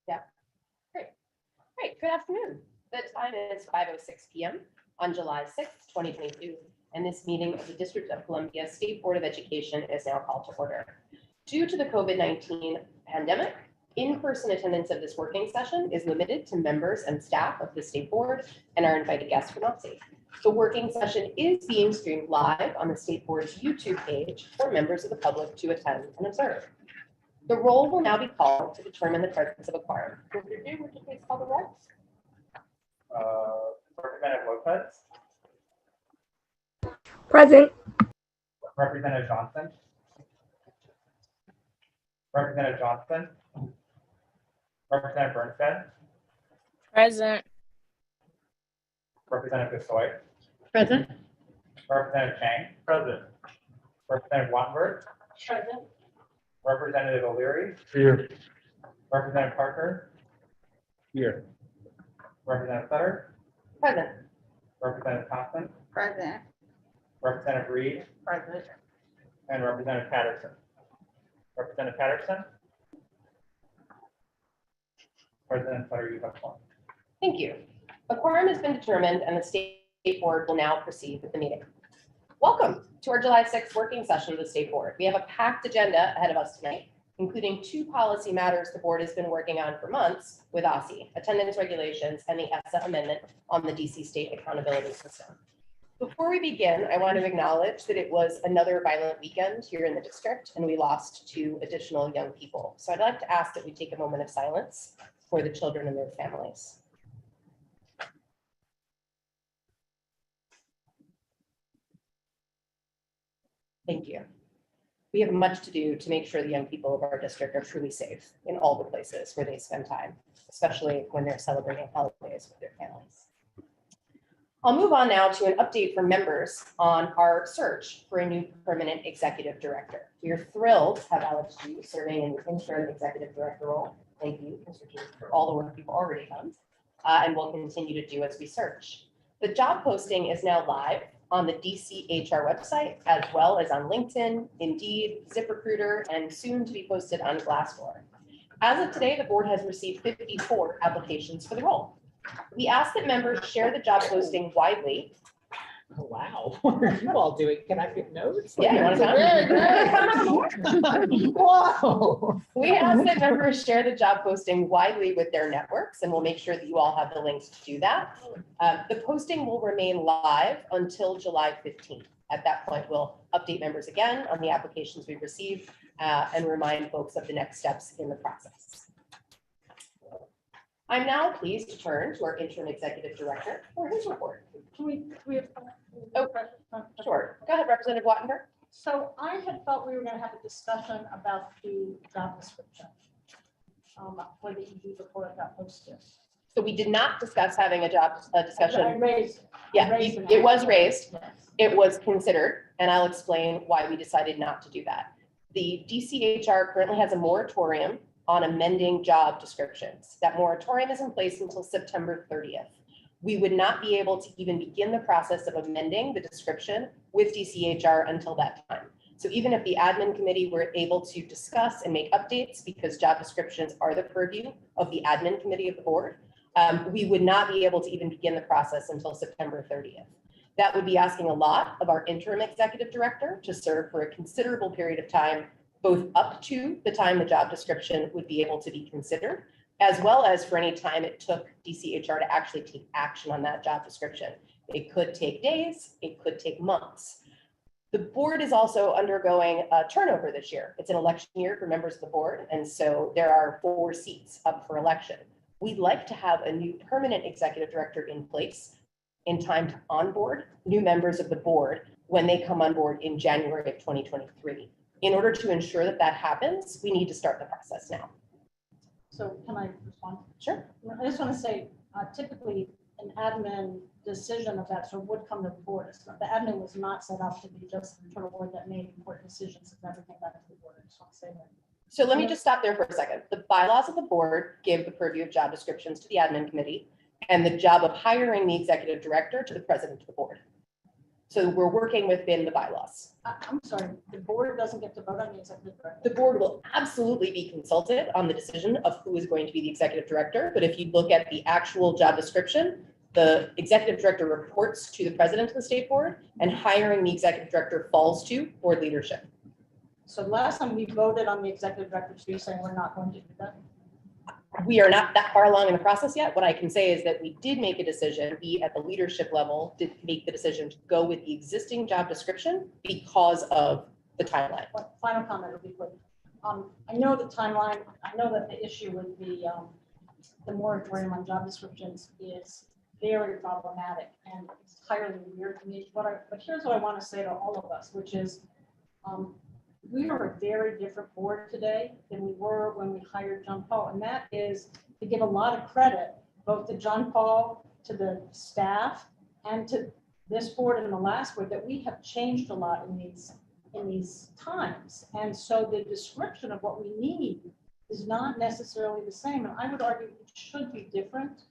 Yeah. Great. Good afternoon. The time is 5:06 p.m. on July 6th, 2022, and this meeting of the District of Columbia State Board of Education is now called to order. Due to the COVID-19 pandemic, in-person attendance of this working session is limited to members and staff of the State Board, and our invited guests were not safe. The working session is being streamed live on the State Board's YouTube page for members of the public to attend and observe. The roll will now be called to determine the presence of a quorum. Would you please call the roll? Representative Lopez. Present. Representative Johnson. Representative Johnson. Representative Bernstead. Present. Representative Gasoy. Present. Representative Chang. Present. Representative Wattenberg. Present. Representative O'Leary. Here. Representative Parker. Here. Representative Sutter. Present. Representative Thompson. Present. Representative Reed. Present. And Representative Patterson. Representative Patterson. President Sutter, you have one. Thank you. A quorum has been determined and the State Board will now proceed with the meeting. Welcome to our July 6th working session of the State Board. We have a packed agenda ahead of us tonight, including 2 policy matters the board has been working on for months with OSSI, attendance regulations, and the ESSA amendment on the DC State Accountability System. Before we begin, I want to acknowledge that it was another violent weekend here in the district, and we lost 2 additional young people. So I'd like to ask that we take a moment of silence for the children and their families. Thank you. We have much to do to make sure the young people of our district are truly safe in all the places where they spend time, especially when they're celebrating holidays with their families. I'll move on now to an update from members on our search for a new permanent executive director. We are thrilled to have Alex G serving in the interim executive director role. Thank you, Mr. G, for all the work you've already done and will continue to do as we search. The job posting is now live on the DCHR website, as well as on LinkedIn, Indeed, ZipRecruiter, and soon to be posted on Glassdoor. As of today, the board has received 54 applications for the role. We ask that members share the job posting widely. Oh, wow, what are you all doing? Can I get notes? Yeah, you want to Wow. We ask that members share the job posting widely with their networks, and we'll make sure that you all have the links to do that. The posting will remain live until July 15th. At that point, we'll update members again on the applications we've received and remind folks of the next steps in the process. I'm now pleased to turn to our interim executive director for his report. Can we have? Oh, sure. Go ahead, Representative Wattenberg. So I had thought we were going to have a discussion about the job description for the ED before it got posted. So we did not discuss having a discussion. I raised. Yeah, it was raised. Yes. It was considered, and I'll explain why we decided not to do that. The DCHR currently has a moratorium on amending job descriptions. That moratorium is in place until September 30th. We would not be able to even begin the process of amending the description with DCHR until that time. So even if the admin committee were able to discuss and make updates, because job descriptions are the purview of the admin committee of the board, we would not be able to even begin the process until September 30th. That would be asking a lot of our interim executive director to serve for a considerable period of time, both up to the time the job description would be able to be considered, as well as for any time it took DCHR to actually take action on that job description. It could take days, it could take months. The board is also undergoing a turnover this year. It's an election year for members of the board, and so there are 4 seats up for election. We'd like to have a new permanent executive director in place in time to onboard new members of the board when they come on board in January of 2023. In order to ensure that that happens, we need to start the process now. So can I respond? Sure. I just want to say, typically an admin decision of that sort would come to the board. The admin was not set up to be just an internal board that made important decisions and everything back to the board. I just want to say that. So let me just stop there for a second. The bylaws of the board give the purview of job descriptions to the admin committee and the job of hiring the executive director to the president of the board. So we're working within the bylaws. I'm sorry, the board doesn't get to vote on the executive director. The board will absolutely be consulted on the decision of who is going to be the executive director. But if you look at the actual job description, the executive director reports to the president of the state board, and hiring the executive director falls to board leadership. So last time we voted on the executive director, so you're saying we're not going to do that? We are not that far along in the process yet. What I can say is that we did make a decision, we at the leadership level did make the decision to go with the existing job description because of the timeline. One final comment will be quick. I know the timeline, I know that the issue with the moratorium on job descriptions is very problematic and it's entirely weird to me. But here's what I want to say to all of us, which is we are a very different board today than we were when we hired John Paul. And that is to give a lot of credit, both to John Paul, to the staff, and to this board and the last board, that we have changed a lot in these times. And so the description of what we need is not necessarily the same. And I would argue it should be different.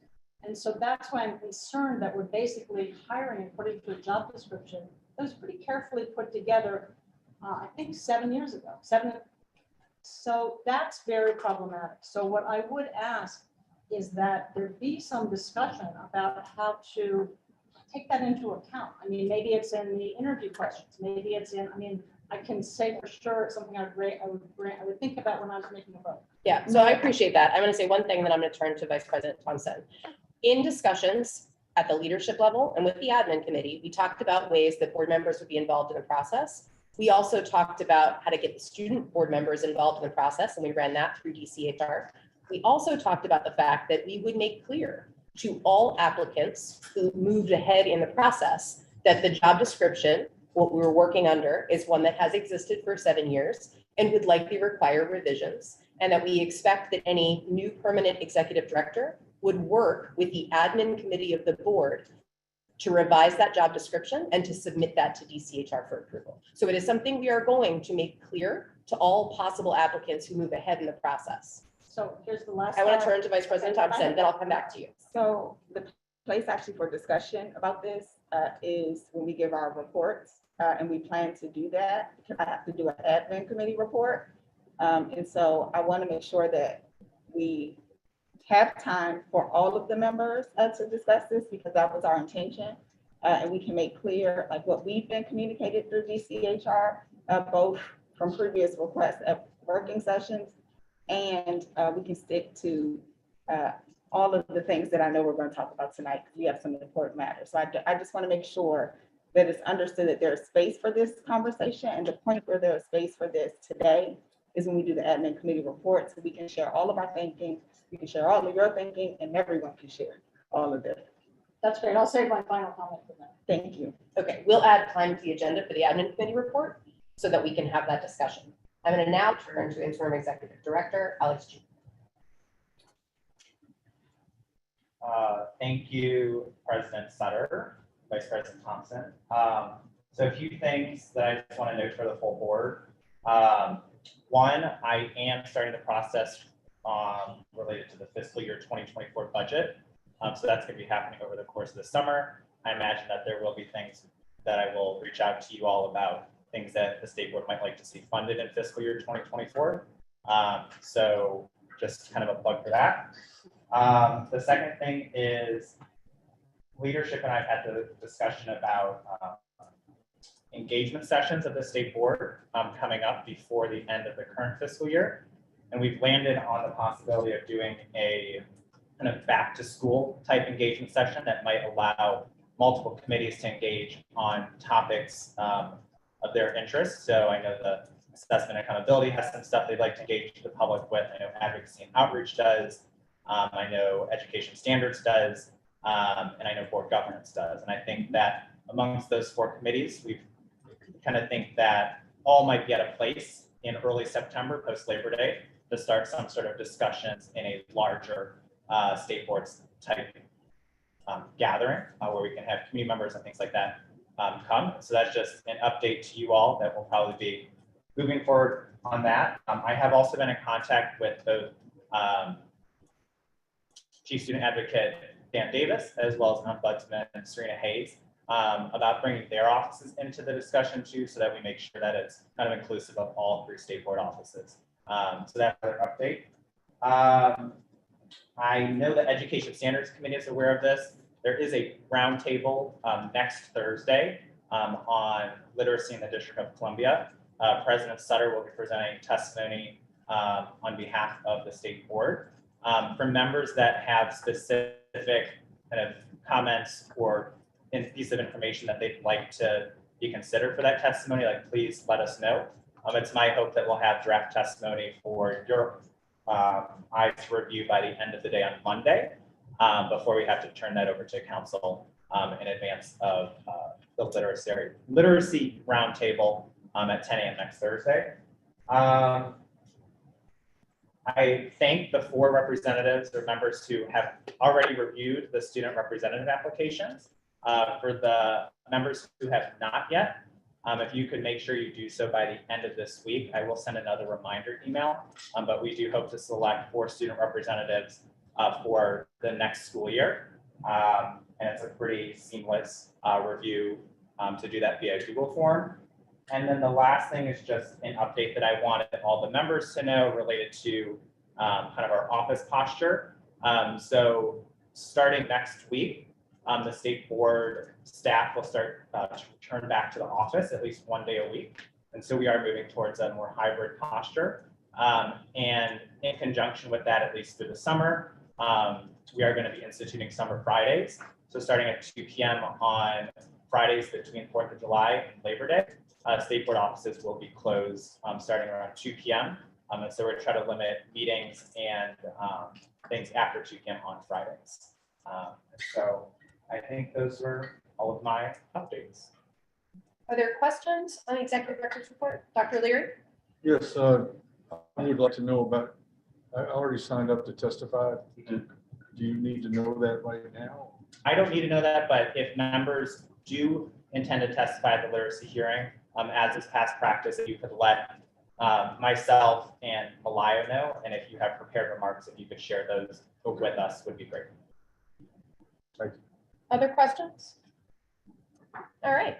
And so that's why I'm concerned that we're basically hiring according to a job description that was pretty carefully put together, I think 7 years ago. So that's very problematic. So what I would ask is that there be some discussion about how to take that into account. I mean, maybe it's in the interview questions. Maybe it's in, I mean, I can say for sure it's something I would think about when I was making a vote. Yeah, so I appreciate that. I'm going to say one thing, then I'm going to turn to Vice President Thompson. In discussions at the leadership level and with the admin committee, we talked about ways that board members would be involved in the process. We also talked about how to get the student board members involved in the process, and we ran that through DCHR. We also talked about the fact that we would make clear to all applicants who moved ahead in the process that the job description, what we were working under, is one that has existed for 7 years and would likely require revisions, and that we expect that any new permanent executive director would work with the admin committee of the board to revise that job description and to submit that to DCHR for approval. So it is something we are going to make clear to all possible applicants who move ahead in the process. So here's the last. I want to turn to Vice President Thompson, then I'll come back to you. So the place actually for discussion about this is when we give our reports, and we plan to do that. I have to do an admin committee report. And so I want to make sure that we have time for all of the members to discuss this, because that was our intention. And we can make clear like what we've been communicated through DCHR, both from previous requests at working sessions, and we can stick to all of the things that I know we're going to talk about tonight, because we have some important matters. So I just want to make sure that it's understood that there's space for this conversation, and the point where there's space for this today is when we do the admin committee report, so we can share all of our thinking, we can share all of your thinking, and everyone can share all of this. That's great. I'll save my final comment for that. Thank you. Okay, we'll add time to the agenda for the admin committee report so that we can have that discussion. I'm going to now turn to interim executive director, Alex G. Thank you, President Sutter, Vice President Thompson. So a few things that I just want to note for the full board. One, I am starting the process related to the fiscal year 2024 budget. So that's going to be happening over the course of the summer. I imagine that there will be things that I will reach out to you all about, things that the state board might like to see funded in fiscal year 2024. So just kind of a plug for that. The second thing is leadership and I've had the discussion about engagement sessions of the state board coming up before the end of the current fiscal year. And we've landed on the possibility of doing a kind of back to school type engagement session that might allow multiple committees to engage on topics of their interest. So I know the assessment accountability has some stuff they'd like to engage the public with. I know advocacy and outreach does. I know education standards does. And I know board governance does. And I think that amongst those 4 committees, we kind of think that all might be at a place in early September, post Labor Day, to start some sort of discussions in a larger state boards type gathering where we can have community members and things like that come. So that's just an update to you all that will probably be moving forward on that. I have also been in contact with both Chief Student Advocate Dan Davis, as well as Ombudsman Serena Hayes, about bringing their offices into the discussion too, so that we make sure that it's kind of inclusive of all 3 state board offices. So that's another update. I know the Education Standards Committee is aware of this. There is a roundtable next Thursday on literacy in the District of Columbia. President Sutter will be presenting testimony on behalf of the state board. For members that have specific kind of comments or piece of information that they'd like to be considered for that testimony, like please let us know. It's my hope that we'll have draft testimony for your eyes to review by the end of the day on Monday, before we have to turn that over to council in advance of the literacy roundtable at 10 a.m. next Thursday. I thank the 4 representatives or members who have already reviewed the student representative applications. For the members who have not yet, if you could make sure you do so by the end of this week, I will send another reminder email. But we do hope to select 4 student representatives for the next school year. And it's a pretty seamless review to do that via Google form. And then the last thing is just an update that I wanted all the members to know related to kind of our office posture. So starting next week, the state board staff will start to return back to the office at least 1 day a week. And so we are moving towards a more hybrid posture. And in conjunction with that, at least through the summer, we are going to be instituting summer Fridays. So starting at 2 p.m. on Fridays between 4th of July and Labor Day, state board offices will be closed starting around 2 p.m. And so we're trying to limit meetings and things after 2 p.m. on Fridays. So I think those were all of my updates. Are there questions on the executive director's report? Dr. Leary? Yes, I would like to know about, I already signed up to testify. Do you need to know that right now? I don't need to know that, but if members do intend to testify at the literacy hearing, as is past practice, if you could let myself and Malaya know, and if you have prepared remarks, if you could share those with us, would be great. Thank you. Other questions? All right.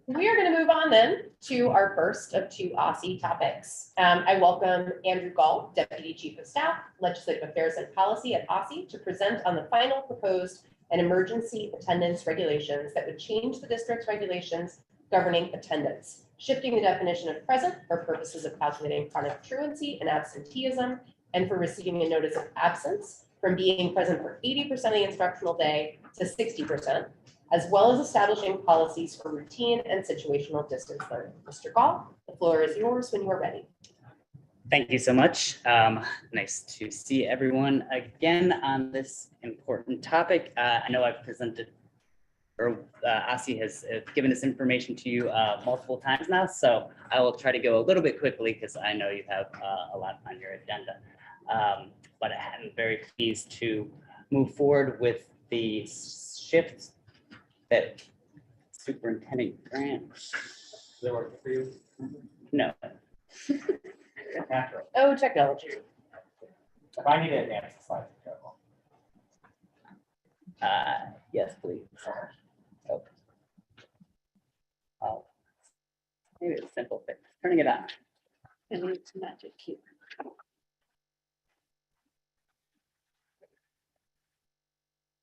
We are going to move on then to our first of 2 OSSI topics. I welcome Andrew Gall, Deputy Chief of Staff, Legislative Affairs and Policy at OSSI, to present on the final proposed and emergency attendance regulations that would change the district's regulations governing attendance, shifting the definition of present for purposes of calculating chronic truancy and absenteeism, and for receiving a notice of absence from being present for 80% of the instructional day to 60%, as well as establishing policies for routine and situational distance learning. Mr. Gall, the floor is yours when you are ready. Thank you so much. Nice to see everyone again on this important topic. I know I've presented, or OSSI has given this information to you multiple times now, so I will try to go a little bit quickly because I know you have a lot on your agenda. But I'm very pleased to move forward with the shifts that Superintendent Grant. Does that work for you? No. Natural. Oh, technology. If I need to advance the slides, go. Yes, please. Okay. Oh, maybe it's a simple fix. Turning it on. And it's magic here.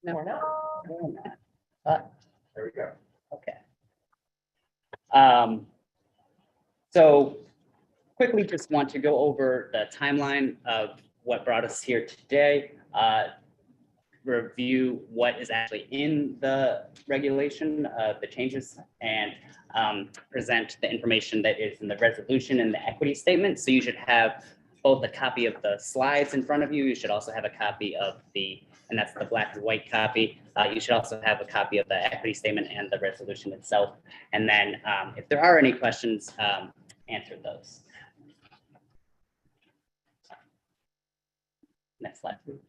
No, we're not. No, not. There we go. Okay. So quickly just want to go over the timeline of what brought us here today, review what is actually in the regulation, the changes, and present the information that is in the resolution and the equity statement. So you should have both a copy of the slides in front of you. You should also have a copy of and that's the black and white copy. You should also have a copy of the equity statement and the resolution itself. And then if there are any questions, answer those. Next slide, please.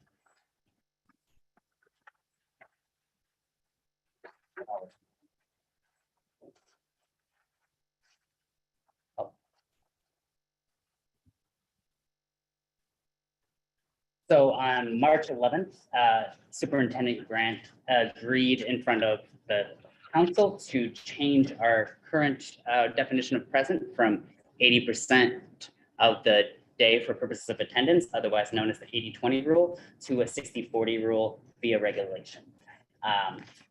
So on March 11th, Superintendent Grant agreed in front of the council to change our current definition of present from 80% of the day for purposes of attendance, otherwise known as the 80-20 rule, to a 60-40 rule via regulation.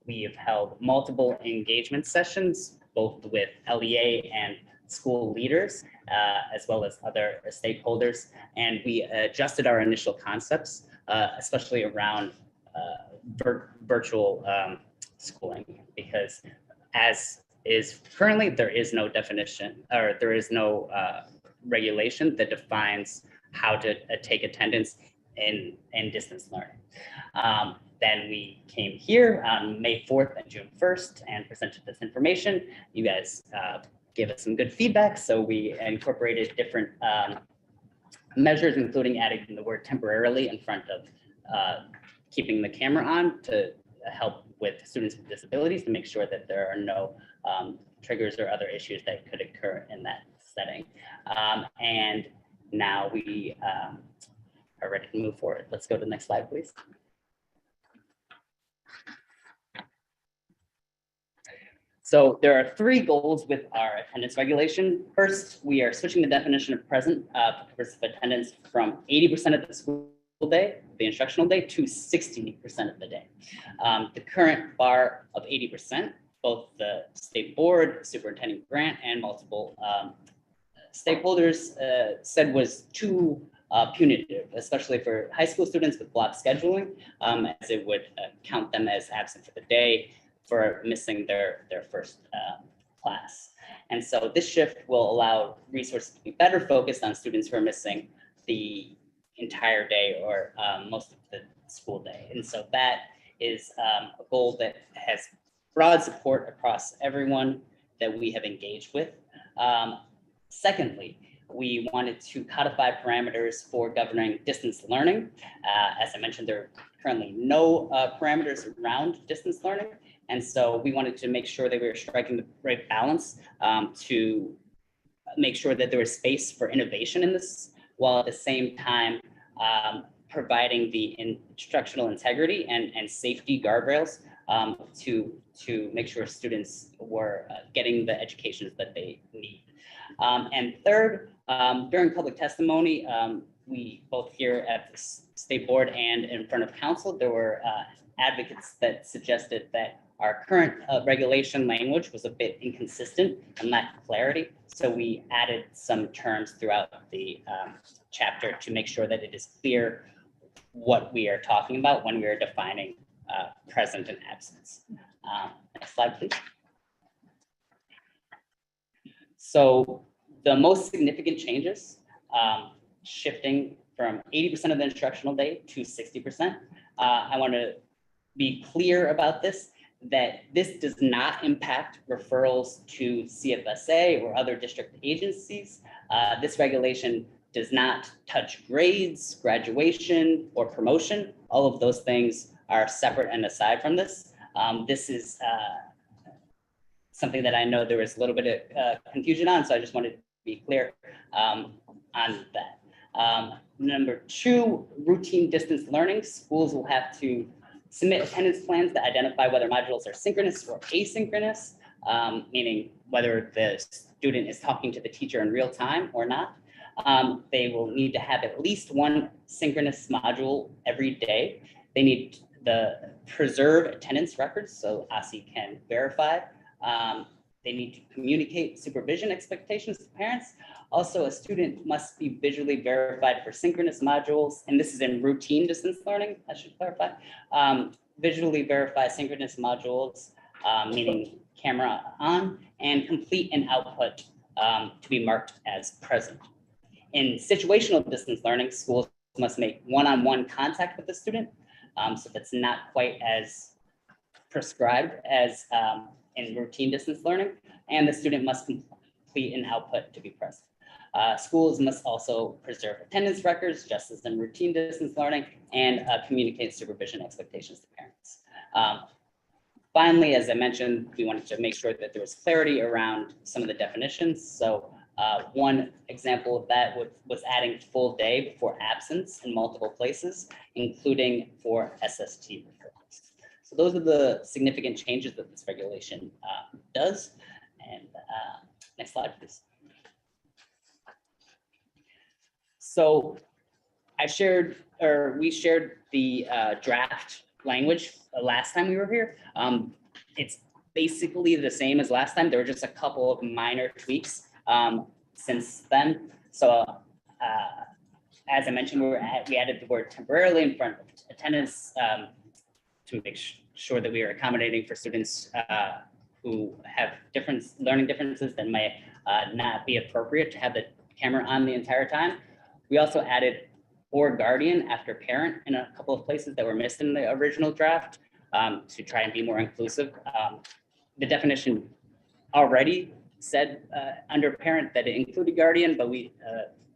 We have held multiple engagement sessions, both with LEA and school leaders, as well as other stakeholders, and we adjusted our initial concepts, especially around virtual schooling, because as is currently, there is no definition, or there is no regulation that defines how to take attendance in distance learning. Then we came here on May 4th and June 1st and presented this information. You guys gave us some good feedback, so we incorporated different measures, including adding the word temporarily in front of keeping the camera on to help with students with disabilities, to make sure that there are no triggers or other issues that could occur in that setting. And now we are ready to move forward. Let's go to the next slide, please. So there are 3 goals with our attendance regulation. First, we are switching the definition of present for purpose of attendance from 80% of the school day, the instructional day, to 60% of the day. The current bar of 80%, both the state board, superintendent grant, and multiple stakeholders said was too punitive, especially for high school students with block scheduling, as it would count them as absent for the day for missing their first class. And so this shift will allow resources to be better focused on students who are missing the entire day or most of the school day. And so that is a goal that has broad support across everyone that we have engaged with. Secondly, we wanted to codify parameters for governing distance learning. As I mentioned, there are currently no parameters around distance learning. And so we wanted to make sure that we were striking the right balance to make sure that there was space for innovation in this, while at the same time providing the instructional integrity and safety guardrails to make sure students were getting the educations that they need. And third, during public testimony, we both here at the state board and in front of council, there were advocates that suggested that our current regulation language was a bit inconsistent and lacked clarity. So we added some terms throughout the chapter to make sure that it is clear what we are talking about when we are defining present and absence. Next slide, please. So the most significant changes, shifting from 80% of the instructional day to 60%. I want to be clear about this, that this does not impact referrals to CFSA or other district agencies. This regulation does not touch grades, graduation, or promotion. All of those things are separate and aside from this. This is something that I know there was a little bit of confusion on, so I just wanted to be clear on that. Number 2, routine distance learning. Schools will have to submit attendance plans that identify whether modules are synchronous or asynchronous, meaning whether the student is talking to the teacher in real time or not. They will need to have at least one synchronous module every day. They need the preserve attendance records so ASI can verify. They need to communicate supervision expectations to parents. Also, a student must be visually verified for synchronous modules, and this is in routine distance learning, I should clarify. Visually verify synchronous modules, meaning camera on, and complete an output to be marked as present. In situational distance learning, schools must make one-on-one contact with the student, so that's not quite as prescribed as in routine distance learning, and the student must complete an output to be present. Schools must also preserve attendance records, just as in routine distance learning, and communicate supervision expectations to parents. Finally, as I mentioned, we wanted to make sure that there was clarity around some of the definitions. So one example of that was adding full day before absence in multiple places, including for SST referrals. So those are the significant changes that this regulation does. And next slide, please. So we shared the draft language last time we were here. It's basically the same as last time. There were just a couple of minor tweaks since then. So as I mentioned, we added the word temporarily in front of attendance to make sure that we are accommodating for students who have different learning differences that may not be appropriate to have the camera on the entire time. We also added or guardian after parent in a couple of places that were missed in the original draft to try and be more inclusive. The definition already said under parent that it included guardian, but we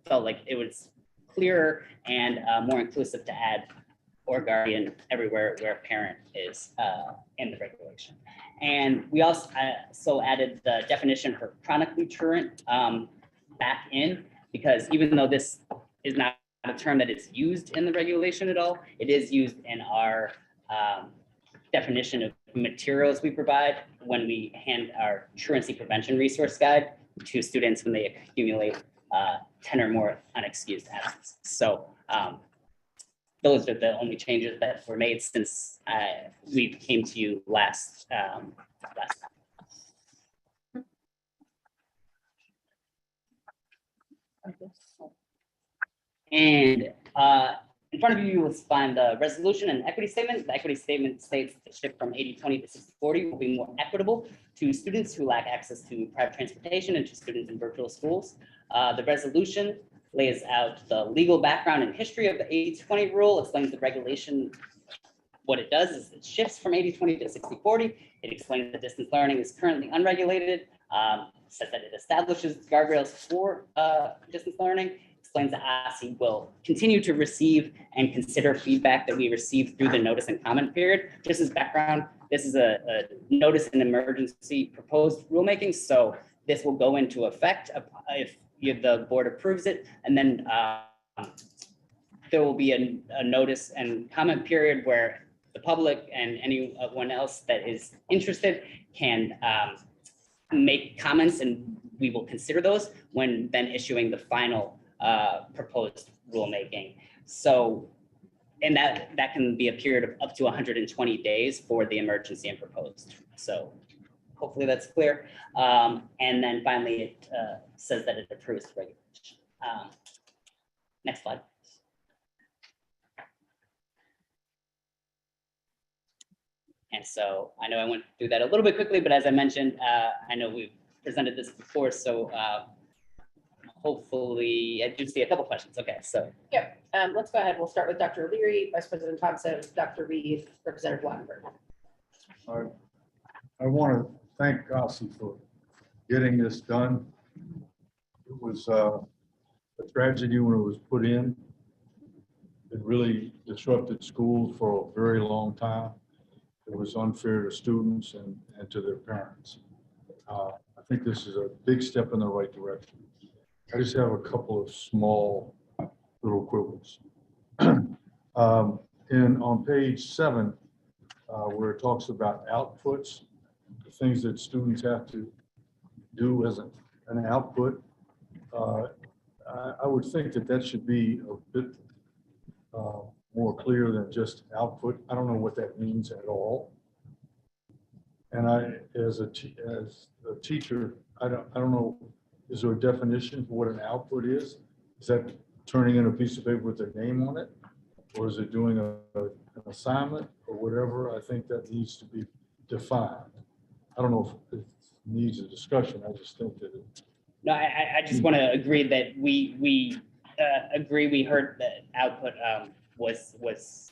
felt like it was clearer and more inclusive to add or guardian everywhere where parent is in the regulation. And we also added the definition for chronically truant back in, because even though this is not a term that is used in the regulation at all, it is used in our definition of materials we provide when we hand our truancy prevention resource guide to students when they accumulate 10 or more unexcused absences. So those are the only changes that were made since we came to you last time. And in front of you, you will find the resolution and equity statement. The equity statement states the shift from 80-20 to 60-40 will be more equitable to students who lack access to private transportation and to students in virtual schools. The resolution lays out the legal background and history of the 80-20 rule, explains the regulation. What it does is it shifts from 80-20 to 60-40. It explains that distance learning is currently unregulated, says that it establishes guardrails for distance learning, explains that ASI will continue to receive and consider feedback that we receive through the notice and comment period. Just as background, this is a notice and emergency proposed rulemaking. So this will go into effect if the board approves it, and then there will be a notice and comment period where the public and anyone else that is interested can make comments, and we will consider those when then issuing the final proposed rulemaking. So, and that can be a period of up to 120 days for the emergency and proposed. So hopefully that's clear. And then finally, it says that it approves the regulation. Next slide. And so I know I went through that a little bit quickly, but as I mentioned, I know we've presented this before, so hopefully I do see a couple questions. Okay, so. Yep, let's go ahead. We'll start with Dr. Leary, Vice President Thompson, Dr. Reed, Representative Wattenberg. I want to thank ASI for getting this done. It was a tragedy when it was put in. It really disrupted schools for a very long time. It was unfair to students and to their parents. I think this is a big step in the right direction. I just have a couple of small little quibbles. On page 7, where it talks about outputs, the things that students have to do as an output, I would think that should be a bit more clear than just output. I don't know what that means at all. And as a teacher, I don't know, is there a definition for what an output is? Is that turning in a piece of paper with their name on it? Or is it doing an assignment or whatever? I think that needs to be defined. I don't know if it needs a discussion. I just think that it. No, I just want to agree that we agree. We heard that output was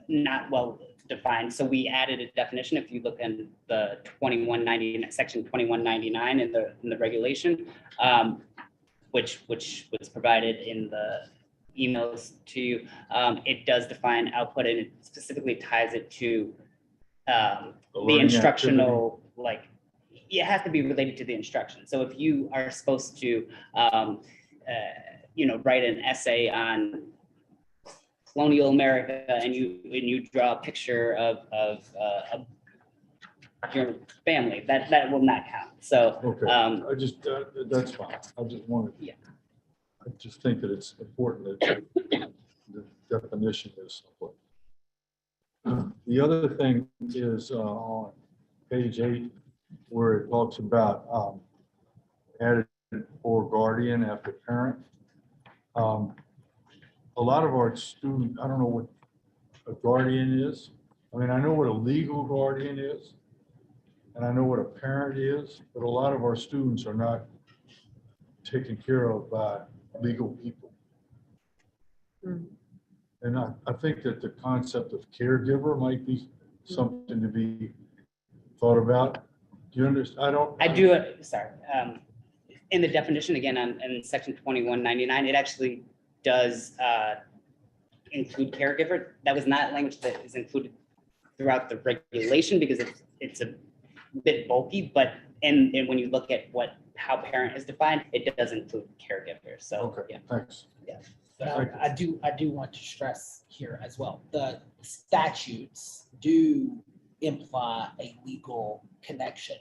not well defined. So we added a definition. If you look in the 2190 section 2199 in the regulation, which was provided in the emails to you, it does define output, and it specifically ties it to the instructional, like it has to be related to the instruction. So if you are supposed to, write an essay on colonial America and you draw a picture of your family, that will not count. So, Okay, I just, that's fine. I just wanted. Yeah. I just think that it's important that the definition is important. The other thing is on page 8, where it talks about added for guardian after parent. A lot of our students, I don't know what a guardian is. I mean, I know what a legal guardian is, and I know what a parent is, but a lot of our students are not taken care of by legal people. And I think that the concept of caregiver might be something to be thought about. Do you understand? I do, sorry. In the definition, again, in section 2199, it actually does include caregiver. That was not language that is included throughout the regulation because it's a bit bulky, but and when you look at how parent is defined, it does include caregiver. So, Okay, yeah. thanks. But I do want to stress here as well, the statutes do imply a legal connection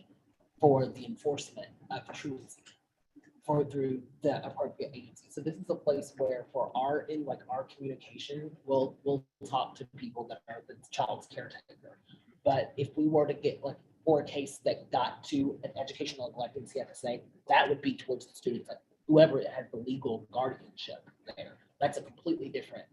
for the enforcement of truancy through the appropriate agency. So this is a place where for our communication, we'll talk to people that are the child's caretaker. But if we were to get for a case that got to an educational neglect in CFSA, that would be towards the students, whoever had the legal guardianship there. That's a completely different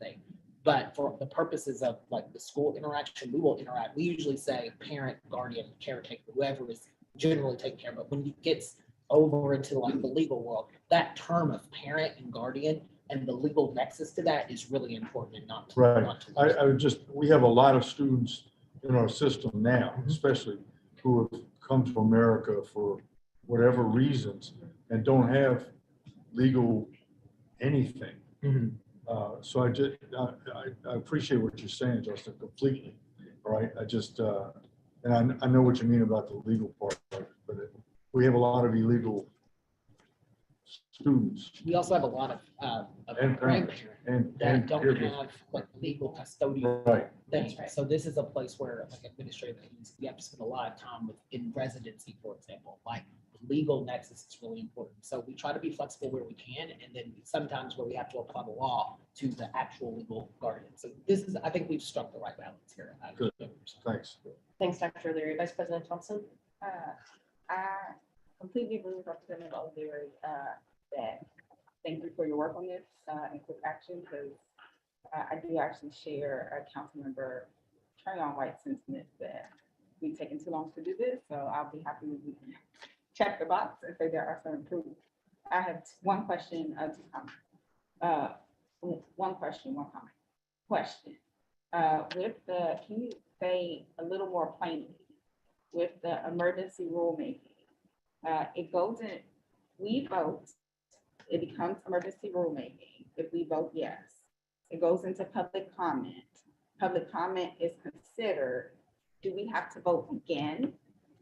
thing. But for the purposes of the school interaction, we will interact. We usually say parent, guardian, caretaker, whoever is generally taken care of. But when it gets over into the legal world, that term of parent and guardian and the legal nexus to that is really important and not to. Right. Not to We have a lot of students in our system now, especially who have come to America for whatever reasons and don't have legal anything. So I appreciate what you're saying, Justin, completely. All right. And I know what you mean about the legal part of it, but we have a lot of illegal students. We also have a lot of And grandparents and that don't caregivers. have legal custodial Right. things. So this is a place where administrative agencies, we have to spend a lot of time in residency, for example, legal nexus is really important. So we try to be flexible where we can, and then sometimes where we have to apply the law to the actual legal guardian. So I think we've struck the right balance here. Good. Thanks. Thanks, Dr. Leary. Vice President Thompson? I completely agree with Representative O'Leary that thank you for your work on this and quick action, because I do actually share a Councilmember Trayon White's sentiment that we've taken too long to do this. So I'll be happy when we can check the box and say there are some improvements. I have one question, two comments. One question, one comment. Question. Can you say a little more plainly with the emergency rulemaking? It goes in, we vote, it becomes emergency rulemaking. If we vote yes, it goes into public comment. Public comment is considered. Do we have to vote again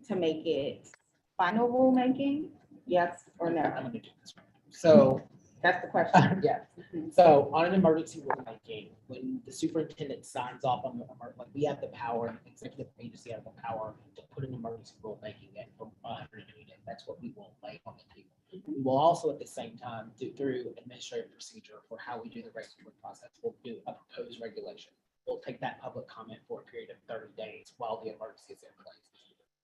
to make it final rulemaking? Yes or no? I'm gonna do this. So That's the question. yeah. So on an emergency rulemaking, when the superintendent signs off on we have the power, executive agency has the power to put an emergency rulemaking in for 180 days. That's what we will lay on the table. We will also at the same time do through administrative procedure for how we do the regulatory process. We'll do a proposed regulation. We'll take that public comment for a period of 30 days while the emergency is in place.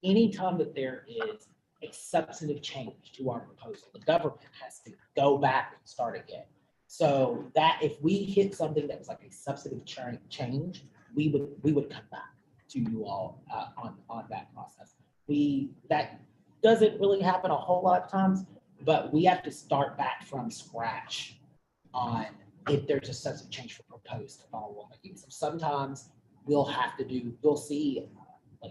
Anytime that there is a substantive change to our proposal, the government has to go back and start again. So that if we hit something that was a substantive change, we would come back to you all on that process. That doesn't really happen a whole lot of times, but we have to start back from scratch on if there's a substantive change for proposed rulemaking. So sometimes we'll see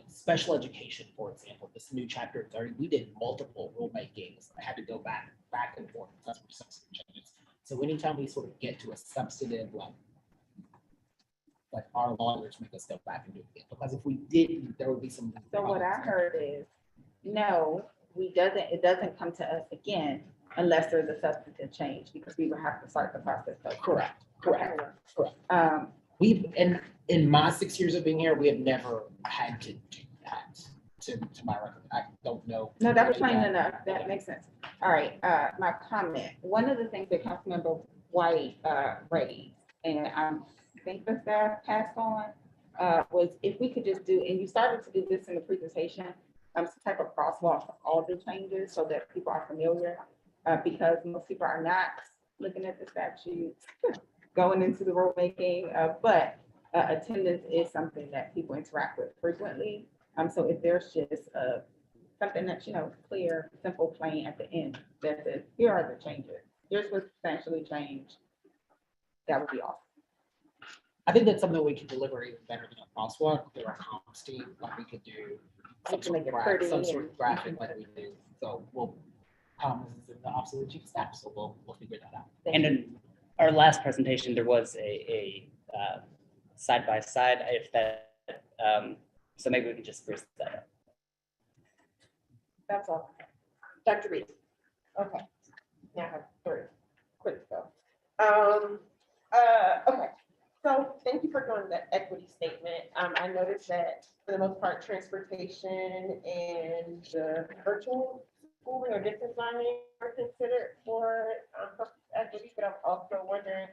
special education, for example, this new chapter 30, we did multiple rulemakings. I had to go back and forth. That's what substantive changes. So anytime we sort of get to a substantive, our lawyers make us go back and do it again. Because if we didn't, there would be some. So what I heard is, no, it doesn't come to us again. unless there's a substantive change, because we would have to start the process over. Correct, correct. Um, We've, in my 6 years of being here, we have never had to do that, to my record. I don't know. No, that was fine enough. That makes sense. All right, my comment. One of the things that Councilmember White raised, and I think the staff passed on, was if we could just do, and you started to do this in the presentation, some type of crosswalk for all the changes so that people are familiar, because most people are not looking at the statutes, going into the rulemaking, but attendance is something that people interact with frequently. So if there's just something that's, clear, simple, plain at the end, that says, here are the changes, here's what's substantially changed, that would be awesome. I think that's something we could deliver even better than a crosswalk. There are comps team, like we could do some sort of graphic like we do. So we'll, is in the office of the chief of staff, so we'll figure that out. And in our last presentation, there was a side by side, if that, so maybe we can just spruce that up. That's all. Dr. Reed. Okay. Now I have 3 quick stuff. Okay. So thank you for doing the equity statement. I noticed that for the most part, transportation and the virtual schooling or distance learning are considered for equity, but I'm also wondering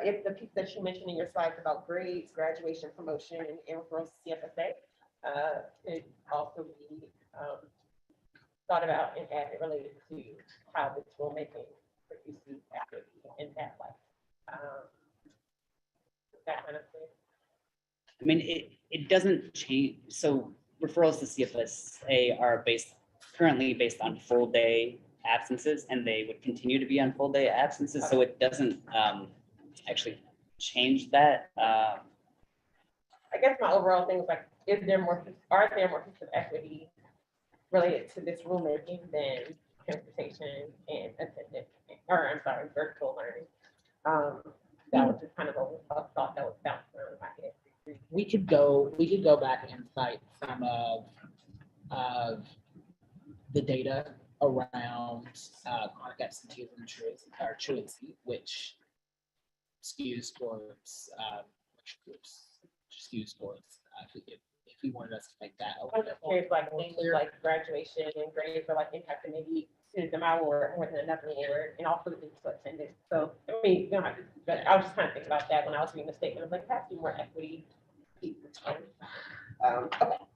if the piece that you mentioned in your slides about grades, graduation, promotion, and referrals to CFSA could also be thought about and added related to how this rulemaking produces equity in that light. That kind of thing. I mean, it doesn't change. So referrals to CFSA are currently based on full day absences, and they would continue to be on full day absences. So it doesn't actually change that. I guess my overall thing is like, are there more pieces of equity related to this rulemaking than transportation and attendance, or I'm sorry, virtual learning? That was just kind of a thought that was bouncing around in my head. We could go back and cite some of the data around chronic absenteeism truancy, which skews towards which groups skews towards if we wanted us to make that a I was just curious, like things like graduation and grades are like impacting maybe students in my ward more than another ward, and also the people attendance. So I mean, you don't have to, but I was just kind of thinking about that when I was reading the statement. I was like, perhaps do more equity. Okay,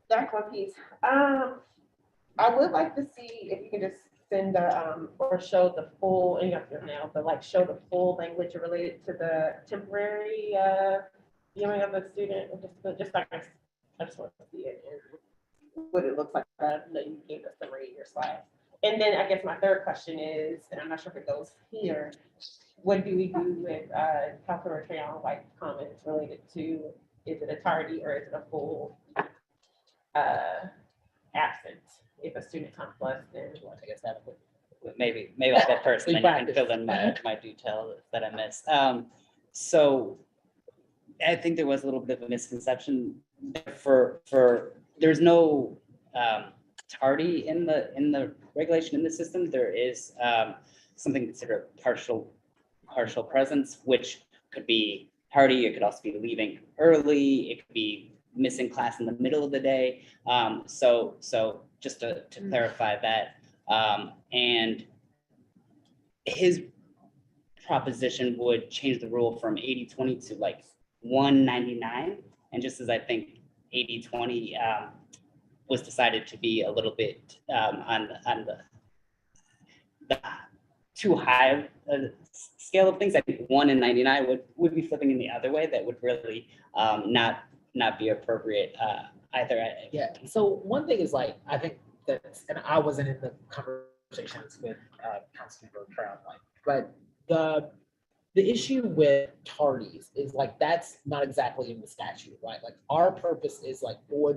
that's one piece. I would like to see if you can just send the or show the full, and you have to now, but like show the full language related to the temporary viewing of the student, just like I just want to see it and what it looks like. That you gave us the rate your slides. And then I guess my third question is, and I'm not sure if it goes here, what do we do with Councilor Trayon White's comments related to, is it a tardy or is it a full absence if a student comes less than? I guess that would, maybe I'll go first, and then you can fill in my detail that I missed. So I think there was a little bit of a misconception for there's no tardy in the regulation in the system. There is something considered partial presence, which could be tardy. It could also be leaving early. It could be missing class in the middle of the day. So just to clarify that, and his proposition would change the rule from 80-20 to like 199. And just as I think 80-20 was decided to be a little bit on the too high of a scale of things, I think 1 in 99 would be flipping in the other way. That would really not be appropriate either. Yeah. So one thing is like, I think that, and I wasn't in the conversations with Councilmember Trayon, but the issue with tardies is like, that's not exactly in the statute, right? Like our purpose is like for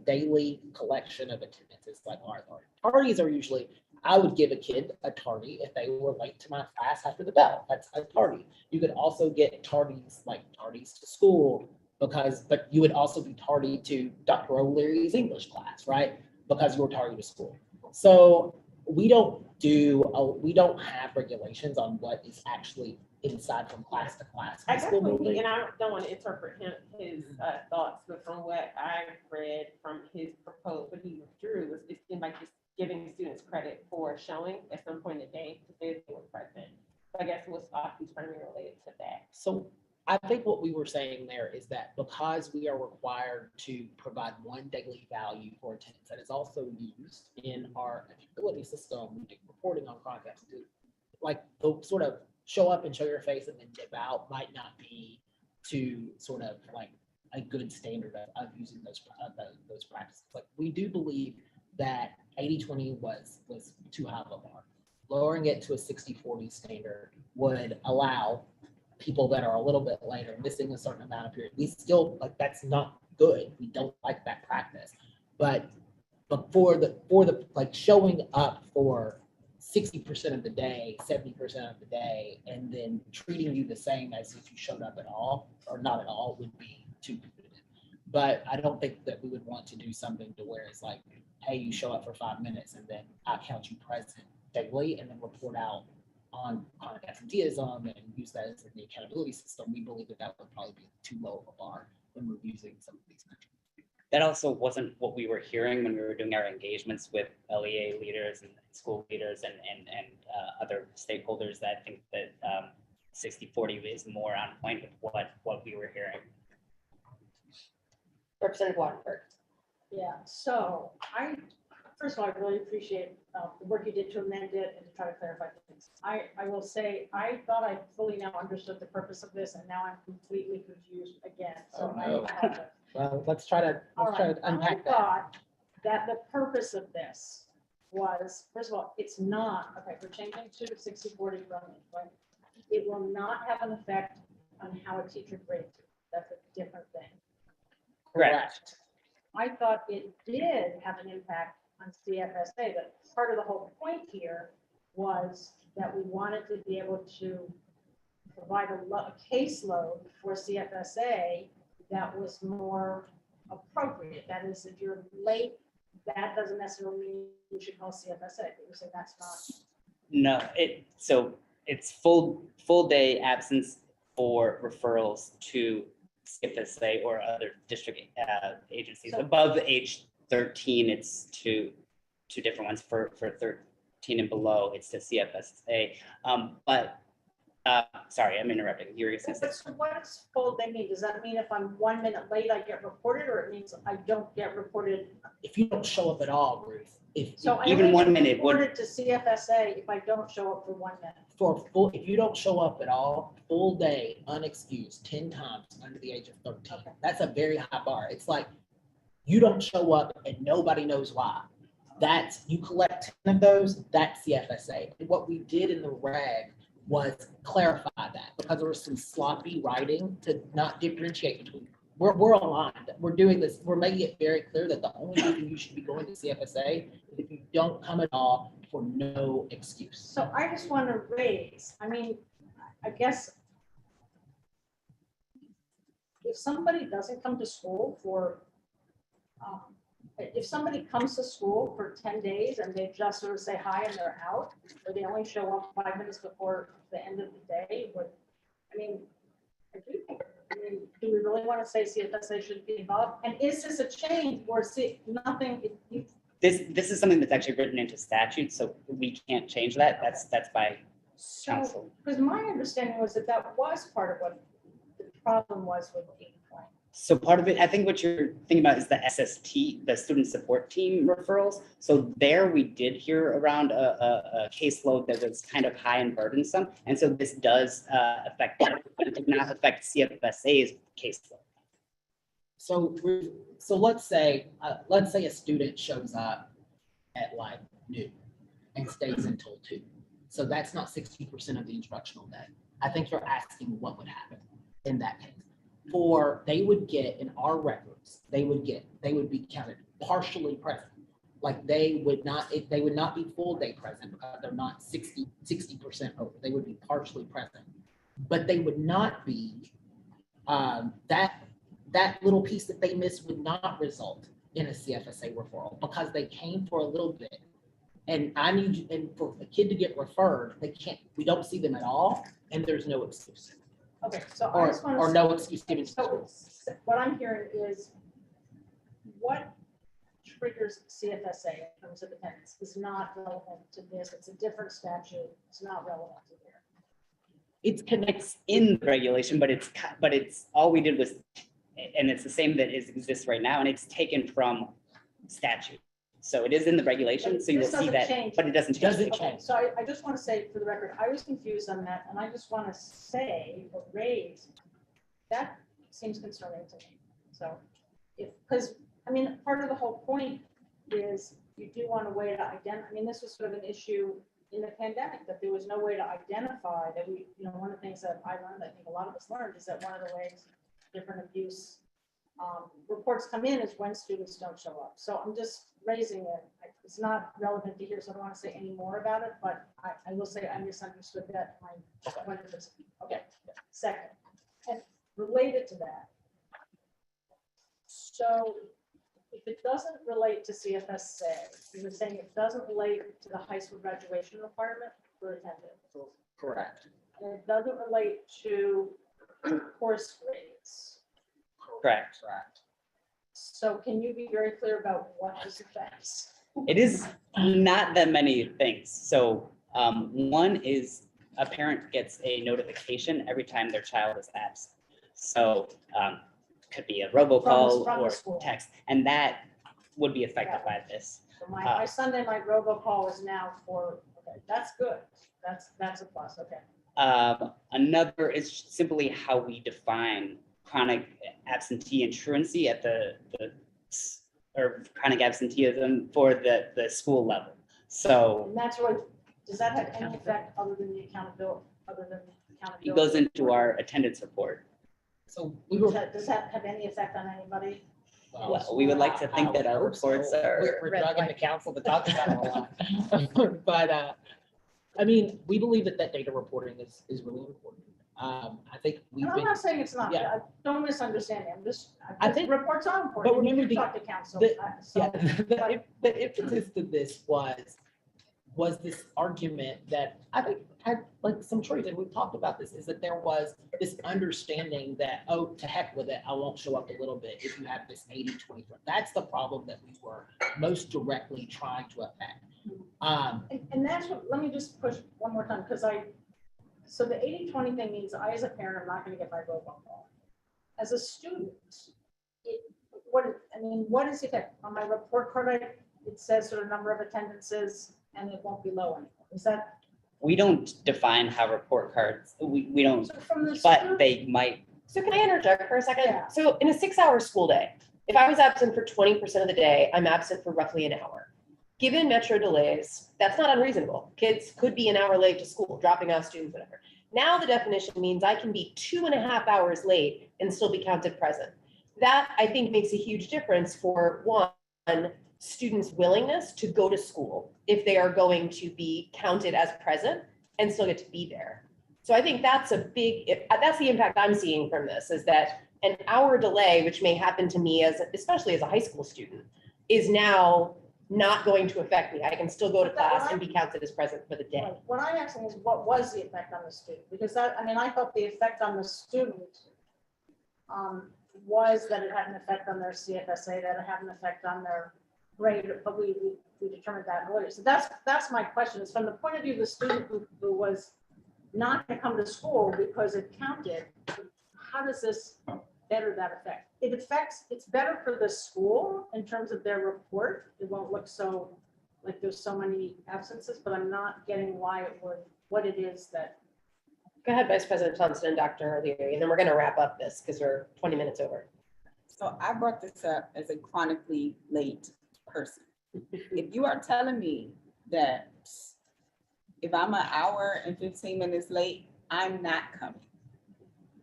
daily collection of attendances, like our tardies are usually, I would give a kid a tardy if they were late to my class after the bell. That's a tardy. You could also get tardies, like tardies to school, but you would also be tardy to Dr. O'Leary's English class, right? Because you were tardy to school. So we don't have regulations on what is actually inside from class to class. I in the school definitely, building. and I don't want to interpret his thoughts, but from what I read from his proposal, what he withdrew, was it seemed like just giving students credit for showing at some point in the day to say they were present. So I guess it was often primarily related to that. So I think what we were saying there is that because we are required to provide one daily value for attendance that is also used in our accountability system, we do reporting on progress, like the sort of show up and show your face and then dip out might not be to sort of like a good standard of using those practices. Like we do believe that 80-20 was too high of a bar. Lowering it to a 60-40 standard would allow people that are a little bit later, missing a certain amount of period. We still, like, that's not good. We don't like that practice. But for the like showing up for 60% of the day, 70% of the day, and then treating you the same as if you showed up at all or not at all would be too punitive. But I don't think that we would want to do something to where it's like, hey, you show up for 5 minutes and then I count you present daily and then report out on absenteeism and use that as the accountability system. We believe that would probably be too low of a bar when we're using some of these metrics. That also wasn't what we were hearing when we were doing our engagements with LEA leaders and school leaders and other stakeholders. That I think that 60-40 is more on point with what we were hearing. Representative Waterford. Yeah, so first of all, I really appreciate the work you did to amend it and to try to clarify things. I will say, I thought I fully now understood the purpose of this, and now I'm completely confused again. So Oh, no. I apologize. Well, let's try to unpack I that. thought that the purpose of this was, first of all, it's not, okay, we're changing to the 60-40 running, right? It will not have an effect on how a teacher grades you. That's a different thing. Correct. I thought it did have an impact on CFSA, but part of the whole point here was that we wanted to be able to provide a caseload for CFSA that was more appropriate. That is, if you're late, that doesn't necessarily mean you should call CFSA. But you say that's not. No, so it's full day absence for referrals to CFSA or other district agencies. So- Above age 13, it's two different ones. For 13 and below, it's to CFSA. Sorry, I'm interrupting. You were going to say. So what does full day mean? Does that mean if I'm 1 minute late, I get reported, or it means I don't get reported? If you don't show up at all, Ruth, So I Even only 1 get minute would- reported to CFSA if I don't show up for 1 minute. if you don't show up at all, full day, unexcused, 10 times under the age of 13, Okay. that's a very high bar. It's like you don't show up and nobody knows why. You collect 10 of those, that's CFSA. And what we did in the reg was clarify that because there was some sloppy writing to not differentiate between. We're aligned. We're doing this. We're making it very clear that the only reason you should be going to CFSA is if you don't come at all for no excuse. So I just want to raise, I mean, I guess if somebody doesn't come to school for, if somebody comes to school for 10 days and they just sort of say hi and they're out, or they only show up 5 minutes before the end of the day, I mean, do we really want to say CFSA should be involved? And is this a change or nothing? This is something that's actually written into statute, so we can't change that. That's by So, council. because my understanding was that was part of what the problem was with 8 point. So part of it, I think what you're thinking about is the SST, the student support team referrals. So there we did hear around a caseload that was kind of high and burdensome. And so this does affect, but it did not affect CFSA's caseload. So let's say a student shows up at like noon and stays until 2. So that's not 60% of the instructional day. I think you're asking what would happen in that case. They would get in our records, they would be counted partially present. Like they would not be full day present because they're not 60% over. They would be partially present, but they would not be that little piece that they missed would not result in a CFSA referral because they came for a little bit And I need, and for a kid to get referred, we don't see them at all, and there's no excuse. Okay, so I Or, just want or to. no excuse given to the So school. what I'm hearing is what triggers CFSA in terms of attendance is not relevant to this. It's a different statute. It's not relevant to here. It connects in the regulation, but it's, all we did was, and it's the same that exists right now, and it's taken from statute. So it is in the regulation, so you will This see doesn't that, change. but it doesn't change. Doesn't it. Okay, so I just want to say for the record, I was confused on that, and I just want to say or raise, that seems concerning to me. So because, I mean, part of the whole point is you do want a way to identify, I mean, this was sort of an issue in the pandemic, that there was no way to identify that we, one of the things that I learned, I think a lot of us learned, is that one of the ways different abuse reports come in is when students don't show up. So I'm just raising it. It's not relevant to here, so I don't want to say any more about it, but I will say I misunderstood that. Okay, second, and related to that. So if it doesn't relate to CFSA, you were saying it doesn't relate to the high school graduation requirement for attendance. Correct. And it doesn't relate to course grades. Correct. Correct. So can you be very clear about what this affects? It is not that many things. So one is a parent gets a notification every time their child is absent. So could be a robocall From the or school. text, and that would be affected by this. So my Sunday night robocall is now for, okay, that's good. That's a plus, okay. Another is simply how we define chronic absentee and truancy at or chronic absenteeism for the school level. So And that's what, does that have any effect other than the accountability, it goes into our attendance report. So we were. Does that have any effect on anybody? Well, we would like to think that our reports are. We're drugging the council to talk about it a lot. But I mean, we believe that data reporting is really important. I think we've And I'm been, not saying it's not, yeah. don't misunderstand me. I'm just, I think- reports are important. but remember You the- talk to council. the- So- yeah, the impetus to this was this argument that I think had like some truth, and we've talked about this, is that there was this understanding that, oh, to heck with it, I won't show up a little bit if you have this 80-20. That's the problem that we were most directly trying to affect. And that's what, let me just push one more time, because so the 80-20 thing means I, as a parent, I'm not gonna get my robocall. As a student, what is it on my report card? It says sort of number of attendances and it won't be low anymore. Is that? We don't define how report cards, we don't, So from the but student- they might. So can I interject for a second? Yeah. So in a 6-hour school day, if I was absent for 20% of the day, I'm absent for roughly an hour. Given metro delays, that's not unreasonable. Kids could be an hour late to school, dropping off students, whatever. Now the definition means I can be 2.5 hours late and still be counted present. That, I think, makes a huge difference for one, students' willingness to go to school if they are going to be counted as present and still get to be there. So I think that's that's the impact I'm seeing from this, is that an hour delay, which may happen to me especially as a high school student, is now not going to affect me. I can still go to class and be counted as present for the day. What I'm asking is, what was the effect on the student? Because I thought the effect on the student was that it had an effect on their CFSA, that it had an effect on their grade, but we determined that earlier. So that's my question, is from the point of view of the student who was not going to come to school because it counted, how does this better that effect? It's better for the school in terms of their report. It won't look so like there's so many absences, but I'm not getting why it would, what it is that. Go ahead, Vice President Thompson and Dr. O'Leary, and then we're going to wrap up this because we're 20 minutes over. So I brought this up as a chronically late person. If you are telling me that if I'm an hour and 15 minutes late, I'm not coming.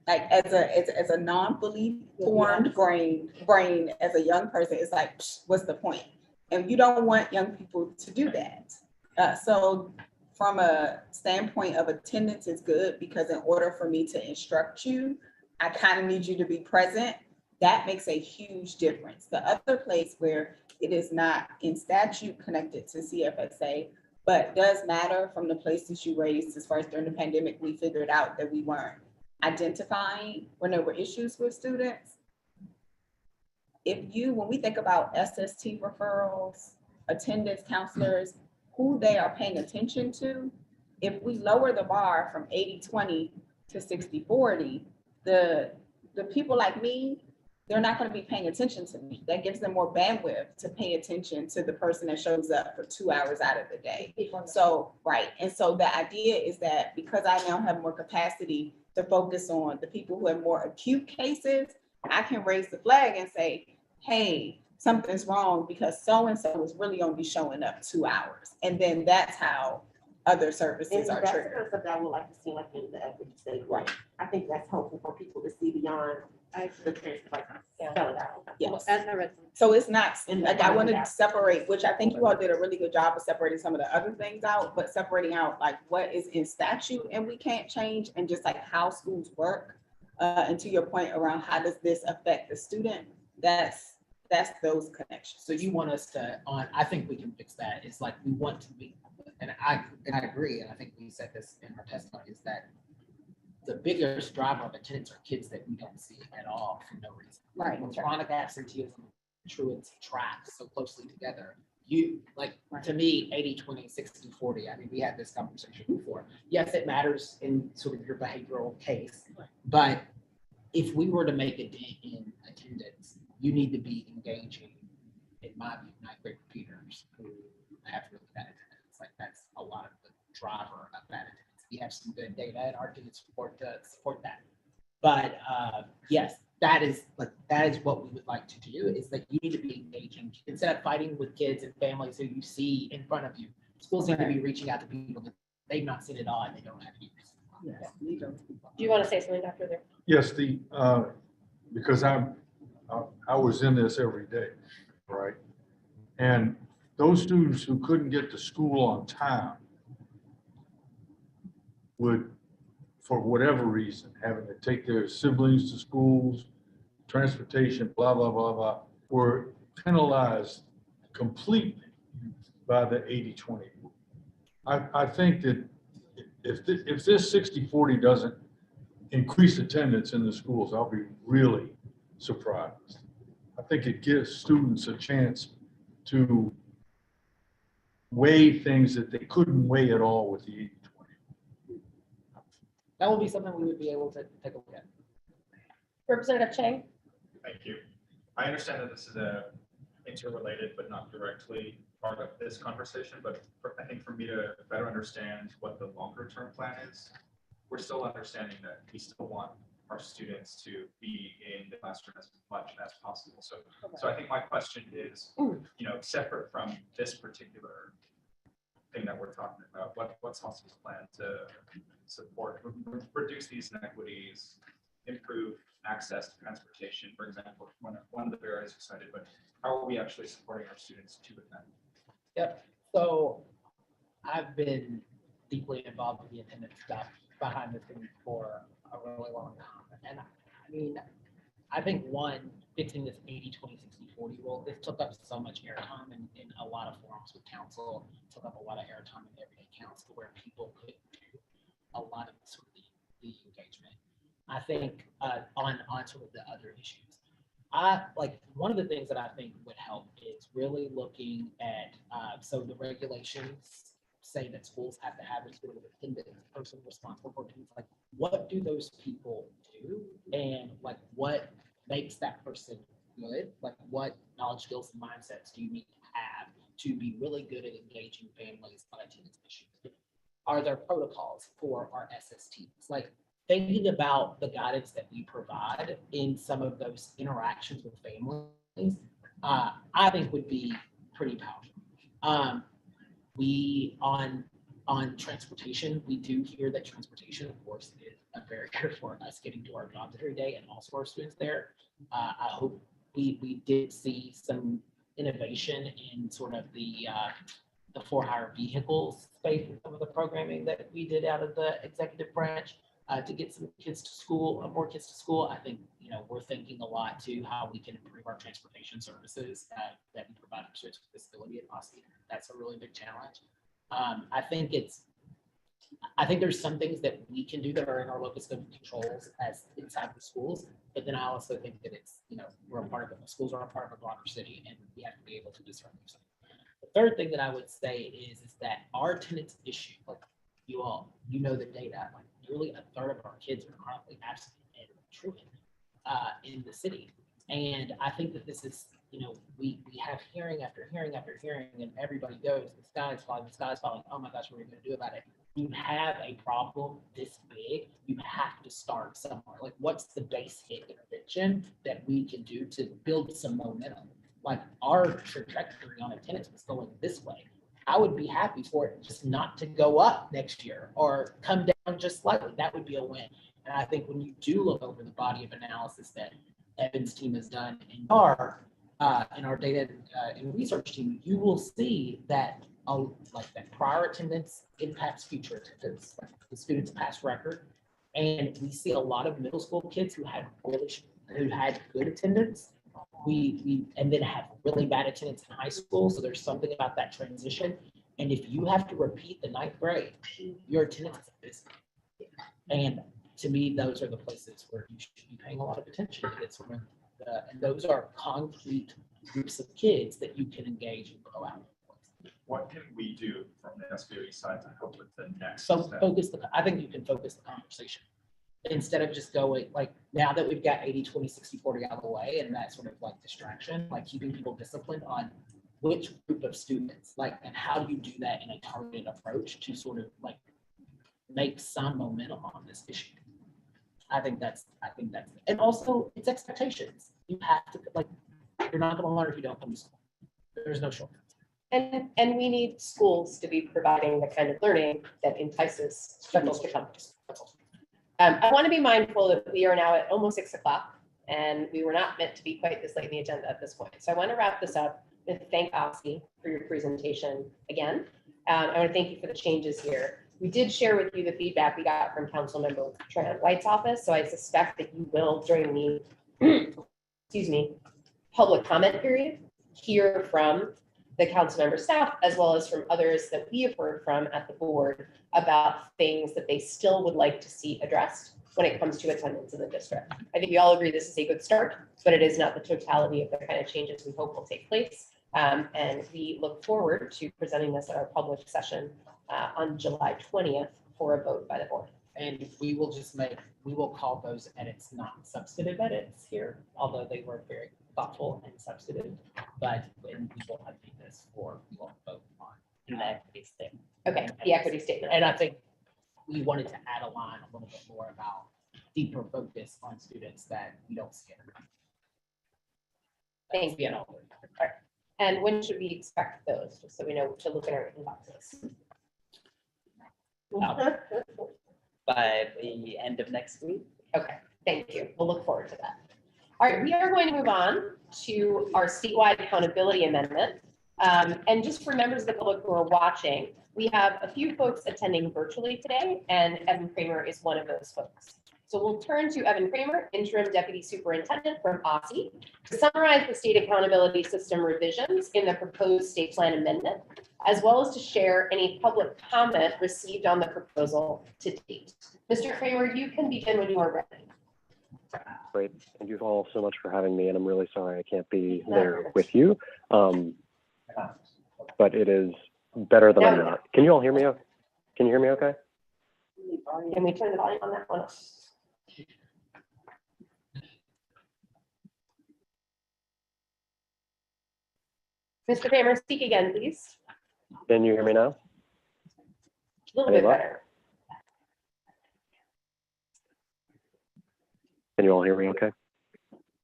Like as a non-fully formed brain as a young person, it's like, what's the point? And you don't want young people to do that. So from a standpoint of attendance is good, because in order for me to instruct you, I kind of need you to be present. That makes a huge difference. The other place where it is not in statute connected to CFSA, but does matter from the places you raised. As far as during the pandemic, we figured out that we weren't identifying when there were issues with students. When we think about SST referrals, attendance counselors, who they are paying attention to, if we lower the bar from 80-20 to 60-40, the people like me, they're not going to be paying attention to me. That gives them more bandwidth to pay attention to the person that shows up for 2 hours out of the day. So, right. And so the idea is that because I now have more capacity to focus on the people who have more acute cases, I can raise the flag and say, hey, something's wrong because so-and-so is really only showing up 2 hours. And then that's how other services are That's the triggered. kind of stuff that I would like to see like in the equity state. Right. I think that's helpful for people to see beyond the transfer, like, spell it out. Yes. And the rest. So it's not, And like, I want to yeah. separate, which I think you all did a really good job of separating some of the other things out, but separating out like what is in statute and we can't change, and just like how schools work. And to your point around how does this affect the student, that's those connections. So you want us to, I think we can fix that. It's like, we want to be, and I agree, and I think we said this in our testimony, is that the biggest driver of attendance are kids that we don't see at all for no reason. Right. When chronic absenteeism, truancy track so closely together, to me, 80-20, 60-40, I mean, we had this conversation before. Yes, it matters in sort of your behavioral case, but if we were to make a dent in attendance, you need to be engaging, in my view, ninth grade repeaters who have really bad attendance. Like, that's a lot of the driver of bad attendance. We have some good data and our attendance report to support that. But yes, that is what we would like to do, is that you need to be engaging instead of fighting with kids and families who you see in front of you. Schools need to be reaching out to people that they've not seen it all and they don't have use. Yes. Do you want to say something, Dr. There? Yes, because I was in this every day, right? And those students who couldn't get to school on time would, for whatever reason, having to take their siblings to schools, transportation, blah, blah, blah, blah, were penalized completely by the 80-20 rule. I think that if this 60-40 doesn't increase attendance in the schools, I'll be really surprised. I think it gives students a chance to weigh things that they couldn't weigh at all with the 80-20. That will be something we would be able to take a look at. Representative Chang? Thank you. I understand that this is a interrelated but not directly part of this conversation, but I think for me to better understand what the longer term plan is, we're still understanding that we still want our students to be in the classroom as much as possible. So I think my question is, separate from this particular thing that we're talking about, what's HOSTL's plan to support, reduce these inequities, improve access to transportation, for example, one of the areas you cited, but how are we actually supporting our students to attend? Yep. So I've been deeply involved with the attendance stuff behind the scenes for a really long time. And I mean, I think fixing this 80-20-60-40 rule, this took up so much airtime in a lot of forums with council, took up a lot of airtime in everyday council where people could do a lot of sort of the engagement. I think on sort of the other issues, one of the things that I think would help is really looking at, so the regulations say that schools have to have a sort of attendance person responsible for things, like what do those people do, and like what makes that person good, like what knowledge, skills, and mindsets do you need to have to be really good at engaging families on attendance issues? Are there protocols for our SSTs? Like thinking about the guidance that we provide in some of those interactions with families, I think would be pretty powerful. We on transportation, we do hear that transportation, of course, is a barrier for us getting to our jobs every day and also our students there. I hope we did see some innovation in sort of the for-hire vehicles space in some of the programming that we did out of the executive branch. to get some kids to school, more kids to school. I think, you know, we're thinking a lot to how we can improve our transportation services that we provide for students with disability at OSCE. That's a really big challenge. I think there's some things that we can do that are in our locus of controls as inside the schools, but then I also think that it's, you know, we're a part of it. The schools are a part of a broader city, and we have to be able to discern those. The third thing that I would say is that our attendance issue, like you all, you know the data, like nearly a third of our kids are currently absent and truant in the city. And I think that this is, you know, we have hearing after hearing after hearing, and everybody goes, the sky is falling, oh my gosh, what are we gonna do about it? You have a problem this big, you have to start somewhere. Like, what's the base hit intervention that we can do to build some momentum? Like, our trajectory on attendance was going this way. I would be happy for it just not to go up next year or come down just slightly. That would be a win. And I think when you do look over the body of analysis that Evan's team has done in our data and research team, you will see that that prior attendance impacts future attendance, like the student's past record. And we see a lot of middle school kids who had good attendance. And then have really bad attendance in high school. So there's something about that transition. And if you have to repeat the 9th grade, your attendance is abysmal. And to me, those are the places where you should be paying a lot of attention. It's when and those are concrete groups of kids that you can engage and grow out. What can we do from the SBOE side to help with the next So step? I think you can focus the conversation instead of just going, like, now that we've got 80, 20, 60, 40 out of the way, and that sort of like distraction, like keeping people disciplined on which group of students, like, and how do you do that in a targeted approach to sort of like make some momentum on this issue. I think that's, and also it's expectations. You have to, like, you're not going to learn if you don't come to school. There's no shortcut. And we need schools to be providing the kind of learning that entices students to come to school. I want to be mindful that we are now at almost 6 o'clock, and we were not meant to be quite this late in the agenda at this point. So I want to wrap this up and thank OSCE for your presentation again. I want to thank you for the changes here. We did share with you the feedback we got from Councilmember Tran White's office, so I suspect that you will, during the excuse me, public comment period, hear from the council member staff, as well as from others that we have heard from at the board about things that they still would like to see addressed when it comes to attendance in the district. I think we all agree this is a good start, but it is not the totality of the kind of changes we hope will take place. And we look forward to presenting this at our public session on July 20th for a vote by the board. And we will call those edits not substantive edits here, although they were very thoughtful and substantive, but when we will update this for we will vote on the equity statement. Okay, the equity statement. And I think we wanted to add a line a little bit more about deeper focus on students that we don't see. Thank you. All right. And when should we expect those, just so we know to look at our inboxes? By the end of next week. Okay, thank you. We'll look forward to that. All right, we are going to move on to our statewide accountability amendment. And just for members of the public who are watching, we have a few folks attending virtually today, and Evan Kramer is one of those folks. So we'll turn to Evan Kramer, Interim Deputy Superintendent from OSCE, to summarize the state accountability system revisions in the proposed state plan amendment, as well as to share any public comment received on the proposal to date. Mr. Kramer, you can begin when you are ready. Great. Thank you all so much for having me, and I'm really sorry I can't be there with you. But it is better than I'm not. Can you all hear me? Can you hear me okay? Can we turn the volume on that one? Mr. Kramer, speak again, please. Can you hear me now? A little bit better. Can you all hear me okay?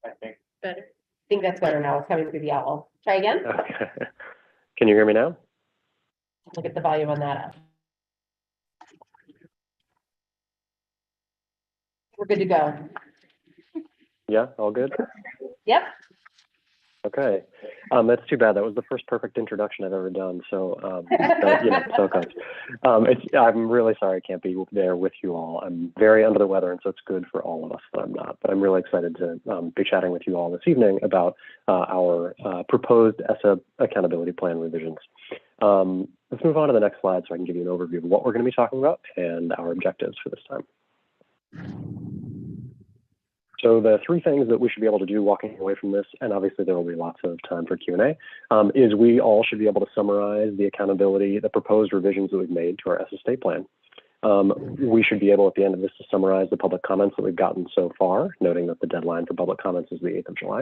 I think. Better. I think that's better now. It's coming through the owl. Try again. Okay. Can you hear me now? Look at the volume on that up. We're good to go. Yeah, all good? Yep. Okay, that's too bad. That was the first perfect introduction I've ever done. So, so it comes. I'm really sorry I can't be there with you all. I'm very under the weather, and so it's good for all of us that I'm not. But I'm really excited to be chatting with you all this evening about our proposed ESSA accountability plan revisions. Let's move on to the next slide so I can give you an overview of what we're going to be talking about and our objectives for this time. So the three things that we should be able to do walking away from this, and obviously there will be lots of time for Q&A, is we all should be able to summarize the accountability, the proposed revisions that we've made to our ESSA state plan. We should be able at the end of this to summarize the public comments that we've gotten so far, noting that the deadline for public comments is the 8th of July.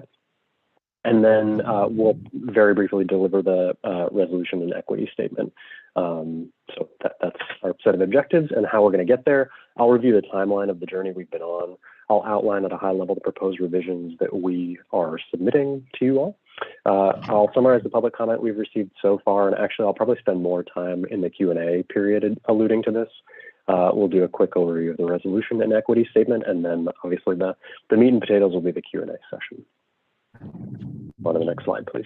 And then we'll very briefly deliver the resolution and equity statement. So that's our set of objectives and how we're going to get there. I'll review the timeline of the journey we've been on. I'll outline at a high level the proposed revisions that we are submitting to you all. I'll summarize the public comment we've received so far, and actually I'll probably spend more time in the Q&A period alluding to this. We'll do a quick overview of the resolution and equity statement, and then obviously the meat and potatoes will be the Q&A session. On to the next slide, please.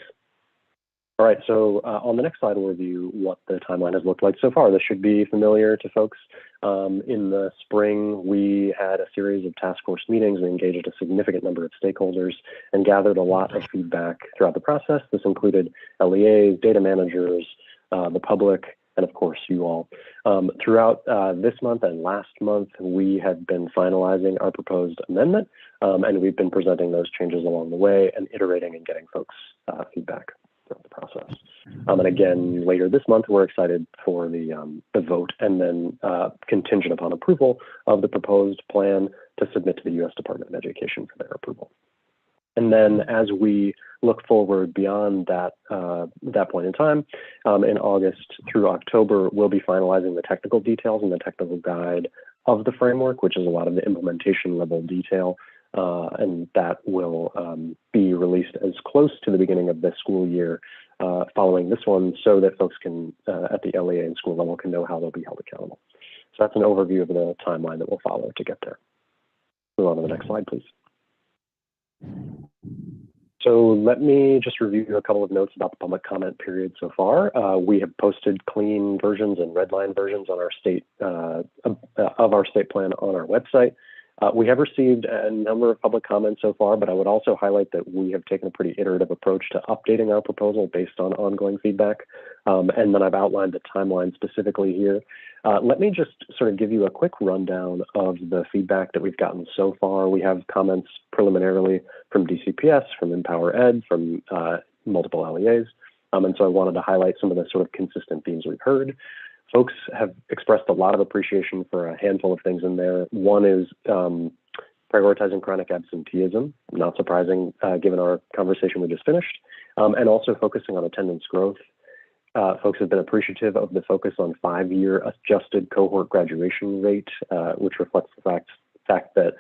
All right, so on the next slide, we'll review what the timeline has looked like so far. This should be familiar to folks. In the spring, we had a series of task force meetings. We engaged a significant number of stakeholders and gathered a lot of feedback throughout the process. This included LEAs, data managers, the public, and of course, you all. Throughout this month and last month, we have been finalizing our proposed amendment, and we've been presenting those changes along the way and iterating and getting folks' feedback throughout the process. And again, later this month, we're excited for the vote and then contingent upon approval of the proposed plan to submit to the U.S. Department of Education for their approval. And then as we look forward beyond that, that point in time, in August through October, we'll be finalizing the technical details and the technical guide of the framework, which is a lot of the implementation level detail. And that will be released as close to the beginning of this school year following this one, so that folks can, at the LEA and school level, can know how they'll be held accountable. So that's an overview of the timeline that we'll follow to get there. Move on to the next slide, please. So let me just review a couple of notes about the public comment period so far. We have posted clean versions and redline versions on our state of our state plan on our website. We have received a number of public comments so far, but I would also highlight that we have taken a pretty iterative approach to updating our proposal based on ongoing feedback. And then I've outlined the timeline specifically here. Let me just sort of give you a quick rundown of the feedback that we've gotten so far. We have comments preliminarily from DCPS, from Empower Ed, from multiple LEAs. And so I wanted to highlight some of the sort of consistent themes we've heard. Folks have expressed a lot of appreciation for a handful of things in there. One is prioritizing chronic absenteeism, not surprising given our conversation we just finished, and also focusing on attendance growth. Folks have been appreciative of the focus on 5-year adjusted cohort graduation rate, which reflects the fact that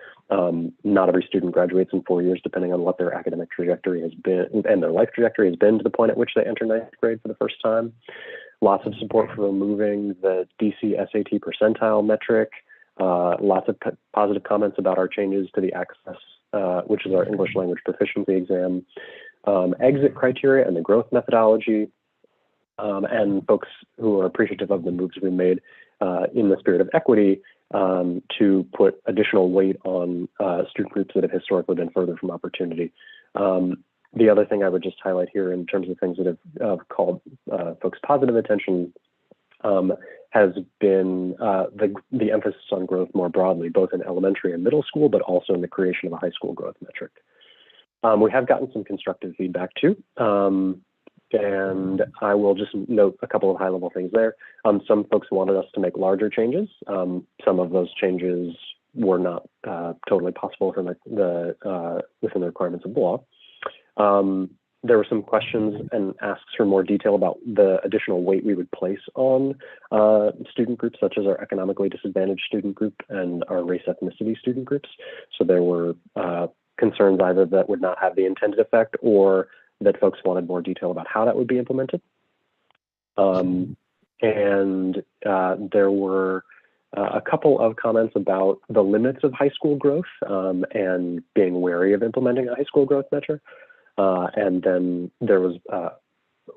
not every student graduates in 4 years, depending on what their academic trajectory has been and their life trajectory has been to the point at which they enter 9th grade for the first time. Lots of support for removing the DC SAT percentile metric. Lots of positive comments about our changes to the access, which is our English language proficiency exam, exit criteria and the growth methodology, and folks who are appreciative of the moves we made in the spirit of equity to put additional weight on student groups that have historically been further from opportunity. The other thing I would just highlight here in terms of things that have called folks' positive attention has been the emphasis on growth more broadly, both in elementary and middle school, but also in the creation of a high school growth metric. We have gotten some constructive feedback too, and I will just note a couple of high-level things there. Some folks wanted us to make larger changes. Some of those changes were not totally possible within the requirements of the law. There were some questions and asks for more detail about the additional weight we would place on student groups, such as our economically disadvantaged student group and our race ethnicity student groups. So there were concerns either that would not have the intended effect or that folks wanted more detail about how that would be implemented. And there were a couple of comments about the limits of high school growth and being wary of implementing a high school growth measure. And then there was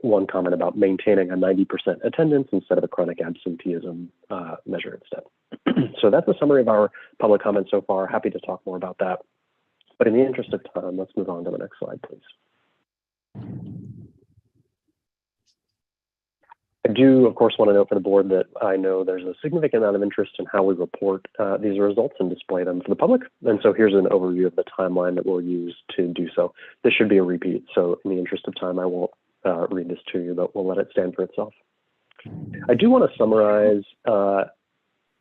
one comment about maintaining a 90% attendance instead of a chronic absenteeism measure instead. So that's a summary of our public comments so far. Happy to talk more about that. But in the interest of time, let's move on to the next slide, please. I do, of course, want to note for the board that I know there's a significant amount of interest in how we report these results and display them for the public. And so here's an overview of the timeline that we'll use to do so. This should be a repeat. So in the interest of time, I won't read this to you, but we'll let it stand for itself. I do want to summarize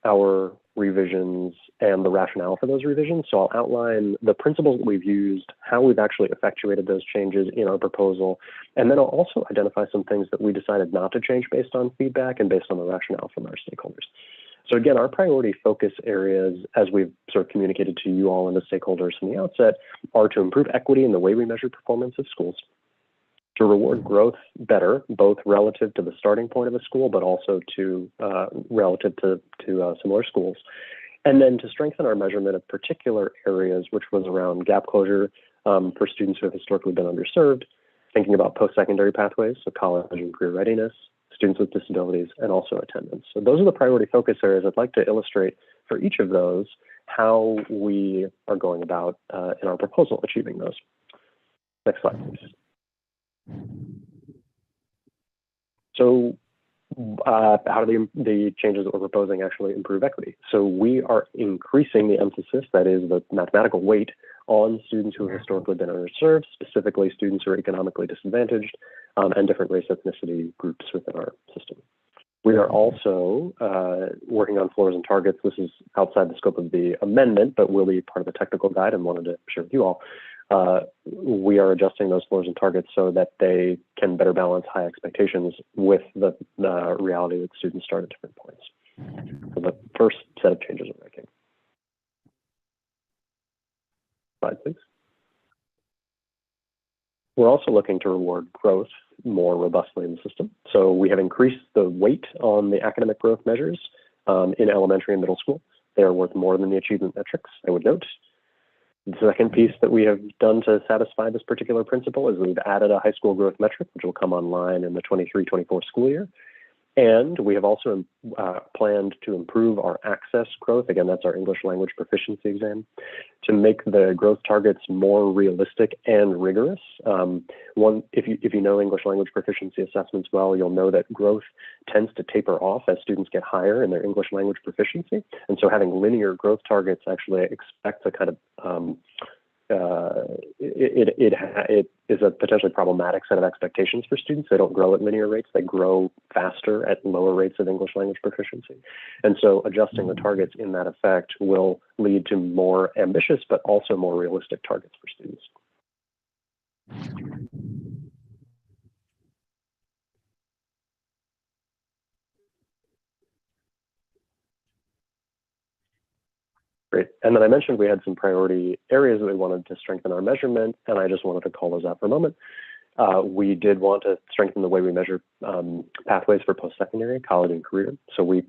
our revisions and the rationale for those revisions. So I'll outline the principles that we've used, how we've actually effectuated those changes in our proposal, and then I'll also identify some things that we decided not to change based on feedback and based on the rationale from our stakeholders. So again, our priority focus areas, as we've sort of communicated to you all and the stakeholders from the outset, are to improve equity in the way we measure performance of schools, to reward growth better, both relative to the starting point of a school, but also to relative to similar schools. And then to strengthen our measurement of particular areas, which was around gap closure for students who have historically been underserved, thinking about post-secondary pathways, so college and career readiness, students with disabilities, and also attendance. So those are the priority focus areas. I'd like to illustrate for each of those how we are going about in our proposal achieving those. Next slide, please. So how do the changes that we're proposing actually improve equity? So we are increasing the emphasis, that is the mathematical weight, on students who have historically been underserved, specifically students who are economically disadvantaged and different race ethnicity groups within our system. We are also working on floors and targets. This is outside the scope of the amendment, but will be part of the technical guide and wanted to share with you all. We are adjusting those floors and targets so that they can better balance high expectations with the reality that students start at different points. So the first set of changes we're making. Slide, please. We're also looking to reward growth more robustly in the system. So we have increased the weight on the academic growth measures in elementary and middle school. They are worth more than the achievement metrics, I would note. The second piece that we have done to satisfy this particular principle is we've added a high school growth metric, which will come online in the 23-24 school year. And we have also planned to improve our access growth. Again, that's our English language proficiency exam, to make the growth targets more realistic and rigorous. If you know English language proficiency assessments well, you'll know that growth tends to taper off as students get higher in their English language proficiency. And so having linear growth targets actually expects a kind of it is a potentially problematic set of expectations for students. They don't grow at linear rates. They grow faster at lower rates of English language proficiency. And so adjusting the targets in that effect will lead to more ambitious, but also more realistic targets for students. Great. And then I mentioned we had some priority areas that we wanted to strengthen our measurement, and I just wanted to call those out for a moment. We did want to strengthen the way we measure pathways for post-secondary, college, and career. So we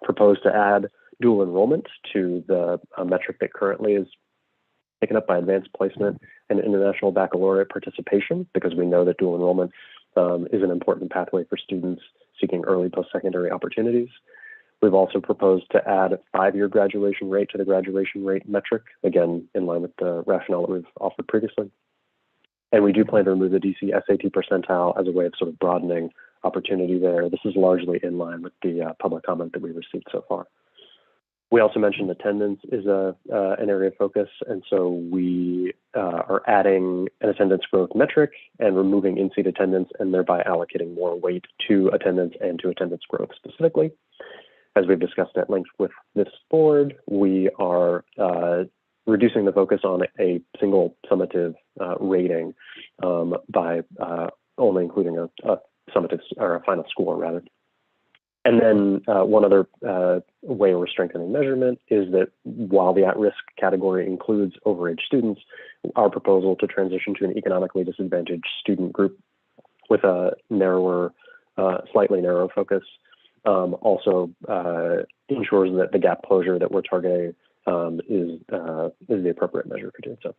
proposed to add dual enrollment to the metric that currently is taken up by advanced placement and international baccalaureate participation, because we know that dual enrollment is an important pathway for students seeking early post-secondary opportunities. We've also proposed to add a 5-year graduation rate to the graduation rate metric, again, in line with the rationale that we've offered previously. And we do plan to remove the DC SAT percentile as a way of sort of broadening opportunity there. This is largely in line with the public comment that we received so far. We also mentioned attendance is an area of focus, and so we are adding an attendance growth metric and removing in-seat attendance, and thereby allocating more weight to attendance and to attendance growth specifically. As we've discussed at length with this board, we are reducing the focus on a single summative rating by only including a summative or a final score rather. And then one other way we're strengthening measurement is that while the at-risk category includes overage students, our proposal to transition to an economically disadvantaged student group with a narrower, slightly narrower focus also ensures that the gap closure that we're targeting is the appropriate measure for doing so.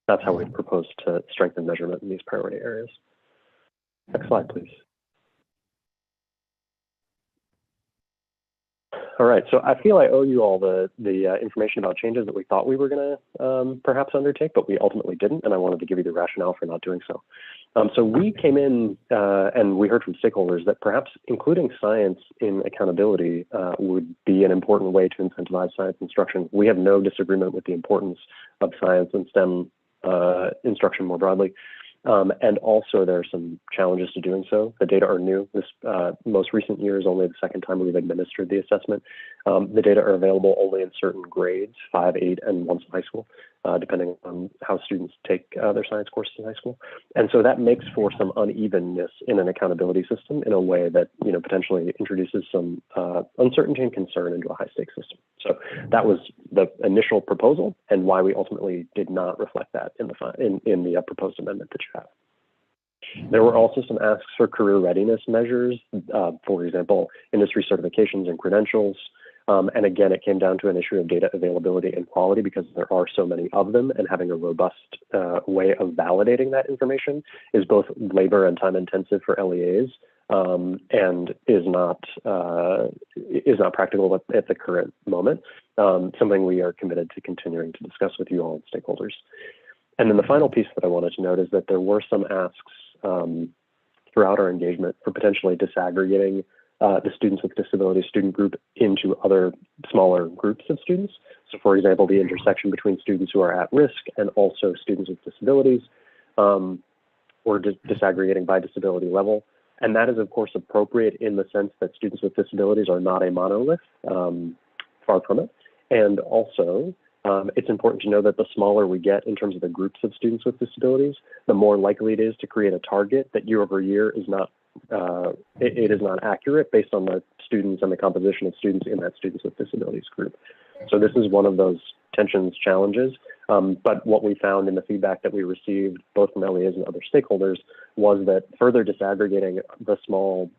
that's how we propose to strengthen measurement in these priority areas. Next slide, please. All right, so I feel I owe you all the information about changes that we thought we were going to perhaps undertake, but we ultimately didn't, and I wanted to give you the rationale for not doing so. So we came in and we heard from stakeholders that perhaps including science in accountability would be an important way to incentivize science instruction. We have no disagreement with the importance of science and STEM instruction more broadly. And also there are some challenges to doing so. The data are new. This most recent year is only the second time we've administered the assessment. The data are available only in certain grades, 5, 8, and once in high school, depending on how students take their science courses in high school. And so that makes for some unevenness in an accountability system in a way that, you know, potentially introduces some uncertainty and concern into a high stakes system. So that was the initial proposal and why we ultimately did not reflect that in the proposed amendment that you have. There were also some asks for career readiness measures, for example, industry certifications and credentials. And again, it came down to an issue of data availability and quality because there are so many of them, and having a robust way of validating that information is both labor and time intensive for LEAs, and is not practical at the current moment. Something we are committed to continuing to discuss with you all and stakeholders. And then the final piece that I wanted to note is that there were some asks throughout our engagement for potentially disaggregating the students with disabilities student group into other smaller groups of students. So for example, the intersection between students who are at risk and also students with disabilities, or disaggregating by disability level. And that is of course appropriate in the sense that students with disabilities are not a monolith, far from it. And also, it's important to know that the smaller we get in terms of the groups of students with disabilities, the more likely it is to create a target that year over year is not it is not accurate based on the students and the composition of students in that students with disabilities group. So this is one of those tensions, challenges. But what we found in the feedback that we received, both from LEAs and other stakeholders, was that further disaggregating the small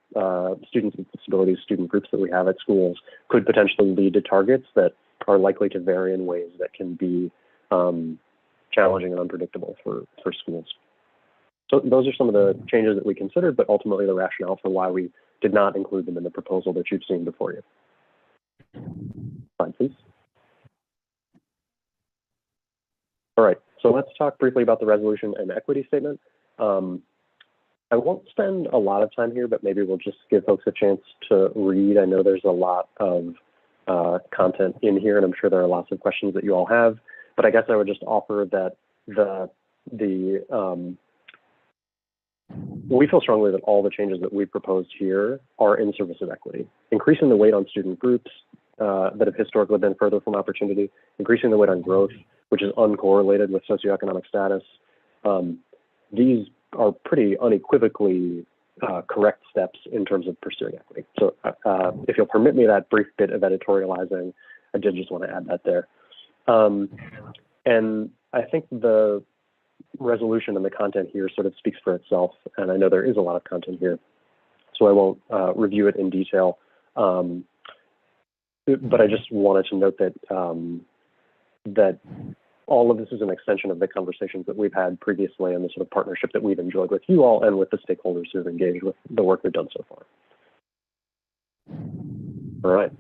students with disabilities student groups that we have at schools could potentially lead to targets that are likely to vary in ways that can be challenging and unpredictable for schools. So those are some of the changes that we considered, but ultimately the rationale for why we did not include them in the proposal that you've seen before you. Slide, please. All right, so let's talk briefly about the resolution and equity statement. I won't spend a lot of time here, but maybe we'll just give folks a chance to read. I know there's a lot of content in here, and I'm sure there are lots of questions that you all have, but I guess I would just offer that we feel strongly that all the changes that we proposed here are in service of equity. Increasing the weight on student groups that have historically been further from opportunity, increasing the weight on growth, which is uncorrelated with socioeconomic status. These are pretty unequivocally correct steps in terms of pursuing equity. So if you'll permit me that brief bit of editorializing, I did just want to add that there. And I think the resolution and the content here sort of speaks for itself, and I know there is a lot of content here, so I won't review it in detail. But I just wanted to note that that all of this is an extension of the conversations that we've had previously and the sort of partnership that we've enjoyed with you all and with the stakeholders who have engaged with the work we've done so far. All right.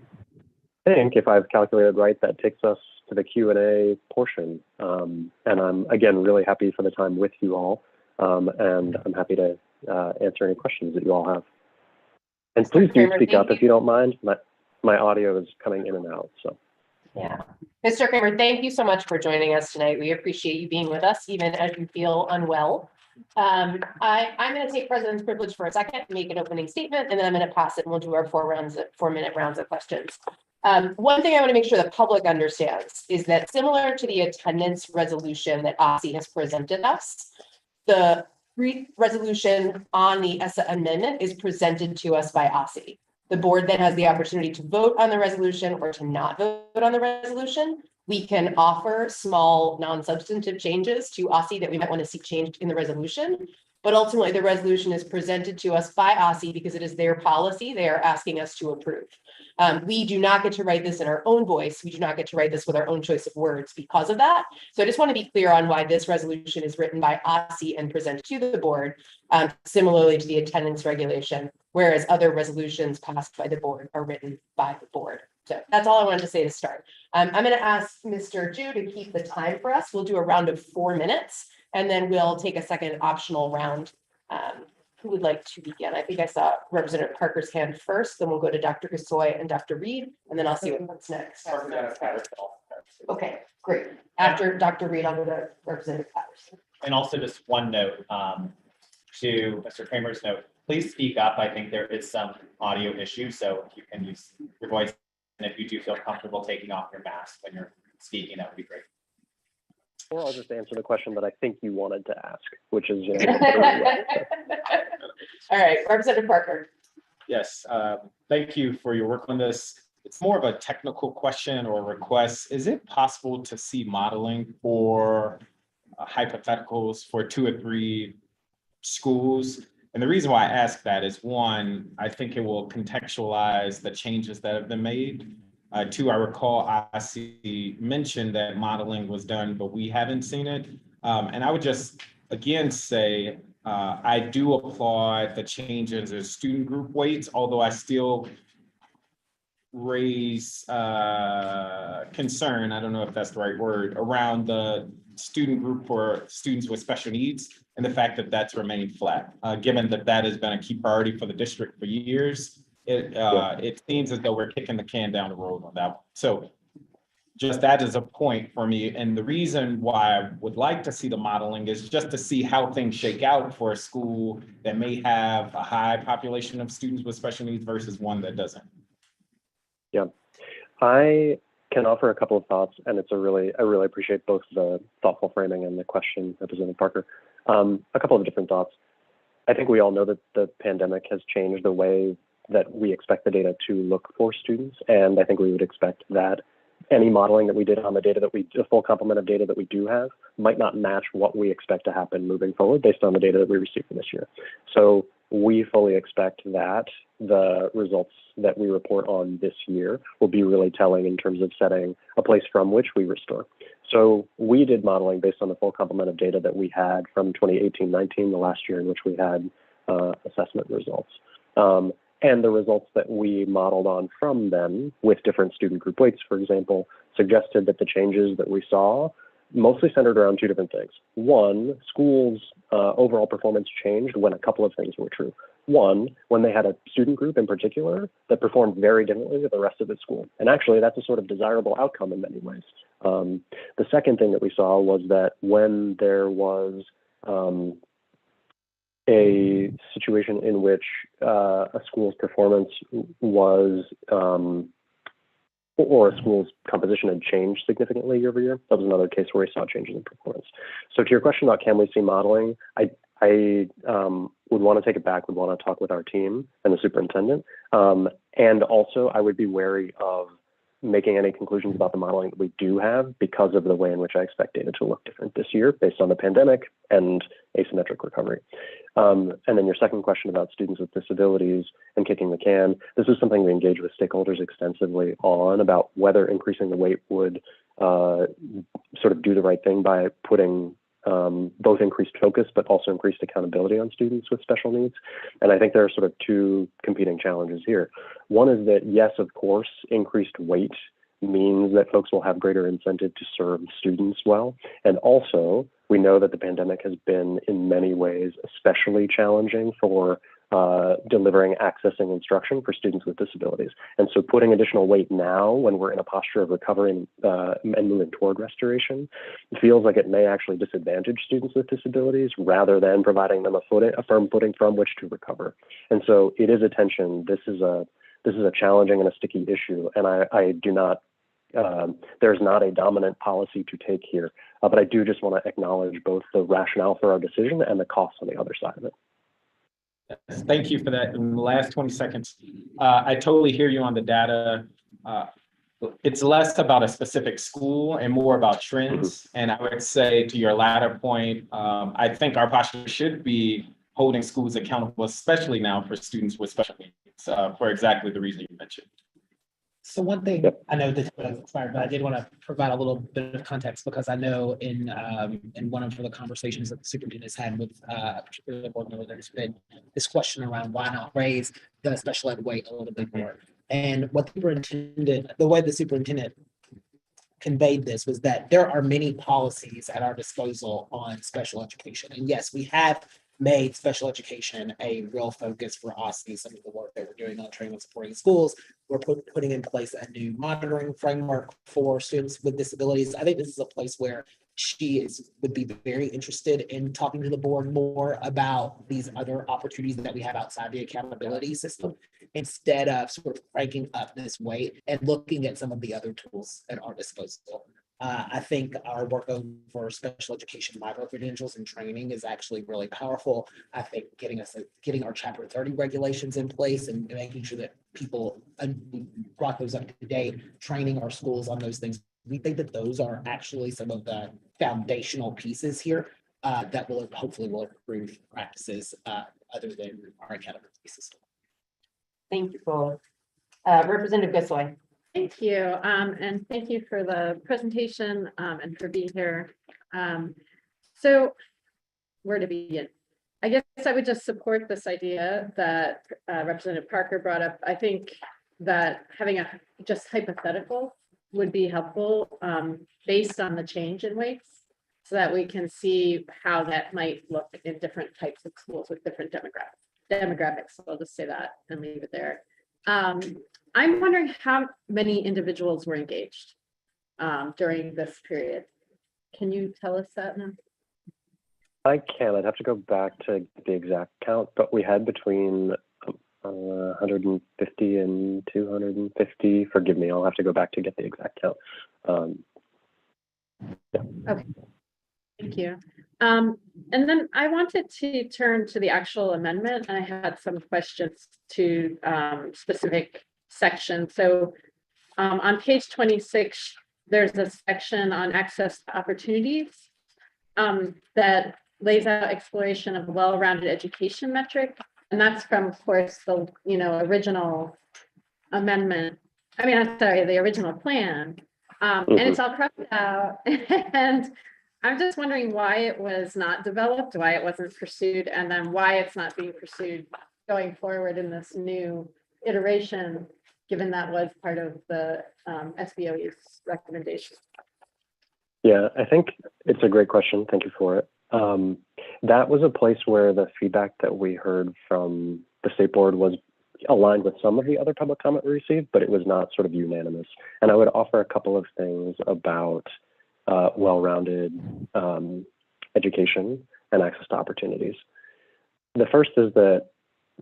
I think if I've calculated right, that takes us to the Q&A portion. And I'm, again, really happy for the time with you all. And I'm happy to answer any questions that you all have. And please do speak up if you don't mind. My audio is coming in and out, so. Yeah. Mr. Kramer, thank you so much for joining us tonight. We appreciate you being with us, even as you feel unwell. I'm going to take President's privilege for a second, make an opening statement, and then I'm going to pass it and we'll do our 4-minute rounds of questions. One thing I want to make sure the public understands is that similar to the attendance resolution that OSSI has presented us, the resolution on the ESSA amendment is presented to us by OSSI. The board then has the opportunity to vote on the resolution or to not vote on the resolution. We can offer small non-substantive changes to OSSI that we might want to see changed in the resolution, but ultimately the resolution is presented to us by OSSI because it is their policy they are asking us to approve. We do not get to write this in our own voice. We do not get to write this with our own choice of words because of that. So I just want to be clear on why this resolution is written by OSSI and presented to the board, similarly to the attendance regulation, whereas other resolutions passed by the board are written by the board. So that's all I wanted to say to start. I'm going to ask Mr. Ju to keep the time for us. We'll do a round of 4 minutes, and then we'll take a second optional round. Who would like to begin? I think I saw Representative Parker's hand first, then we'll go to Dr. Gasoy and Dr. Reed, and then I'll see what's next. Okay, great. After Dr. Reed, I'll go to Representative Patterson. And also just one note, to Mr. Kramer's note, please speak up. I think there is some audio issue, so if you can use your voice, and if you do feel comfortable taking off your mask when you're speaking, that would be great. Or I'll just answer the question that I think you wanted to ask, which is, All right, Representative Parker. Yes, thank you for your work on this. It's more of a technical question or request. Is it possible to see modeling for hypotheticals for 2 or 3 schools? And the reason why I ask that is, one, I think it will contextualize the changes that have been made. 2, I recall I mentioned that modeling was done, but we haven't seen it. And I would just, again, say, I do applaud the changes in student group weights, although I still raise concern, I don't know if that's the right word, around the student group for students with special needs and the fact that that's remained flat. Given that that has been a key priority for the district for years, it seems as though we're kicking the can down the road on that one. So just that is a point for me. And the reason why I would like to see the modeling is just to see how things shake out for a school that may have a high population of students with special needs versus one that doesn't. Yeah, I can offer a couple of thoughts, and I really appreciate both the thoughtful framing and the question, Representative Parker. A couple of different thoughts. I think we all know that the pandemic has changed the way that we expect the data to look for students, and I think we would expect that any modeling that we did on the data the full complement of data that we do have might not match what we expect to happen moving forward based on the data that we received from this year. So we fully expect that the results that we report on this year will be really telling in terms of setting a place from which we restore. So we did modeling based on the full complement of data that we had from 2018-19, the last year in which we had assessment results. And the results that we modeled on from them with different student group weights, for example, suggested that the changes that we saw mostly centered around 2 different things. One, schools' overall performance changed when a couple of things were true. One, when they had a student group in particular that performed very differently than the rest of the school. And actually, that's a sort of desirable outcome in many ways. The second thing that we saw was that when there was a situation in which a school's performance was, or a school's composition had changed significantly year over year. That was another case where we saw changes in performance. So to your question about can we see modeling, I would want to take it back, would want to talk with our team and the superintendent. And also I would be wary of making any conclusions about the modeling that we do have because of the way in which I expect data to look different this year based on the pandemic and asymmetric recovery. And then your second question about students with disabilities and kicking the can, this is something we engage with stakeholders extensively on about whether increasing the weight would sort of do the right thing by putting both increased focus, but also increased accountability on students with special needs. And I think there are sort of 2 competing challenges here. One is that, yes, of course, increased weight means that folks will have greater incentive to serve students well. And also, we know that the pandemic has been in many ways especially challenging for delivering, accessing instruction for students with disabilities. And so putting additional weight now when we're in a posture of recovering and moving toward restoration feels like it may actually disadvantage students with disabilities rather than providing them a firm footing from which to recover. And so it is a tension. This is a challenging and a sticky issue. And I do not, there's not a dominant policy to take here, but I do just want to acknowledge both the rationale for our decision and the costs on the other side of it. Yes, thank you for that. In the last 20 seconds, I totally hear you on the data. It's less about a specific school and more about trends. And I would say to your latter point, I think our posture should be holding schools accountable, especially now for students with special needs, for exactly the reason you mentioned. So one thing, Yep. I know this was expired, but I did want to provide a little bit of context because I know in one of the conversations that the superintendent's had with a particular board member, there's been this question around why not raise the special ed weight a little bit more. And what the superintendent, the way the superintendent conveyed this was that there are many policies at our disposal on special education. And yes, we have made special education a real focus for OSCE, some of the work that we're doing on training and supporting schools. We're putting in place a new monitoring framework for students with disabilities. I think this is a place where would be very interested in talking to the board more about these other opportunities that we have outside the accountability system, instead of sort of cranking up this weight and looking at some of the other tools at our disposal. I think our work over special education micro credentials and training is actually really powerful. I think getting our Chapter 30 regulations in place and making sure that people brought those up to date, training our schools on those things. We think that those are actually some of the foundational pieces here that will hopefully improve practices other than our accountability system. Thank you both. Representative Gossoy. Thank you. And thank you for the presentation and for being here. So where to begin? I guess I would just support this idea that Representative Parker brought up. I think that having a just hypothetical would be helpful based on the change in weights so that we can how that might look in different types of schools with different demographics. So I'll just say that and leave it there. I'm wondering how many individuals were engaged during this period. Can you tell us that now? I can. I'd have to go back to the exact count, but we had between 150 and 250. Forgive me, I'll have to go back to get the exact count. Yeah. Okay. Thank you. And then I wanted to turn to the actual amendment. I had some questions to specific sections. So on page 26, there's a section on access to opportunities that lays out exploration of a well-rounded education metric. And that's from, of course, the original amendment. I mean, I'm sorry, the original plan. And it's all crossed out. And I'm just wondering why it was not developed, why it wasn't pursued, and then why it's not being pursued going forward in this new iteration, given that was part of the SBOE's recommendation. Yeah, I think it's a great question. Thank you for it. That was a place where the feedback that we heard from the state board was aligned with some of the other public comment we received, but it was not sort of unanimous. And I would offer a couple of things about well-rounded education and access to opportunities. The first is that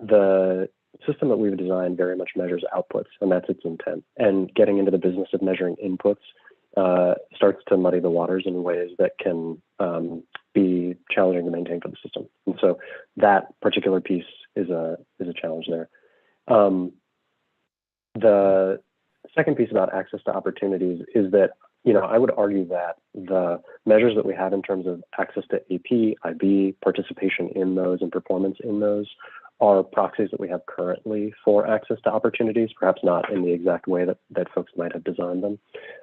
the system that we've designed very much measures outputs, and that's its intent. And getting into the business of measuring inputs starts to muddy the waters in ways that can be challenging to maintain for the system. And so that particular piece is a challenge there. The second piece about access to opportunities is that, I would argue that the measures that we have in terms of access to AP, IB, participation in those and performance in those are proxies that we have currently for access to opportunities, perhaps not in the exact way that folks might have designed them.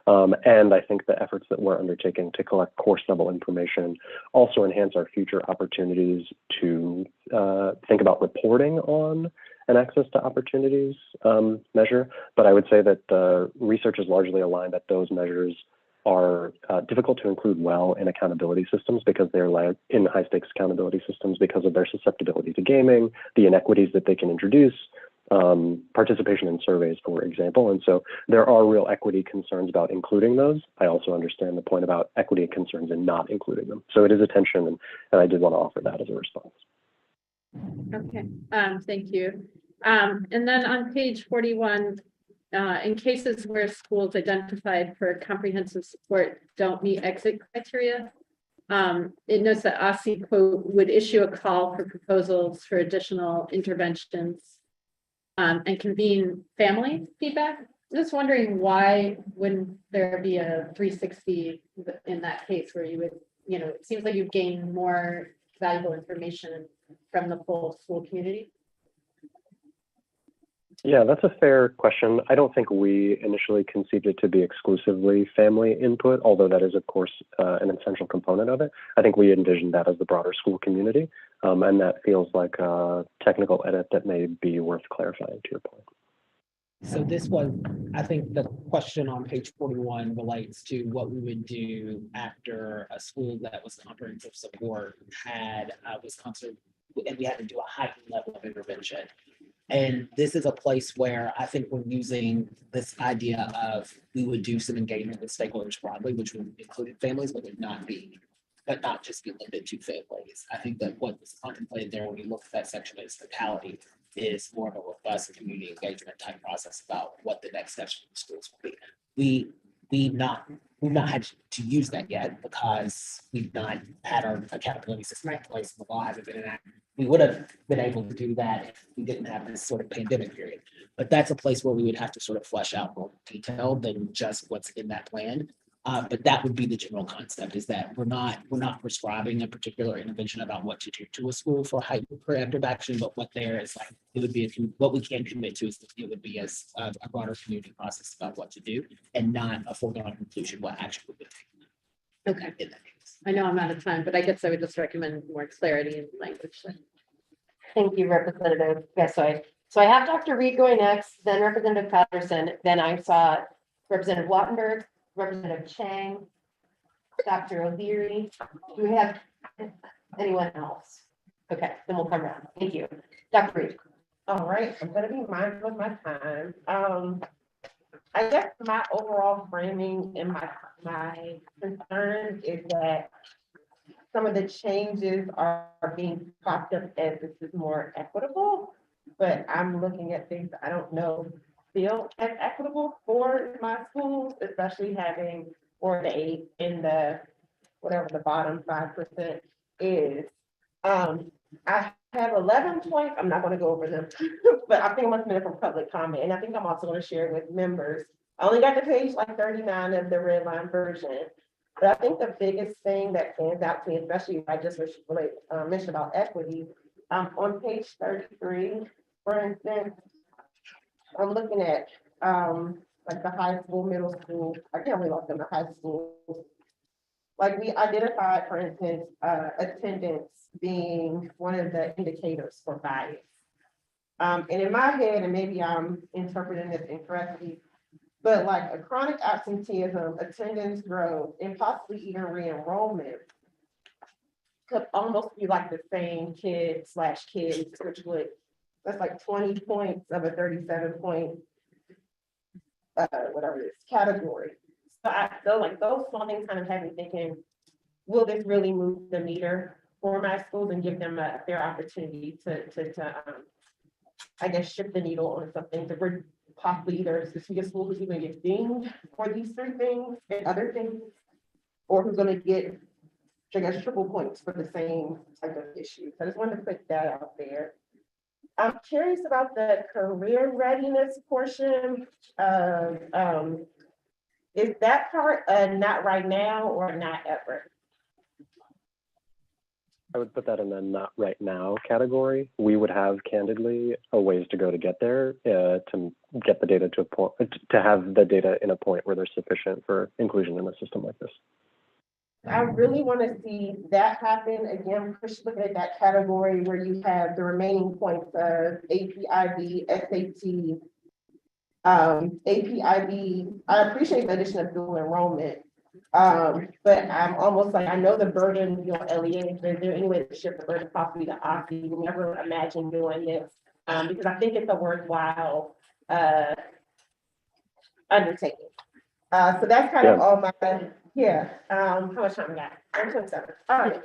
And I think the efforts that we're undertaking to collect course level information also enhance our future opportunities to think about reporting on an access to opportunities measure. But I would say that the research is largely aligned that those measures are difficult to include well in accountability systems because they're in high stakes accountability systems because of their susceptibility to gaming, the inequities that they can introduce, participation in surveys, for example. And so there are real equity concerns about including those. I also understand the point about equity concerns in not including them. So it is a tension, and I did want to offer that as a response. Okay, thank you. And then on page 41, in cases where schools identified for comprehensive support don't meet exit criteria, it notes that OSCE, quote, would issue a call for proposals for additional interventions and convene family feedback. Just wondering why wouldn't there be a 360 in that case where you would, it seems like you've gained more valuable information from the full school community. Yeah, that's a fair question. I don't think we initially conceived it to be exclusively family input, although that is, of course, an essential component of it. I think we envisioned that as the broader school community, and that feels like a technical edit that may be worth clarifying to your point. So this was, I think the question on page 41 relates to what we would do after a school that was comprehensive support was concerned, and we had to do a heightened level of intervention. And this is a place where I think we're using this idea of we would do some engagement with stakeholders broadly, which would include families, but not just be limited to families. I think that what was contemplated there when you look at that section in its totality is more of a robust community engagement type process about what the next steps for the schools will be. We've not had to use that yet because we've not had our accountability system in place and the law hasn't been enacted. We would have been able to do that if we didn't have this sort of pandemic period. But that's a place where we would have to sort of flesh out more detail than just what's in that plan. But that would be the general concept, is that we're not prescribing a particular intervention about what to do to a school for heightened preemptive action, but what there is like, it would be, what we can commit to is that it would be as a broader community process about what to do and not a foregone conclusion what action would be taken. Okay, In that case. I know I'm out of time, but I guess I would just recommend more clarity in language. Thank you, Representative. Yes, so I have Dr. Reed going next, then Representative Patterson, then I saw Representative Wattenberg, Representative Chang, Dr. O'Leary. Do we have anyone else? Okay, then we'll come around. Thank you. Dr. Reed. All right, I'm gonna be mindful of my time. I guess my overall framing and my concern is that some of the changes are being popped up as this is more equitable, but I'm looking at things I don't know feel as equitable for my schools, especially having 4 to 8 in the whatever the bottom 5% is. I have 11 points. I'm not going to go over them, but I think I'm going to from public comment, and I think I'm also going to share it with members. I only got to page like 39 of the red line version, but I think the biggest thing that stands out to me, especially if I just mentioned about equity, on page 33, for instance, I'm looking at like the high school, middle school. I can't really look in the high school. Like we identified, for instance, attendance being one of the indicators for bias. And in my head, and maybe I'm interpreting this incorrectly, but like a chronic absenteeism, attendance growth, and possibly even re-enrollment could almost be like the same kids, which would, that's like 20 points of a 37-point, whatever it is, category. So I feel like those small things kind of have me thinking, will this really move the meter for my schools and give them a fair opportunity to I guess, shift the needle on something that we're possibly either the school who's going to get dinged for these 3 things and other things, or who's going to get, I guess, triple points for the same type of issue. So I just wanted to put that out there. I'm curious about the career readiness portion of, is that part not right now or not ever? I would put that in the not right now category. We would have candidly a ways to go to get there, to get the data to a point, to have the data in a point where they're sufficient for inclusion in a system like this. I really want to see that happen again. Looking at that category where you have the remaining points of APIB, SAT, APIB. I appreciate the addition of dual enrollment, but I'm almost like, I know the burden on LEA. Is there any way to shift the burden possibly to OSCE? We never imagine doing this because I think it's a worthwhile undertaking. So that's kind of all my. Yeah, how much time we got? 27. All right.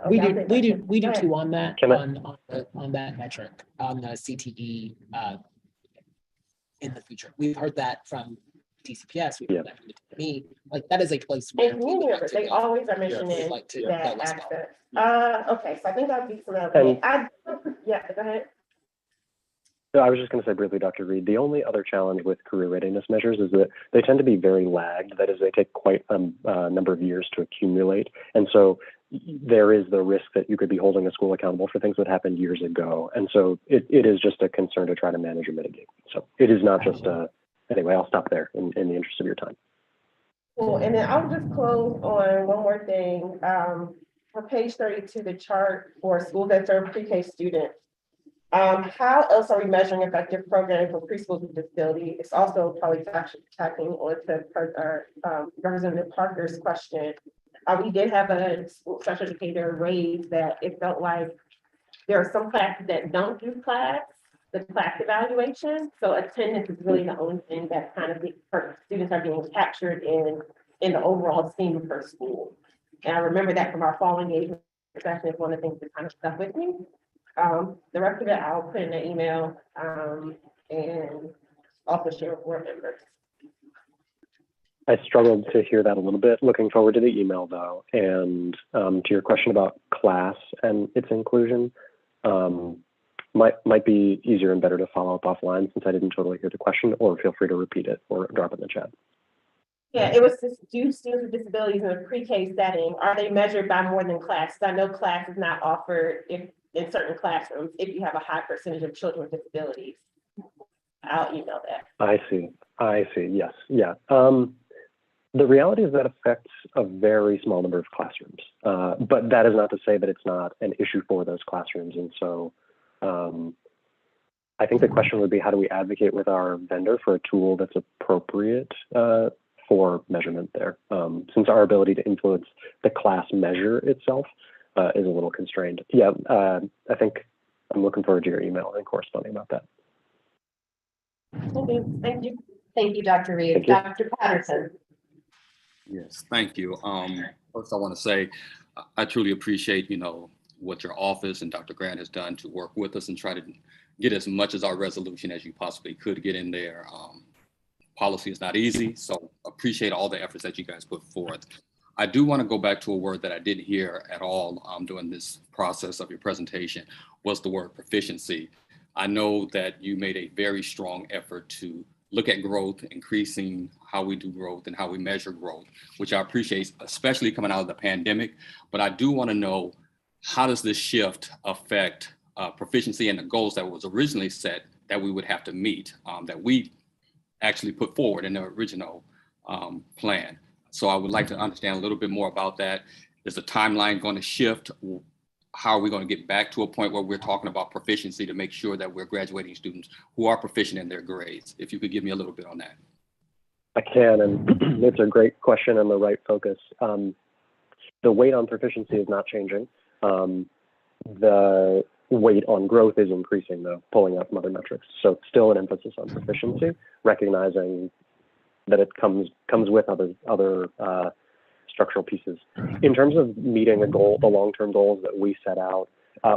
We do too on that, on that metric, on the CTE in the future. We've heard that from TCPS, we've heard that from the TME. Like that is a place where they always are mentioning like to that go as access. well. Okay, so I think that'd be some of it. Yeah, go ahead. So I was just going to say briefly, Dr. Reed, the only other challenge with career readiness measures is that they tend to be very lagged. That is, they take quite a number of years to accumulate. And so there is the risk that you could be holding a school accountable for things that happened years ago. And so it is just a concern to try to manage and mitigate. So it is not just anyway, I'll stop there in the interest of your time. Cool, and then I'll just close on one more thing. For page 32, the chart for schools that serve pre-K students. How else are we measuring effective programming for preschools with disability? It's also probably tracking on to Representative Parker's question. We did have a school special educator raise that it felt like there are some classes that don't do the class evaluation. So attendance is really the only thing that kind of students are being captured in the overall scheme per school. And I remember that from our fall engagement session is one of the things that kind of stuck with me. The rest of it I'll put in an email and also share with board members. I struggled to hear that a little bit. Looking forward to the email though. And to your question about class and its inclusion, might be easier and better to follow up offline since I didn't totally hear the question, or feel free to repeat it or drop it in the chat. Yeah, it was just, do students with disabilities in a pre-K setting, are they measured by more than class? I know class is not offered in certain classrooms if you have a high percentage of children with disabilities. I'll email that. I see, yes, yeah. The reality is that affects a very small number of classrooms, but that is not to say that it's not an issue for those classrooms. And so I think the question would be, how do we advocate with our vendor for a tool that's appropriate for measurement there, since our ability to influence the class measure itself is a little constrained. Yeah, I think I'm looking forward to your email and corresponding about that. Okay, thank you. Thank you, Dr. Reed. Dr. Patterson. Yes, thank you. First, I want to say I truly appreciate, what your office and Dr. Grant has done to work with us and try to get as much as our resolution as you possibly could get in there. Policy is not easy, so appreciate all the efforts that you guys put forth. I do want to go back to a word that I didn't hear at all during this process of your presentation, was the word proficiency. I know that you made a very strong effort to look at growth, increasing how we do growth and how we measure growth, which I appreciate, especially coming out of the pandemic. But I do want to know, how does this shift affect proficiency and the goals that was originally set that we would have to meet, that we actually put forward in the original plan? So I would like to understand a little bit more about that. Is the timeline going to shift? How are we going to get back to a point where we're talking about proficiency to make sure that we're graduating students who are proficient in their grades? If you could give me a little bit on that. I can, and it's a great question and the right focus. The weight on proficiency is not changing. The weight on growth is increasing though, pulling up from other metrics. So still an emphasis on proficiency, recognizing that it comes with other structural pieces. In terms of meeting a goal, the long-term goals that we set out,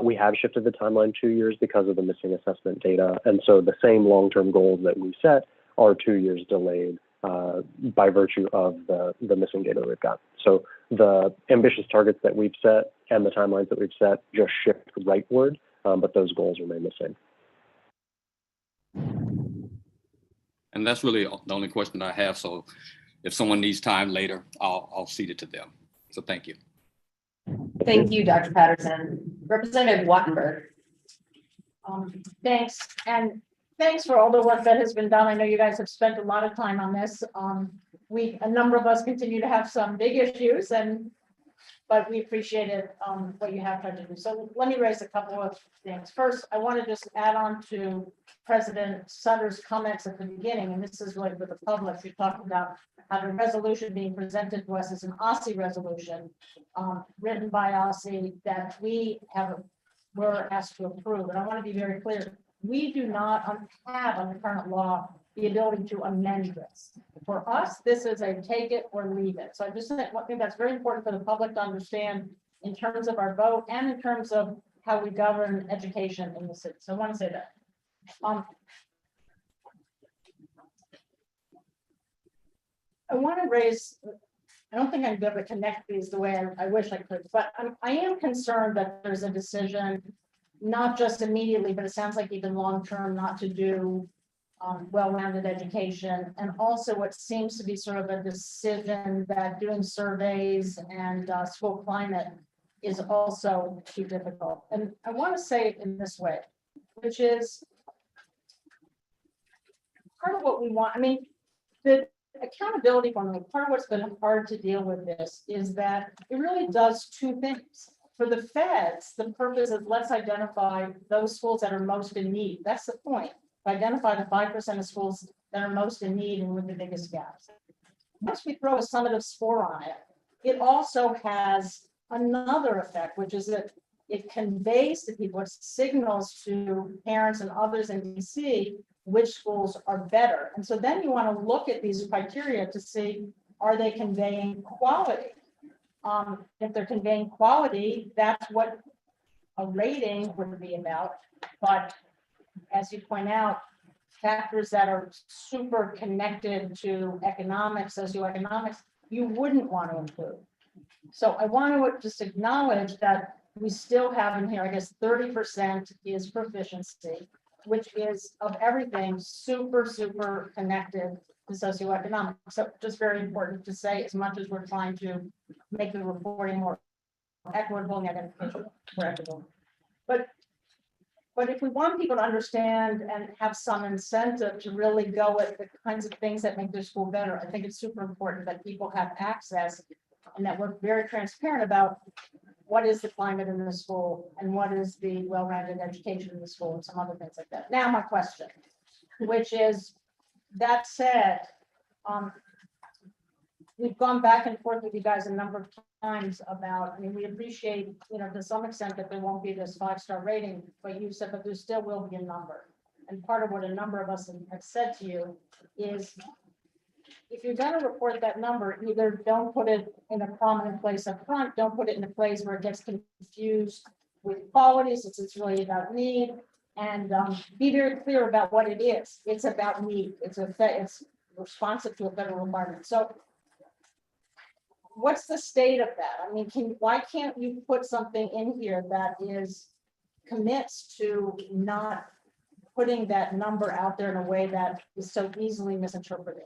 we have shifted the timeline 2 years because of the missing assessment data. And so the same long-term goals that we set are 2 years delayed by virtue of the missing data that we've got. So the ambitious targets that we've set and the timelines that we've set just shift rightward, but those goals remain the same. And that's really the only question I have. So if someone needs time later, I'll cede it to them. So thank you. Thank you, Dr. Patterson. Representative Wattenberg. Thanks, and thanks for all the work that has been done. I know you guys have spent a lot of time on this. A number of us continue to have some big issues, but we appreciated what you have tried to do. So let me raise a couple of things. First, I want to just add on to President Sutter's comments at the beginning, and this is what with the public, we talked about how the resolution being presented to us is an OSSI resolution written by OSSI that we're asked to approve. And I want to be very clear, we do not have under current law the ability to amend this. For us, this is a take it or leave it. So I just think that's very important for the public to understand in terms of our vote and in terms of how we govern education in the city. So I want to say that. I want to raise, I don't think I'm going to connect these the way I wish I could, but I am concerned that there's a decision, not just immediately, but it sounds like even long-term, not to do well-rounded education. And also what seems to be sort of a decision that doing surveys and school climate is also too difficult. And I want to say it in this way, which is part of what we want. I mean, the accountability formula, part of what's been hard to deal with this is that it really does two things. For the feds, the purpose is let's identify those schools that are most in need. That's the point. Identify the 5% of schools that are most in need and with the biggest gaps. Once we throw a summative score on it, it also has another effect, which is that it conveys to people, it signals to parents and others in DC which schools are better. And so then you want to look at these criteria to see, are they conveying quality? If they're conveying quality, that's what a rating would be about. But as you point out, factors that are super connected to economics, socioeconomics, you wouldn't want to include. So I want to just acknowledge that we still have in here, I guess 30% is proficiency, which is of everything super, super connected to socioeconomic. So just very important to say, as much as we're trying to make the reporting more equitable and identification more equitable. But if we want people to understand and have some incentive to really go at the kinds of things that make their school better, I think it's super important that people have access and that we're very transparent about what is the climate in the school and what is the well-rounded education in the school and some other things like that. Now my question, which is, that said, we've gone back and forth with you guys a number of times about, I mean, we appreciate, to some extent that there won't be this 5-star rating, but you said that there still will be a number. And part of what a number of us have said to you is, if you're going to report that number, either don't put it in a prominent place up front, don't put it in a place where it gets confused with quality, since it's really about need, and be very clear about what it is. It's about need. It's responsive to a federal requirement. So what's the state of that? I mean, why can't you put something in here that commits to not putting that number out there in a way that is so easily misinterpreted?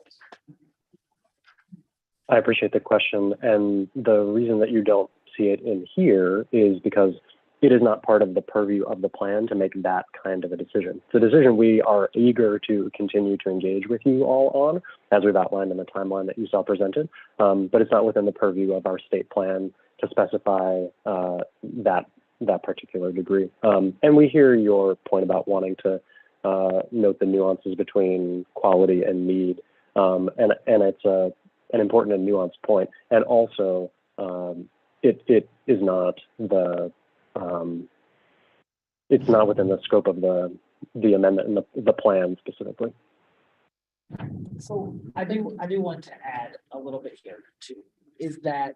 I appreciate the question. And the reason that you don't see it in here is because it is not part of the purview of the plan to make that kind of a decision. It's a decision we are eager to continue to engage with you all on, as we've outlined in the timeline that you saw presented, but it's not within the purview of our state plan to specify that particular degree. And we hear your point about wanting to note the nuances between quality and need, and it's an important and nuanced point. And also, it is not it's not within the scope of the amendment and the plan specifically. So I do want to add a little bit here too, is that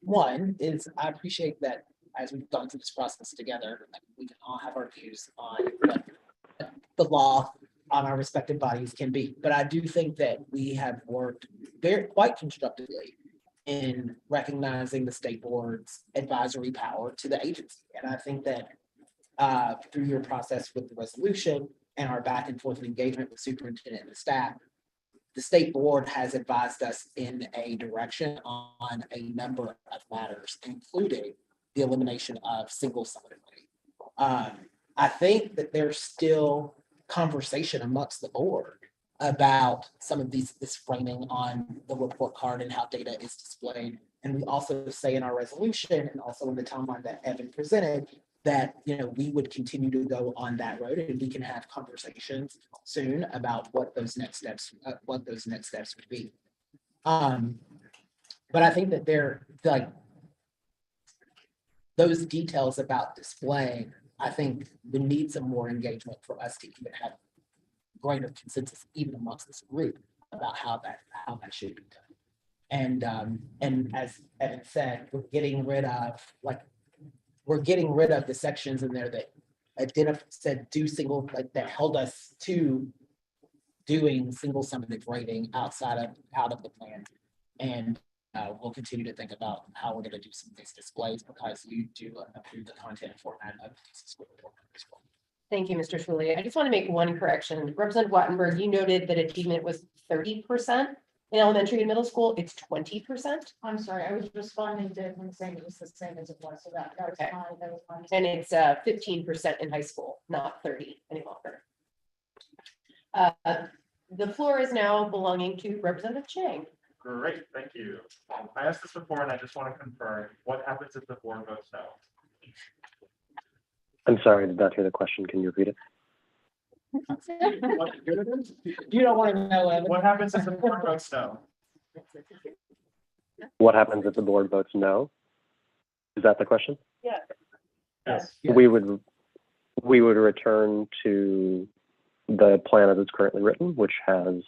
one is I appreciate that as we've gone through this process together, we can all have our views on what the law on our respective bodies can be. But I do think that we have worked quite constructively in recognizing the state board's advisory power to the agency. And I think that through your process with the resolution and our back and forth engagement with superintendent and the staff, the state board has advised us in a direction on a number of matters, including the elimination of single summative rating. I think that there's still conversation amongst the board about some of this framing on the report card and how data is displayed. And we also say in our resolution and also in the timeline that Evan presented that we would continue to go on that road, and we can have conversations soon about what those next steps would be. But I think that they're like those details about displaying, I think we need some more engagement for us to even have greater consensus even amongst this group about how that should be done. And as Evan said, we're getting rid of the sections in there that said that held us to doing single summative rating out of the plan. And we'll continue to think about how we're going to do some of these displays, because you do approve the content format of the school report as well. Thank you, Mr. Shuley. I just want to make one correction. Representative Wattenberg, you noted that achievement was 30%. In elementary and middle school, it's 20%, I'm sorry, I was responding to him saying it was the same as it was, so that was Okay. my, that was my. and it's 15% in high school, not 30 any longer. The floor is now belonging to Representative Chang. Great, thank you. I asked this before and I just want to confirm, what happens if the board votes no? I'm sorry, I did not hear the question. Can you repeat it? You don't want to know, Evan. What happens if the board votes no? What happens if the board votes no? Is that the question? Yes. We would return to the plan as it's currently written, which has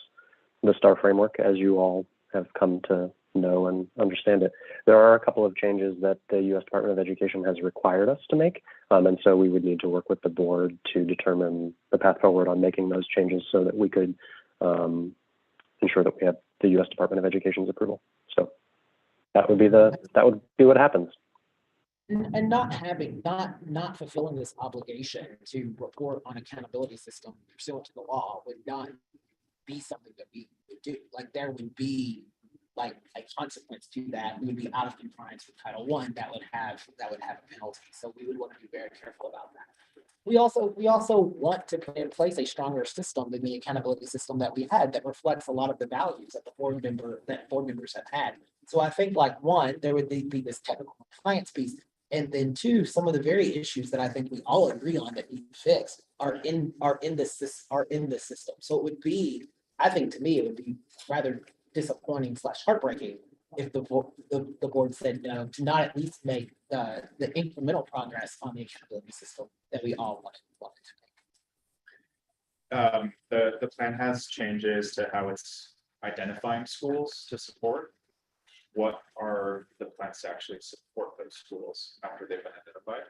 the STAR framework, as you all have come to know and understand it. There are a couple of changes that the U.S. Department of Education has required us to make, and so we would need to work with the board to determine the path forward on making those changes so that we could ensure that we have the U.S. Department of Education's approval. So that would be what happens. And not fulfilling this obligation to report on accountability system pursuant to the law would not be something that we would do. Like there would be like a consequence to that. We would be out of compliance with Title I that would have a penalty. So we would want to be very careful about that. We also want to put in place a stronger system than the accountability system that we had that reflects a lot of the values that board members have had. So I think like one, there would be this technical compliance piece. And then two, some of the very issues that I think we all agree on that need fixed are in the system. So it would be, I think to me, it would be rather disappointing / heartbreaking if the board said no, to not at least make the incremental progress on the accountability system that we all wanted to make. The plan has changes to how it's identifying schools to support. What are the plans to actually support those schools after they've been identified?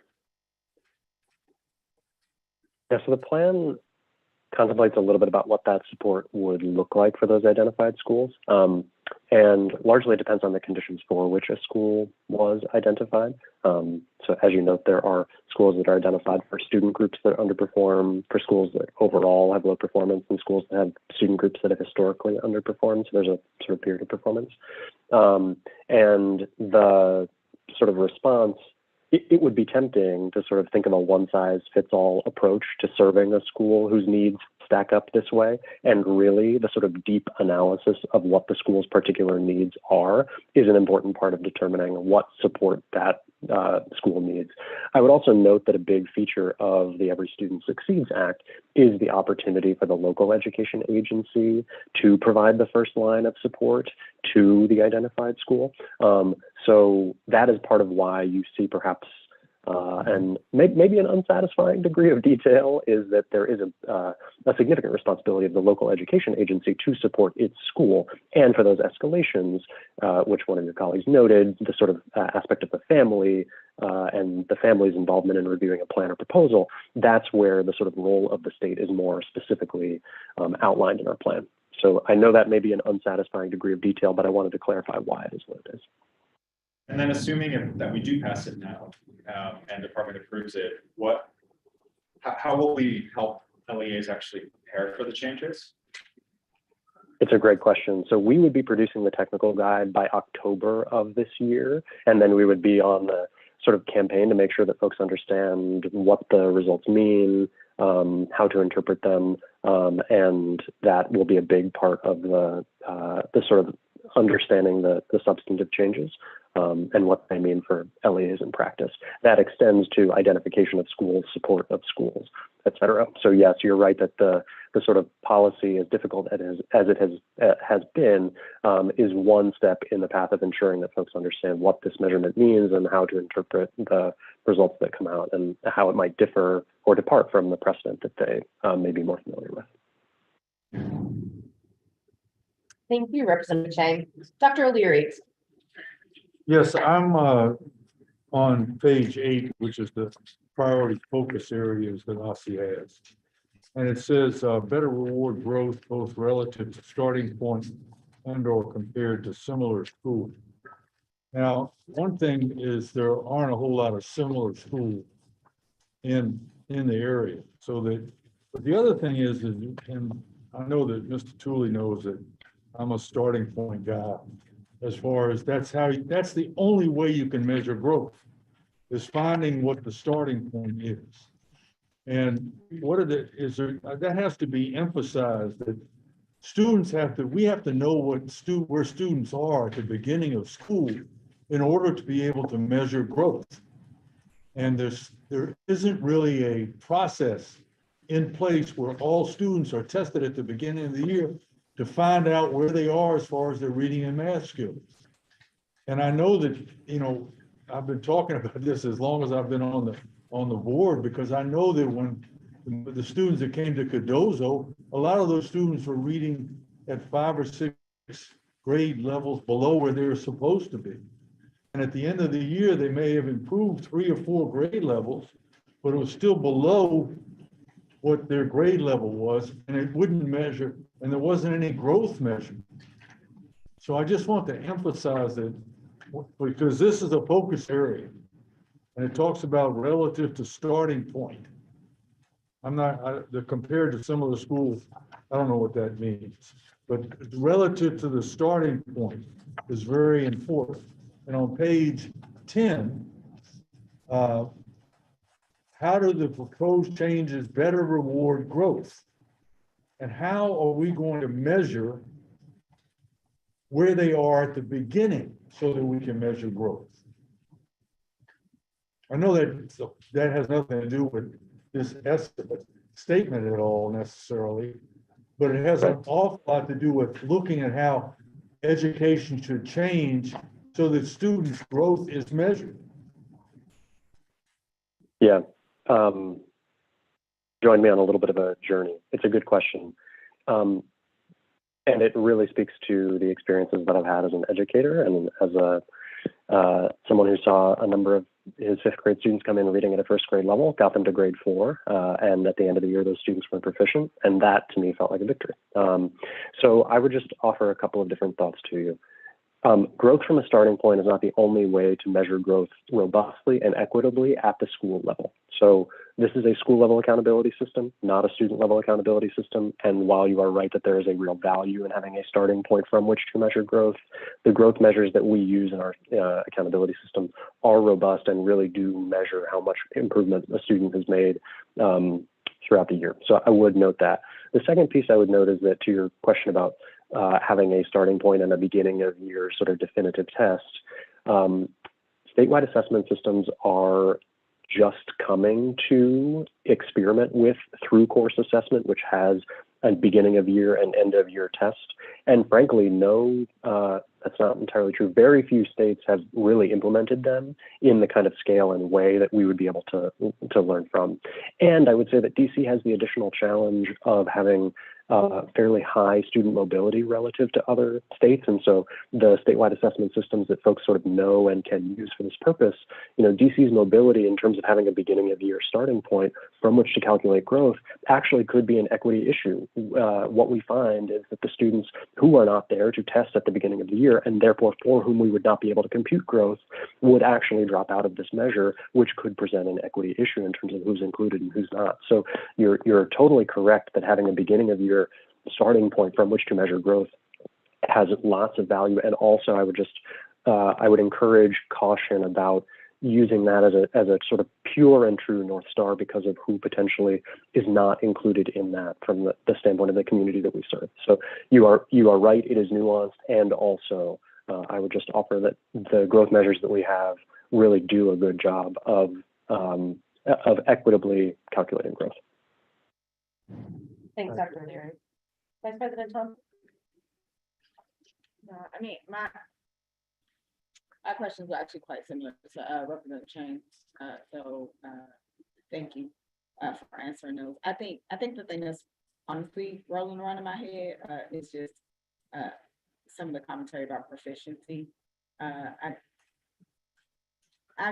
Yeah, so the plan contemplates a little bit about what that support would look like for those identified schools. And largely depends on the conditions for which a school was identified. So as you note, there are schools that are identified for student groups that underperform, for schools that overall have low performance, and schools that have student groups that have historically underperformed. So there's a sort of period of performance. And the sort of response, it would be tempting to sort of think of a one-size-fits-all approach to serving a school whose needs stack up this way. And really, the sort of deep analysis of what the school's particular needs are is an important part of determining what support that school needs. I would also note that a big feature of the Every Student Succeeds Act is the opportunity for the local education agency to provide the first line of support to the identified school. So that is part of why you see perhaps, and maybe an unsatisfying degree of detail, is that there is a significant responsibility of the local education agency to support its school. And for those escalations, which one of your colleagues noted, the sort of aspect of the family and the family's involvement in reviewing a plan or proposal, that's where the sort of role of the state is more specifically outlined in our plan. So I know that may be an unsatisfying degree of detail, but I wanted to clarify why it is what it is. And then assuming that we do pass it now, and the department approves it, how will we help LEAs actually prepare for the changes? It's a great question. So we would be producing the technical guide by October of this year, and then we would be on the sort of campaign to make sure that folks understand what the results mean, how to interpret them, and that will be a big part of the sort of understanding the substantive changes and what they mean for LEAs in practice. That extends to identification of schools, support of schools, et cetera. So yes, you're right that the sort of policy, as difficult as it has been, is one step in the path of ensuring that folks understand what this measurement means and how to interpret the results that come out and how it might differ or depart from the precedent that they may be more familiar with. Thank you, Representative Chang. Dr. O'Leary. Yes, I'm on page 8, which is the priority focus areas that OSSI has. And it says better reward growth both relative to starting point and or compared to similar schools. Now, one thing is there aren't a whole lot of similar schools in the area. So that, but the other thing is, and I know that Mr. Tooley knows that I'm a starting point guy. As far as that's the only way you can measure growth, is finding what the starting point is. And that has to be emphasized, that we have to know where students are at the beginning of school in order to be able to measure growth. And there isn't really a process in place where all students are tested at the beginning of the year to find out where they are as far as their reading and math skills. And I know that, I've been talking about this as long as I've been on the board, because I know that when the students that came to Cardozo, a lot of those students were reading at 5 or 6 grade levels below where they were supposed to be. And at the end of the year, they may have improved 3 or 4 grade levels, but it was still below what their grade level was, and it wouldn't measure, and there wasn't any growth measure. So I just want to emphasize that, because this is a focus area, and it talks about relative to starting point. Compared to some of the schools, I don't know what that means, but relative to the starting point is very important. And on page 10, how do the proposed changes better reward growth? And how are we going to measure where they are at the beginning so that we can measure growth? I know that has nothing to do with this statement at all necessarily, but it has an awful lot to do with looking at how education should change so that students' growth is measured. Yeah. Join me on a little bit of a journey. It's a good question. And it really speaks to the experiences that I've had as an educator and as someone who saw a number of his 5th grade students come in reading at a 1st grade level, got them to grade 4, and at the end of the year, those students were proficient, and that to me felt like a victory. So I would just offer a couple of different thoughts to you. Growth from a starting point is not the only way to measure growth robustly and equitably at the school level. So this is a school level accountability system, not a student level accountability system. And while you are right that there is a real value in having a starting point from which to measure growth, the growth measures that we use in our accountability system are robust and really do measure how much improvement a student has made throughout the year. So I would note that. The second piece I would note is that, to your question about having a starting point and a beginning of year sort of definitive test, statewide assessment systems are just coming to experiment with through course assessment, which has a beginning of year and end of year test. And frankly, no, that's not entirely true. Very few states have really implemented them in the kind of scale and way that we would be able to learn from. And I would say that DC has the additional challenge of having fairly high student mobility relative to other states. And so the statewide assessment systems that folks sort of know and can use for this purpose, DC's mobility in terms of having a beginning of year starting point from which to calculate growth actually could be an equity issue. What we find is that the students who are not there to test at the beginning of the year, and therefore for whom we would not be able to compute growth, would actually drop out of this measure, which could present an equity issue in terms of who's included and who's not. So you're totally correct that having a beginning of year starting point from which to measure growth has lots of value. And also I would encourage caution about using that as a sort of pure and true North Star because of who potentially is not included in that from the standpoint of the community that we serve. So you are right, it is nuanced, and also I would just offer that the growth measures that we have really do a good job of equitably calculating growth. Thanks, Dr. Leary. Vice President Thompson? My questions are actually quite similar to Representative Chang. So thank you for answering those. I think the thing that's honestly rolling around in my head is just some of the commentary about proficiency. I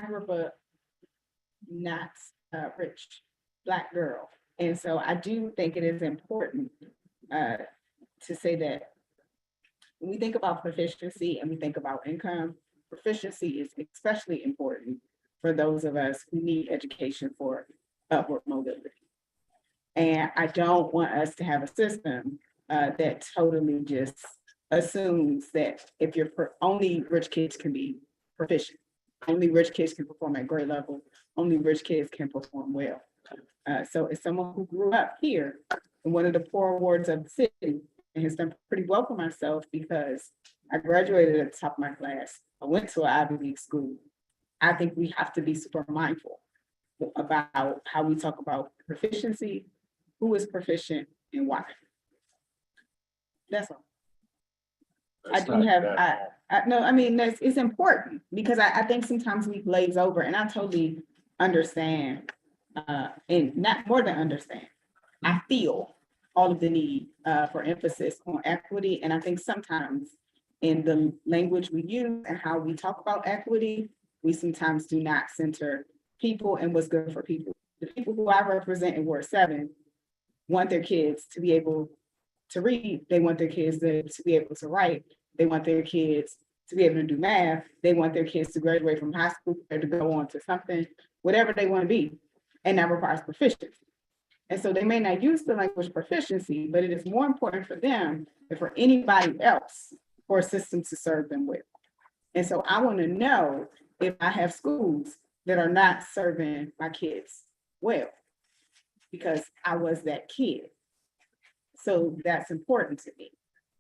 grew up a not rich Black girl. And so I do think it is important to say that when we think about proficiency and we think about income, proficiency is especially important for those of us who need education for upward mobility. And I don't want us to have a system that totally just assumes that if you're, only rich kids can be proficient. Only rich kids can perform at grade level. Only rich kids can perform well. So as someone who grew up here in one of the poorer wards of the city, and has done pretty well for myself because I graduated at the top of my class. I went to an Ivy League school. I think we have to be super mindful about how we talk about proficiency, who is proficient and why. That's all. I do have, I mean, it's important because I think sometimes we glaze over, and I totally understand, and not more than understand. I feel all of the need for emphasis on equity, and I think sometimes in the language we use and how we talk about equity, we sometimes do not center people and what's good for people. The people who I represent in Ward 7 want their kids to be able to read. They want their kids to be able to write. They want their kids to be able to do math. They want their kids to graduate from high school or to go on to something, whatever they want to be. And that requires proficiency. And so they may not use the language proficiency, but it is more important for them than for anybody else for a system to serve them with. And so I want to know if I have schools that are not serving my kids well, because I was that kid. So that's important to me.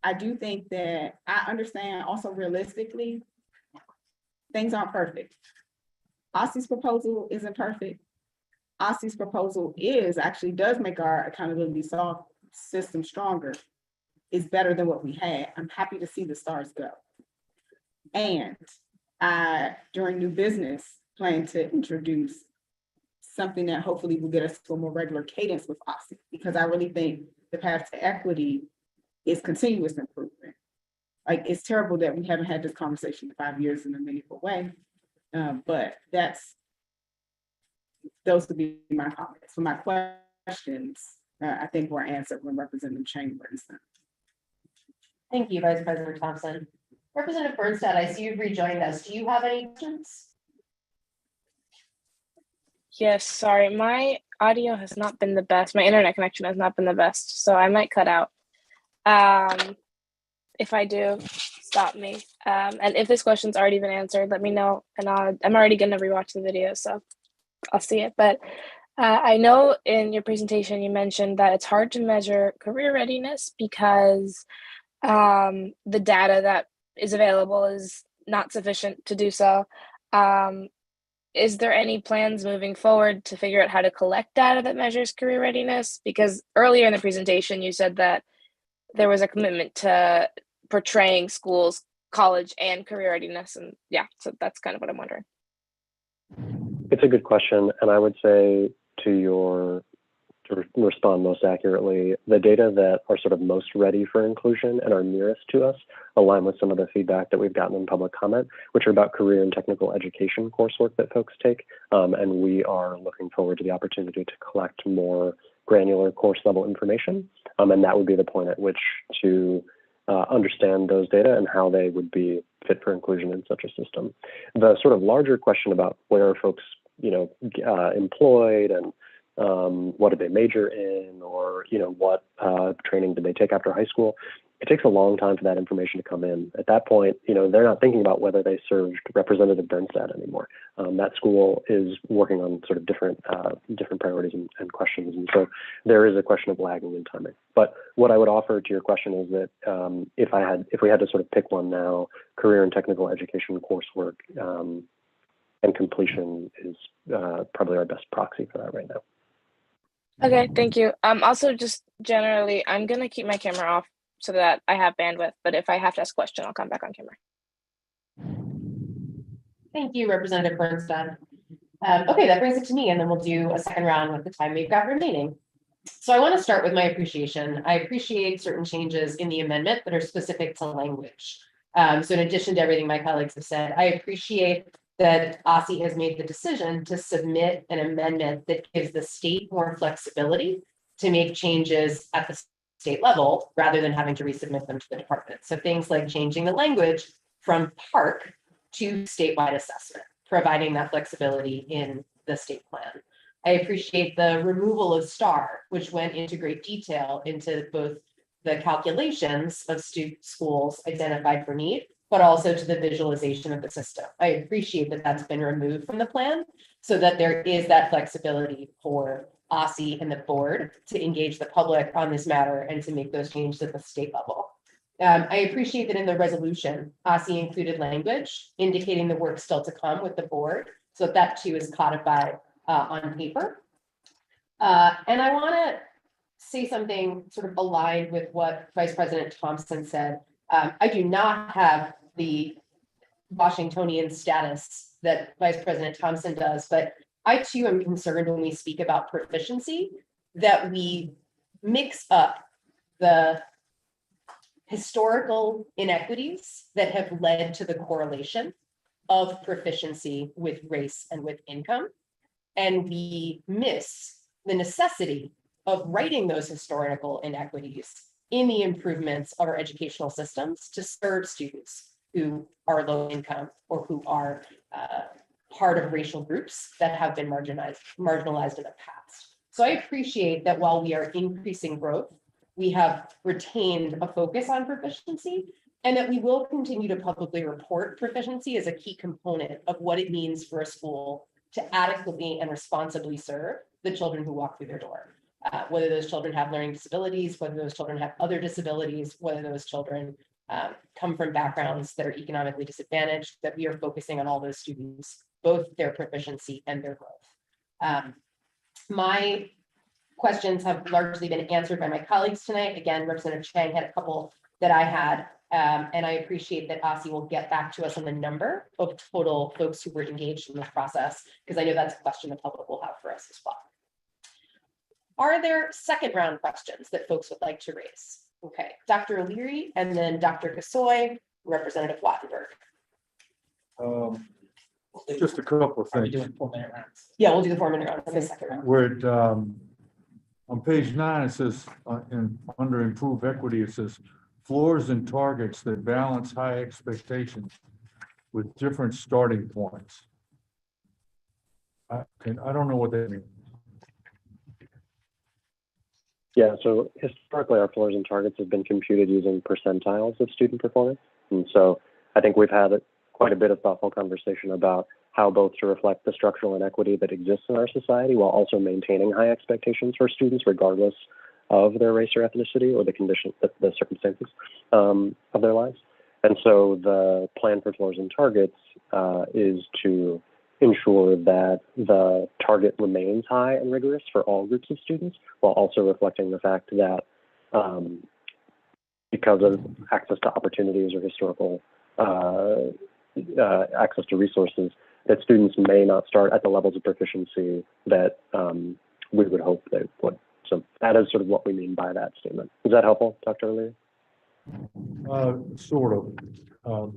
I do think that I understand also realistically, things aren't perfect. Ossie's proposal isn't perfect. Ossie's proposal does make our accountability system stronger. It's better than what we had. I'm happy to see the stars go. And during new business, plan to introduce something that hopefully will get us to a more regular cadence with Ossie, because I really think the path to equity is continuous improvement. Like, it's terrible that we haven't had this conversation in 5 years in a meaningful way, but those would be my comments. So my questions, I think were answered when Representative Chambers. Thank you, Vice President Thompson. Representative Bernstein, I see you've rejoined us. Do you have any questions? Yes, sorry, my audio has not been the best. My internet connection has not been the best, so I might cut out. If I do, stop me. And if this question's already been answered, let me know. And I'm already gonna rewatch the video, so I'll see it. But I know in your presentation, you mentioned that it's hard to measure career readiness because the data that is available is not sufficient to do so. Is there any plans moving forward to figure out how to collect data that measures career readiness? Because earlier in the presentation, you said that there was a commitment to portraying schools, college, and career readiness. And yeah, so that's kind of what I'm wondering. It's a good question. And I would say to respond most accurately, the data that are sort of most ready for inclusion and are nearest to us align with some of the feedback that we've gotten in public comment, which are about career and technical education coursework that folks take. And we are looking forward to the opportunity to collect more granular course level information. And that would be the point at which to understand those data and how they would be fit for inclusion in such a system. The sort of larger question about where are folks, employed and what did they major in, or what training did they take after high school? It takes a long time for that information to come in. At that point, they're not thinking about whether they served Representative Bernstein anymore. That school is working on sort of different priorities and questions, and so there is a question of lagging in timing. But what I would offer to your question is that if we had to sort of pick one now, career and technical education coursework and completion is probably our best proxy for that right now. Okay, thank you. Also, just generally, I'm gonna keep my camera off so that I have bandwidth, but if I have to ask a question, I'll come back on camera. Thank you, Representative Bernstein. Okay, that brings it to me, and then we'll do a second round with the time we've got remaining. So I want to start with my appreciation. I appreciate certain changes in the amendment that are specific to language. So in addition to everything my colleagues have said, I appreciate that Ossie has made the decision to submit an amendment that gives the state more flexibility to make changes at the state level rather than having to resubmit them to the department. So things like changing the language from park to statewide assessment, providing that flexibility in the state plan. I appreciate the removal of STAR, which went into great detail into both the calculations of schools identified for need, but also to the visualization of the system. I appreciate that that's been removed from the plan so that there is that flexibility for OSSI and the board to engage the public on this matter and to make those changes at the state level. I appreciate that in the resolution, OSSI included language indicating the work still to come with the board, so that too is codified on paper. And I want to say something sort of aligned with what Vice President Thompson said. I do not have the Washingtonian status that Vice President Thompson does, but I too am concerned when we speak about proficiency that we mix up the historical inequities that have led to the correlation of proficiency with race and with income. And we miss the necessity of righting those historical inequities in the improvements of our educational systems to serve students who are low income or who are part of racial groups that have been marginalized in the past. So I appreciate that while we are increasing growth, we have retained a focus on proficiency, and that we will continue to publicly report proficiency as a key component of what it means for a school to adequately and responsibly serve the children who walk through their door. Whether those children have learning disabilities, whether those children have other disabilities, whether those children come from backgrounds that are economically disadvantaged, that we are focusing on all those students, both their proficiency and their growth. My questions have largely been answered by my colleagues tonight. Again, Representative Chang had a couple that I had, and I appreciate that OSSI will get back to us on the number of total folks who were engaged in this process, because I know that's a question the public will have for us as well. Are there second round questions that folks would like to raise? Okay, Dr. O'Leary and then Dr. Kasoy, Representative Wattenberg. Just a couple of Are we things. doing 4-minute rounds? Yeah, we'll do the 4-minute round in the second round. Where it, on page 9, it says, under improved equity, it says floors and targets that balance high expectations with different starting points. I don't know what that means. Yeah, so historically, our floors and targets have been computed using percentiles of student performance. And so I think we've had quite a bit of thoughtful conversation about how both to reflect the structural inequity that exists in our society while also maintaining high expectations for students, regardless of their race or ethnicity or the condition, the circumstances of their lives. And so the plan for floors and targets is to ensure that the target remains high and rigorous for all groups of students, while also reflecting the fact that because of access to opportunities or historical access to resources, that students may not start at the levels of proficiency that we would hope they would. So that is sort of what we mean by that statement. Is that helpful, Dr. O'Leary? Sort of,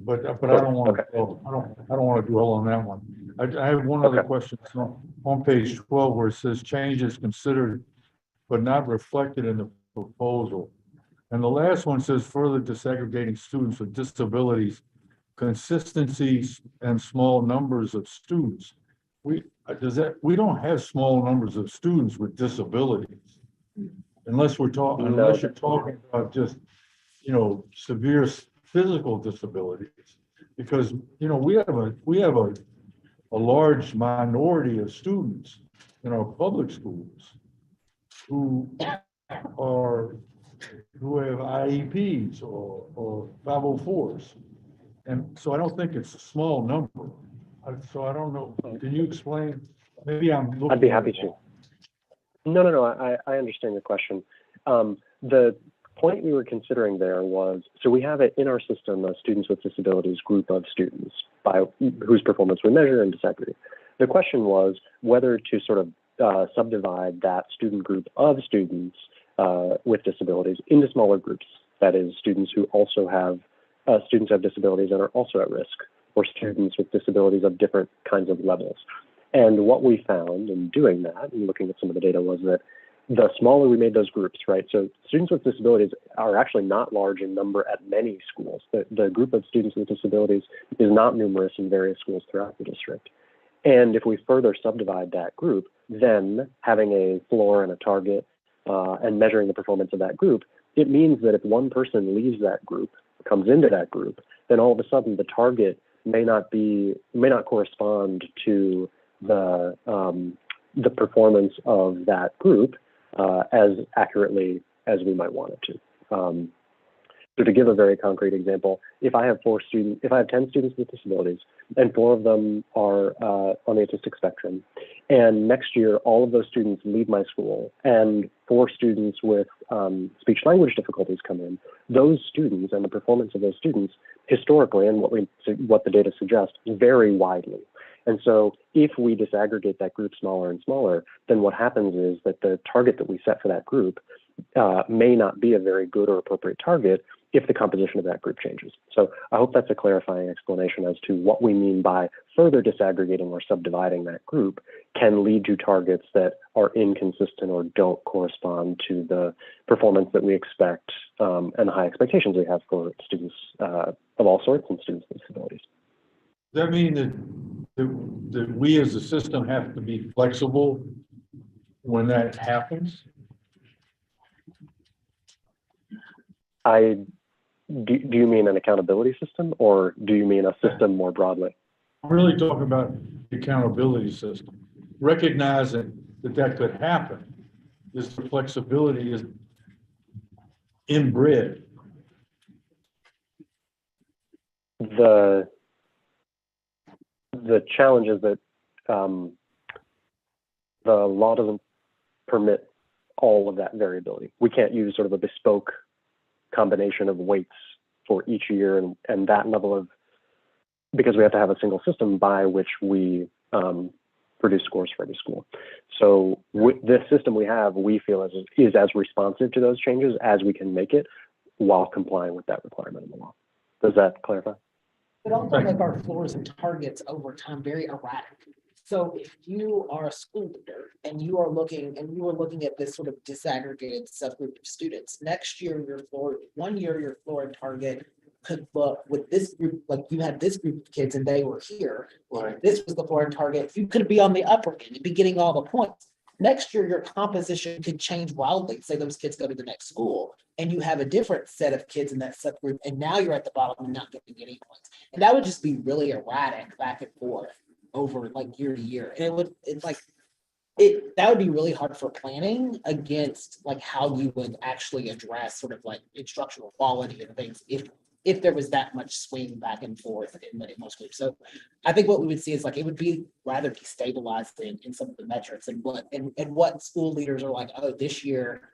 but I don't want to. I don't want to dwell on that one. I have one other question. So on page 12, where it says changes considered but not reflected in the proposal, and the last one says further disaggregating students with disabilities, consistencies, and small numbers of students. We don't have small numbers of students with disabilities, unless you're talking about just severe physical disabilities, because we have a large minority of students in our public schools who have IEPs or 504s, and so I don't think it's a small number. So I don't know. Can you explain? Maybe I'd be happy to. No. I understand your question. The point we were considering there was, so we have it in our system, a students with disabilities group of students by whose performance we measure and disaggregate. The question was whether to sort of subdivide that student group of students with disabilities into smaller groups. That is, students who also have disabilities and are also at risk, or students with disabilities of different kinds of levels. And what we found in doing that and looking at some of the data was that the smaller we made those groups, right? So students with disabilities are actually not large in number at many schools. The group of students with disabilities is not numerous in various schools throughout the district. And if we further subdivide that group, then having a floor and a target and measuring the performance of that group it means that if one person leaves that group, comes into that group, then all of a sudden the target may not correspond to the performance of that group as accurately as we might want it to. So to give a very concrete example, if I have 10 students with disabilities and 4 of them are on the autistic spectrum, and next year all of those students leave my school and 4 students with speech language difficulties come in, those students and the performance of those students historically, and what the data suggests, vary widely. And so if we disaggregate that group smaller and smaller, then what happens is that the target that we set for that group may not be a very good or appropriate target if the composition of that group changes. So I hope that's a clarifying explanation as to what we mean by further disaggregating or subdividing that group can lead to targets that are inconsistent or don't correspond to the performance that we expect and the high expectations we have for students of all sorts and students with disabilities. Does that mean that we as a system have to be flexible when that happens? Do you mean an accountability system, or do you mean a system more broadly? I'm really talking about the accountability system. Recognizing that could happen is the flexibility is inbred. The challenge is that the law doesn't permit all of that variability. We can't use sort of a bespoke combination of weights for each year and that level of, because we have to have a single system by which we produce scores for every school. So with this system we have, we feel is as responsive to those changes as we can make it while complying with that requirement in the law. Does that clarify? But also like our floors and targets over time very erratic. So if you are a school leader and you are looking at this sort of disaggregated subgroup of students, next year your floor, 1 year your floor target could look with this group, like you had this group of kids and they were here. Right. This was the floor target. You could be on the upper end, you'd be getting all the points. Next year, your composition could change wildly. Say those kids go to the next school and you have a different set of kids in that subgroup, and now you're at the bottom and not getting any points. And that would just be really erratic back and forth over like year to year. And that would be really hard for planning against like how you would actually address sort of like instructional quality and things if there was that much swing back and forth in most groups. So I think what we would see is like it would be rather destabilizing in some of the metrics and what school leaders are like, oh, this year,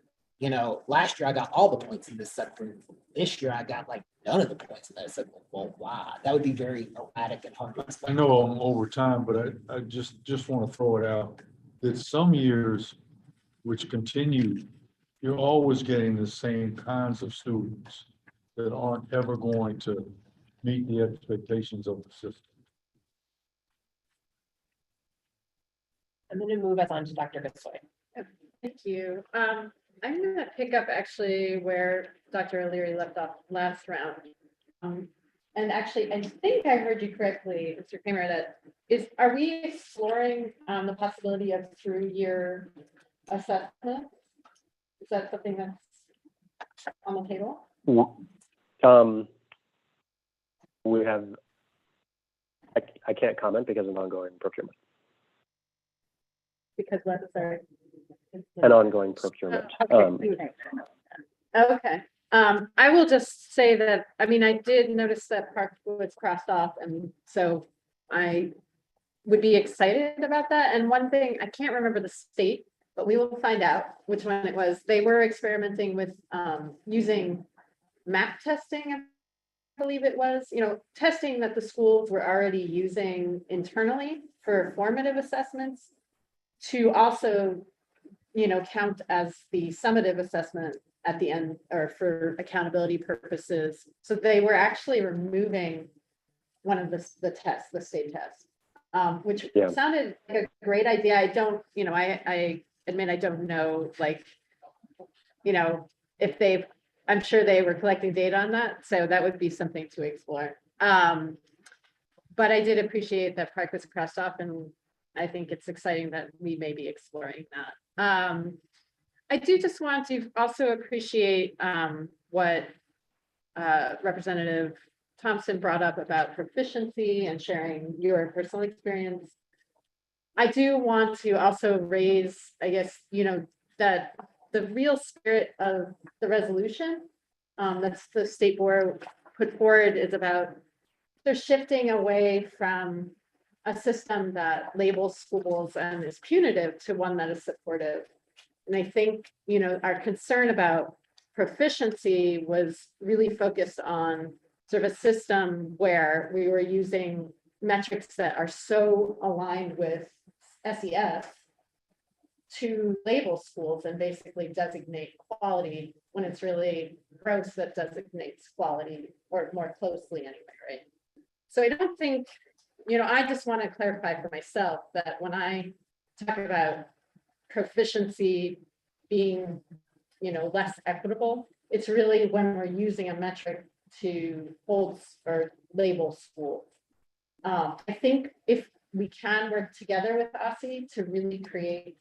last year I got all the points in this subgroup. This year I got like none of the points in that subgroup. Well, wow, that would be very erratic and hard to explain. I know I'm over time, but I just want to throw it out that some years which continue, you're always getting the same kinds of students that aren't ever going to meet the expectations of the system. I'm going to move us on to Dr. Gossoy. Thank you. I'm going to pick up actually where Dr. O'Leary left off last round. And actually, I think I heard you correctly, Mr. Kramer, are we exploring the possibility of through-year assessment? Is that something that's on the table? We have, I can't comment because of ongoing procurement. Because what, sorry? An ongoing procurement. Okay. I will just say that, I mean, I did notice that Park was crossed off, and so I would be excited about that. And one thing, I can't remember the state, but we will find out which one it was. They were experimenting with using map testing, I believe it was, testing that the schools were already using internally for formative assessments to also, count as the summative assessment at the end or for accountability purposes. So they were actually removing one of the tests, the state test, which sounded like a great idea. I don't, I admit I don't know, if I'm sure they were collecting data on that. So that would be something to explore. But I did appreciate that Park was crossed off, and I think it's exciting that we may be exploring that. I do just want to also appreciate what Representative Thompson brought up about proficiency and sharing your personal experience. I do want to also raise, I guess, that the real spirit of the resolution that's the state board put forward is about they're shifting away from a system that labels schools and is punitive to one that is supportive. And I think, our concern about proficiency was really focused on sort of a system where we were using metrics that are so aligned with SES to label schools and basically designate quality when it's really growth that designates quality, or more closely anyway, right? So I don't think, I just want to clarify for myself that when I talk about proficiency being, less equitable, it's really when we're using a metric to hold or label schools. I think if we can work together with OSSI to really create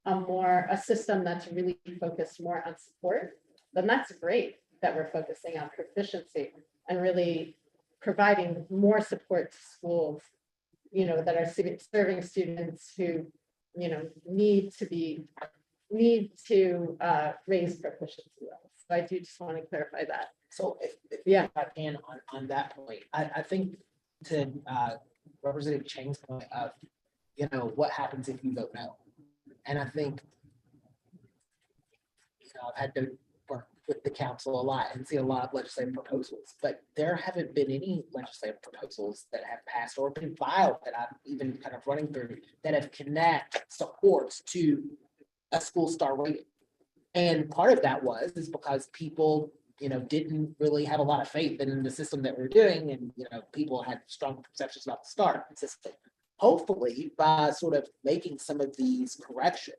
a system that's really focused more on support, then that's great that we're focusing on proficiency and really providing more support to schools, that are serving students who, need to raise proficiency levels. So I do just want to clarify that. So if Yeah. I can on that point, I think to Representative Chang's point of, what happens if you vote no? And I think, I've had to work with the council a lot and see a lot of legislative proposals, but there haven't been any legislative proposals that have passed or been filed that I'm even kind of running through that have connect supports to a school star rating. And part of that is because people, didn't really have a lot of faith in the system that we're doing. And, people had strong perceptions about the STAR system. Hopefully, by sort of making some of these corrections,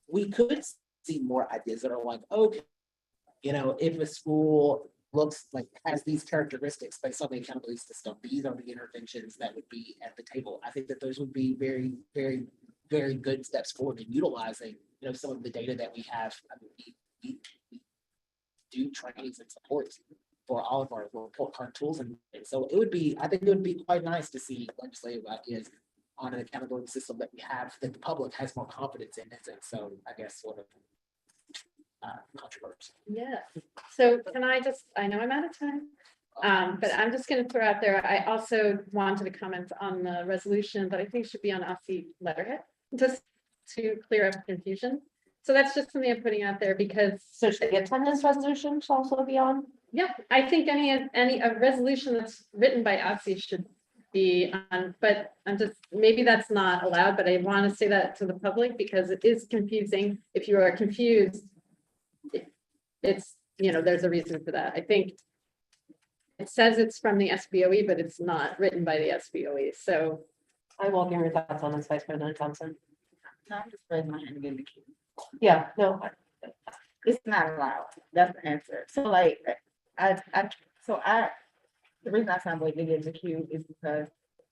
we could see more ideas that are like, okay, if a school looks like has these characteristics based on the accountability system, these are the interventions that would be at the table. I think that those would be very, very, very good steps forward in utilizing, some of the data that we have. I mean, we do trainings and supports for all of our report card tools. And so I think it would be quite nice to see legislative ideas on an accountability system that we have, that the public has more confidence in. And so I guess sort of controversy. Yeah. So can I know I'm out of time, but I'm just going to throw out there, I also wanted to comment on the resolution that I think should be on OSSI letterhead, just to clear up confusion. So that's just something I'm putting out there because. So should the attendance resolution should also be on? Yeah, I think any resolution that's written by OSSI should be on, but maybe that's not allowed, but I want to say that to the public because it is confusing. If you are confused, it's, there's a reason for that. I think it says it's from the SBOE, but it's not written by the SBOE. So I welcome your thoughts on this, Vice President Thompson. No, I'm just raising my hand again to queue. Yeah, no, It's not allowed. That's the answer. So like, the reason I sound like to get in the queue is because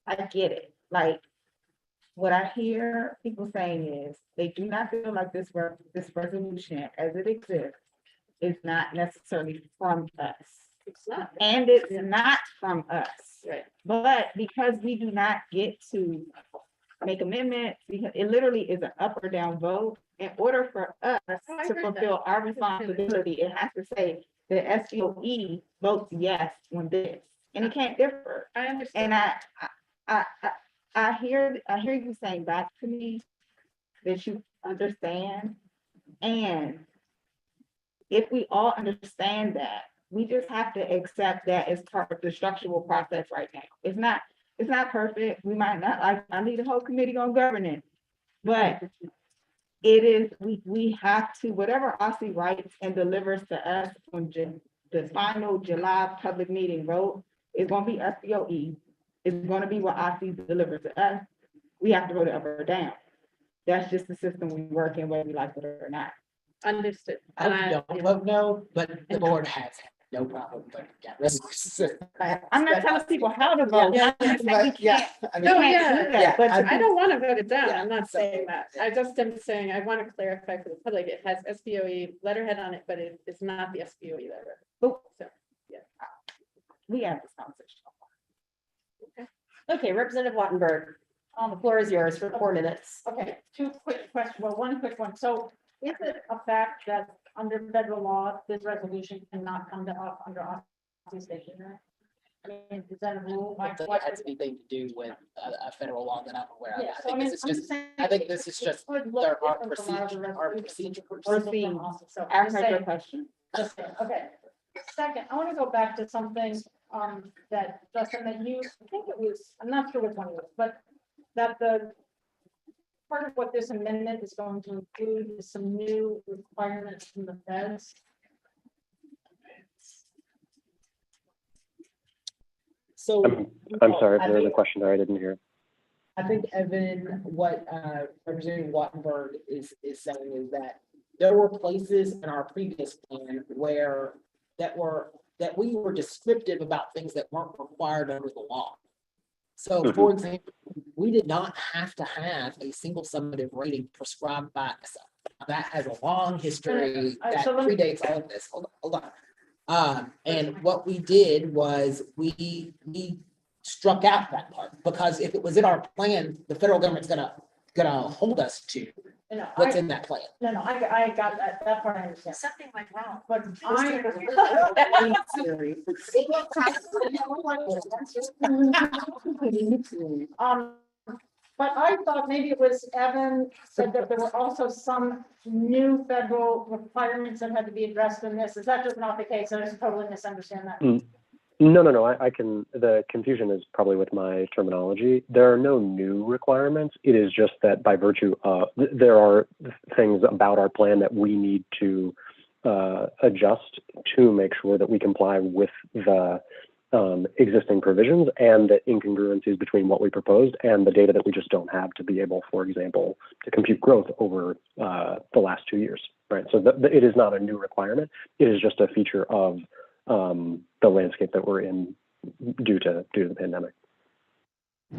I get it. Like, what I hear people saying is they do not feel like this resolution as it exists is not necessarily from us. it's not. And it's not from us. Right. But because we do not get to make amendments, because it literally is an up or down vote, in order for us I to heard fulfill our responsibility, it has to say the SBOE votes yes on this, and it can't differ. I understand. And I hear you saying back to me that you understand, and if we all understand that, we just have to accept that as part of the structural process right now. It's not perfect. We might not like, I need a whole committee on governance, but it is, we have to, whatever OSSI writes and delivers to us on the final July public meeting vote, is gonna be SBOE. It's gonna be what OSSI delivers to us. We have to vote it up or down. That's just the system we work in, whether we like it or not. Understood. I don't vote no, but the board has. no problem, but yeah, resolutions. I'm not telling people how to vote. Yeah, I'm saying we yeah, can't. I No, mean, yeah, But I don't want to vote it down. Yeah, I'm not so- saying that. I just am saying, I want to clarify for the public, it has SBOE letterhead on it, but it is not the SBOE letter. Oh. So, We have this conversation. Okay, Representative Wattenberg, the floor is yours for 4 minutes. Okay, two quick questions. Well, one quick one. So is it a fact that under federal law, this resolution cannot come to us under Austin station? I mean, is that a rule? I don't think it has anything to do with a federal law that I'm aware of. Yeah, I so I think mean, this is I'm just, saying I think this is just it could look there are different from our procedure. Or being awesome. So I'm just saying- question. just saying, okay. Second, I want to go back to something that Justin, that you, I think it was, I'm not sure which one it was, but that the part of what this amendment is going to include is some new requirements from the feds. So. I'm sorry, I there was a think- question there I didn't hear. I think, Evan, what Representative Wattenberg is saying is that there were places in our previous plan where that we were descriptive about things that weren't required under the law. So, for example, we did not have to have a single summative rating prescribed by us. That has a long history that So let me- predates all of this. Hold on. And what we did was we struck out that part, because if it was in our plan, the federal government's gonna hold us to You know, what's in that plan. I got that part, I understand. Something went wrong. But but I thought maybe it was Evan said that there were also some new federal requirements that had to be addressed in this. Is that just not the case? I just totally misunderstand that. No. I can, the confusion is probably with my terminology. There are no new requirements. It is just that by virtue of, there are things about our plan that we need to adjust to make sure that we comply with the existing provisions and the incongruencies between what we proposed and the data that we just don't have to be able, for example, to compute growth over the last 2 years, right? So it is not a new requirement. It is just a feature of the landscape that we're in due to the pandemic.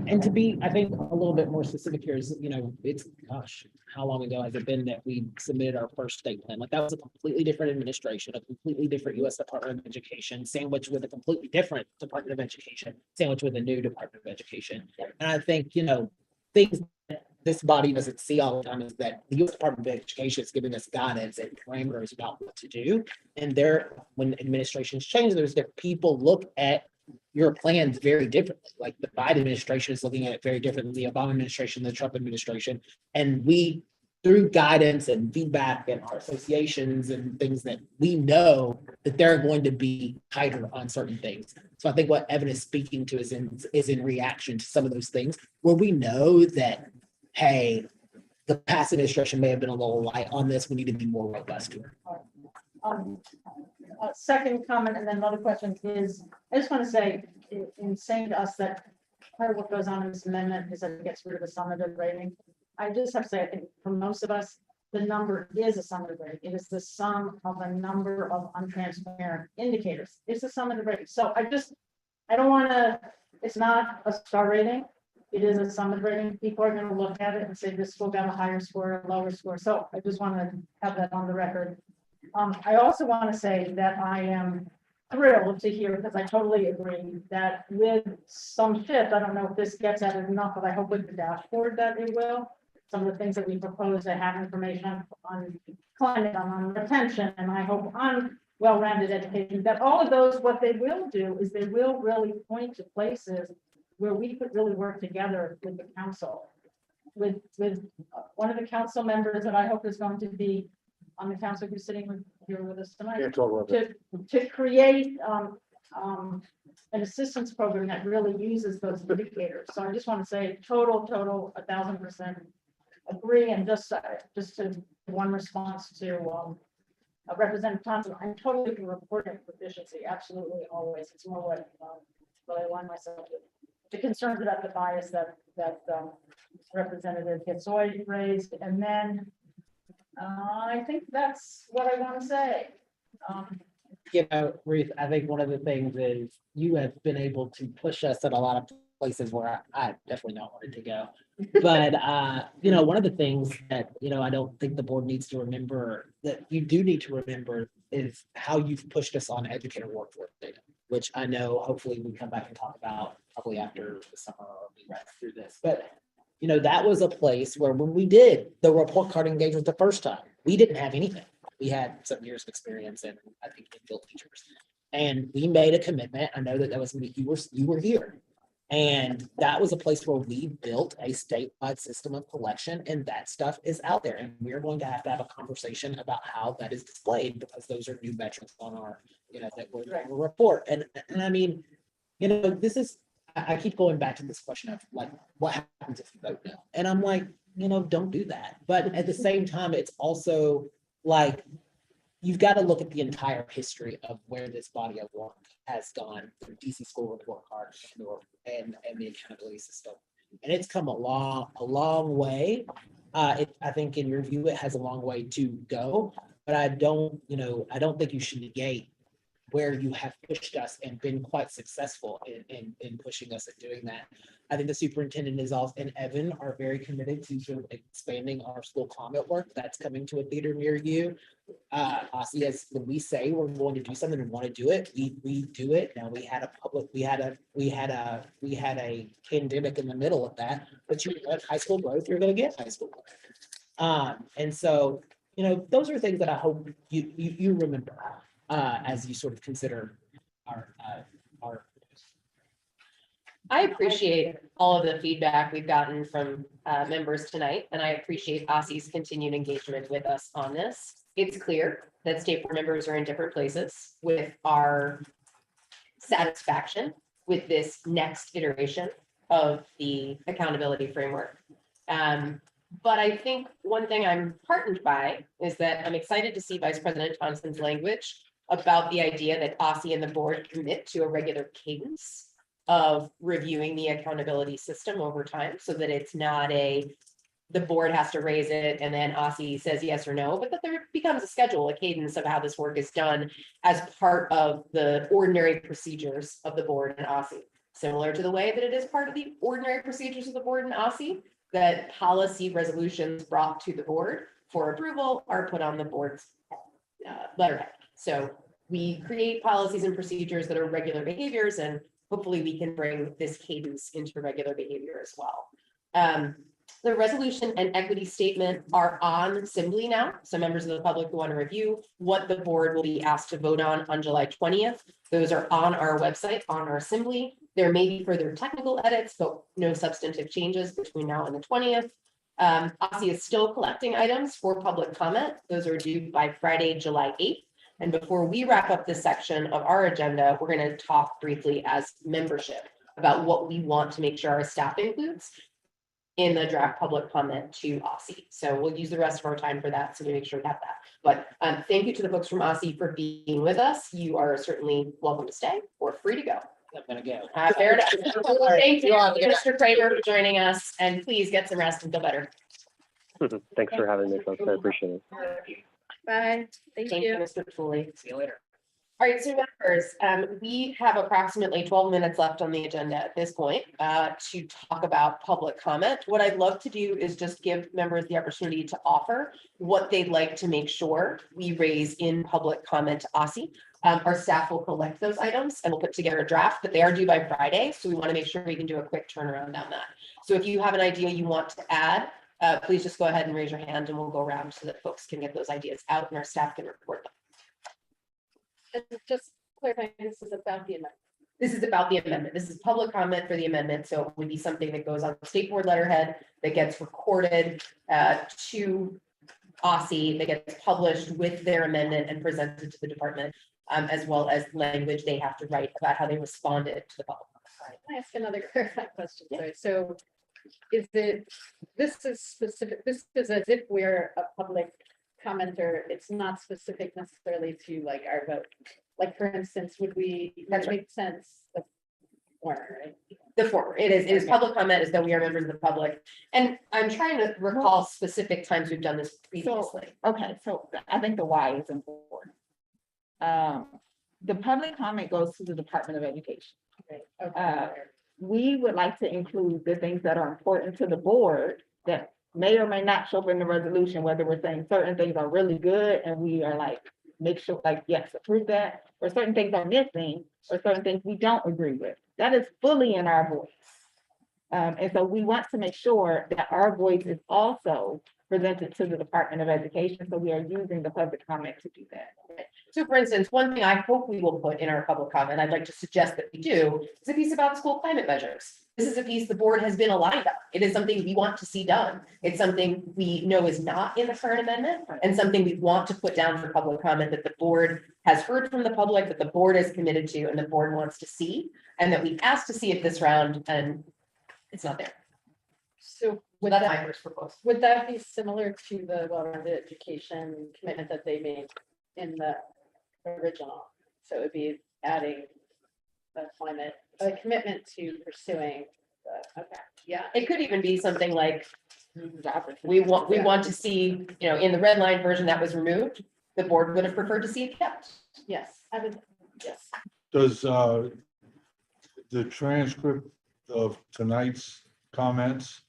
And to be, I think, a little bit more specific here is, it's, gosh, how long ago has it been that we submitted our first state plan? Like, that was a completely different administration, a completely different US Department of Education, sandwiched with a completely different Department of Education, sandwiched with a new Department of Education. And I think, things that this body doesn't see all the time is that the US Department of Education is giving us guidance and parameters about what to do. And when administrations change, there's different people look at your plans very differently. Like the Biden administration is looking at it very differently, the Obama administration, the Trump administration. And we, through guidance and feedback and our associations and things, that we know that they're going to be tighter on certain things. So I think what Evan is speaking to is in reaction to some of those things where we know that, hey, the past administration may have been a little light on this. We need to be more robust to it. Second comment and then another question is, I just want to say, in saying to us that part of what goes on in this amendment is that it gets rid of the summative rating. I just have to say, I think for most of us, the number is a summative rating. It is the sum of a number of untransparent indicators. It's a summative rating. So I don't want to, it's not a star rating. It is a summative rating. People are going to look at it and say this school got a higher score, a lower score. So I just want to have that on the record. I also want to say that I am thrilled to hear, because I totally agree, that with some shift, I don't know if this gets at it enough, but I hope with the dashboard that it will. Some of the things that we propose to have information on climate, on retention, and I hope on well-rounded education, that all of those, what they will do is they will really point to places where we could really work together with the council. With one of the council members that I hope is going to be on the council who's sitting here with us tonight, Can't talk about that. to create an assistance program that really uses those indicators. So I just want to say total 1,000% agree. And just to one response to Representative Thompson, I'm totally for reporting proficiency. Absolutely, always. It's more what I align myself with. The concerns about the bias that Representative Getzoy raised, and then I think that's what I want to say. You know, Ruth, I think one of the things is you have been able to push us at a lot of places where I definitely not wanted to go. But, you know, one of the things that, you know, I don't think the board needs to remember, that you do need to remember, is how you've pushed us on educator workforce data, which I know hopefully we come back and talk about probably after the summer or we rest through this. But, you know, that was a place where when we did the report card engagement the first time, we didn't have anything. We had some years of experience and I think infield teachers. And we made a commitment. I know that was, you were here. And that was a place where we built a statewide system of collection, and that stuff is out there. And we're going to have a conversation about how that is displayed, because those are new metrics on our, you know, that we're report. And I mean, you know, this is, I keep going back to this question of like, what happens if you vote no? And I'm like, you know, don't do that. But at the same time, it's also like, you've got to look at the entire history of where this body of work has gone through DC school report card and the accountability system. And it's come a long way. I think in your view, it has a long way to go, but I don't think you should negate where you have pushed us and been quite successful in pushing us at doing that. I think the superintendent is also, and Evan are very committed to sort of expanding our school climate work. That's coming to a theater near you. Aussie, as when we say we're going to do something and want to do it, we do it. Now we had a pandemic in the middle of that, but you get high school growth, you're going to get high school growth. And so, you know, those are things that I hope you remember as you sort of consider our. I appreciate all of the feedback we've gotten from members tonight, and I appreciate Ossie's continued engagement with us on this. It's clear that state board members are in different places with our satisfaction with this next iteration of the accountability framework. But I think one thing I'm heartened by is that I'm excited to see Vice President Thompson's language about the idea that Ossie and the board commit to a regular cadence of reviewing the accountability system over time, so that it's not the board has to raise it and then Ossie says yes or no, but that there becomes a schedule, a cadence of how this work is done as part of the ordinary procedures of the board and Ossie. Similar to the way that it is part of the ordinary procedures of the board and Ossie, that policy resolutions brought to the board for approval are put on the board's letterhead. So we create policies and procedures that are regular behaviors, and hopefully we can bring this cadence into regular behavior as well. The resolution and equity statement are on Assembly now. So members of the public who want to review what the board will be asked to vote on July 20th. Those are on our website, on our Assembly. There may be further technical edits, but no substantive changes between now and the 20th. Ossie is still collecting items for public comment. Those are due by Friday, July 8th. And before we wrap up this section of our agenda, we're going to talk briefly as membership about what we want to make sure our staff includes in the draft public comment to Ossie. So we'll use the rest of our time for that, so we make sure we have that. But thank you to the folks from Ossie for being with us. You are certainly welcome to stay or free to go. I'm gonna go. Fair enough. Thank you, Mr. Kramer, for joining us, and please get some rest and feel better. Thanks for having me, folks. I appreciate it. Bye. Thank you. Mr. Tooley. See you later. All right, so members, we have approximately 12 minutes left on the agenda at this point to talk about public comment. What I'd love to do is just give members the opportunity to offer what they'd like to make sure we raise in public comment to Ossie. Our staff will collect those items and we'll put together a draft, but they are due by Friday. So we want to make sure we can do a quick turnaround on that. So if you have an idea you want to add, please just go ahead and raise your hand and we'll go around so that folks can get those ideas out and our staff can report them. And just clarifying, this is about the amendment. This is about the amendment. This is public comment for the amendment. So it would be something that goes on the state board letterhead that gets recorded to Ossie, that gets published with their amendment and presented to the department, as well as language they have to write about how they responded to the public. Can I ask another clarifying question? Yeah. Sorry. So this is specific, this is as if we're a public commenter, it's not specific necessarily to like our vote. Like for instance, would we, that make sense? The former, right? The former, it is public comment as though we are members of the public. And I'm trying to recall specific times we've done this previously. So I think the why is important. the public comment goes to the Department of Education. Okay. We would like to include the things that are important to the board that may or may not show up in the resolution, whether we're saying certain things are really good and we are like, make sure, like, yes, approve that, or certain things are missing, or certain things we don't agree with. That is fully in our voice. And so we want to make sure that our voice is also presented to the Department of Education. So we are using the public comment to do that. So for instance, one thing I hope we will put in our public comment, I'd like to suggest that we do, is a piece about school climate measures. This is a piece the board has been aligned on. It is something we want to see done. It's something we know is not in the current amendment and something we want to put down for public comment that the board has heard from the public, that the board is committed to and the board wants to see, and that we asked to see it this round and it's not there. So Well, that's my first proposal. would that be similar to the well-rounded education commitment that they made in the original? So it would be adding a commitment to pursuing okay, yeah. It could even be something like, we want to see, in the red line version that was removed, the board would have preferred to see it kept. Yes, I would, yes. Does the transcript of tonight's comments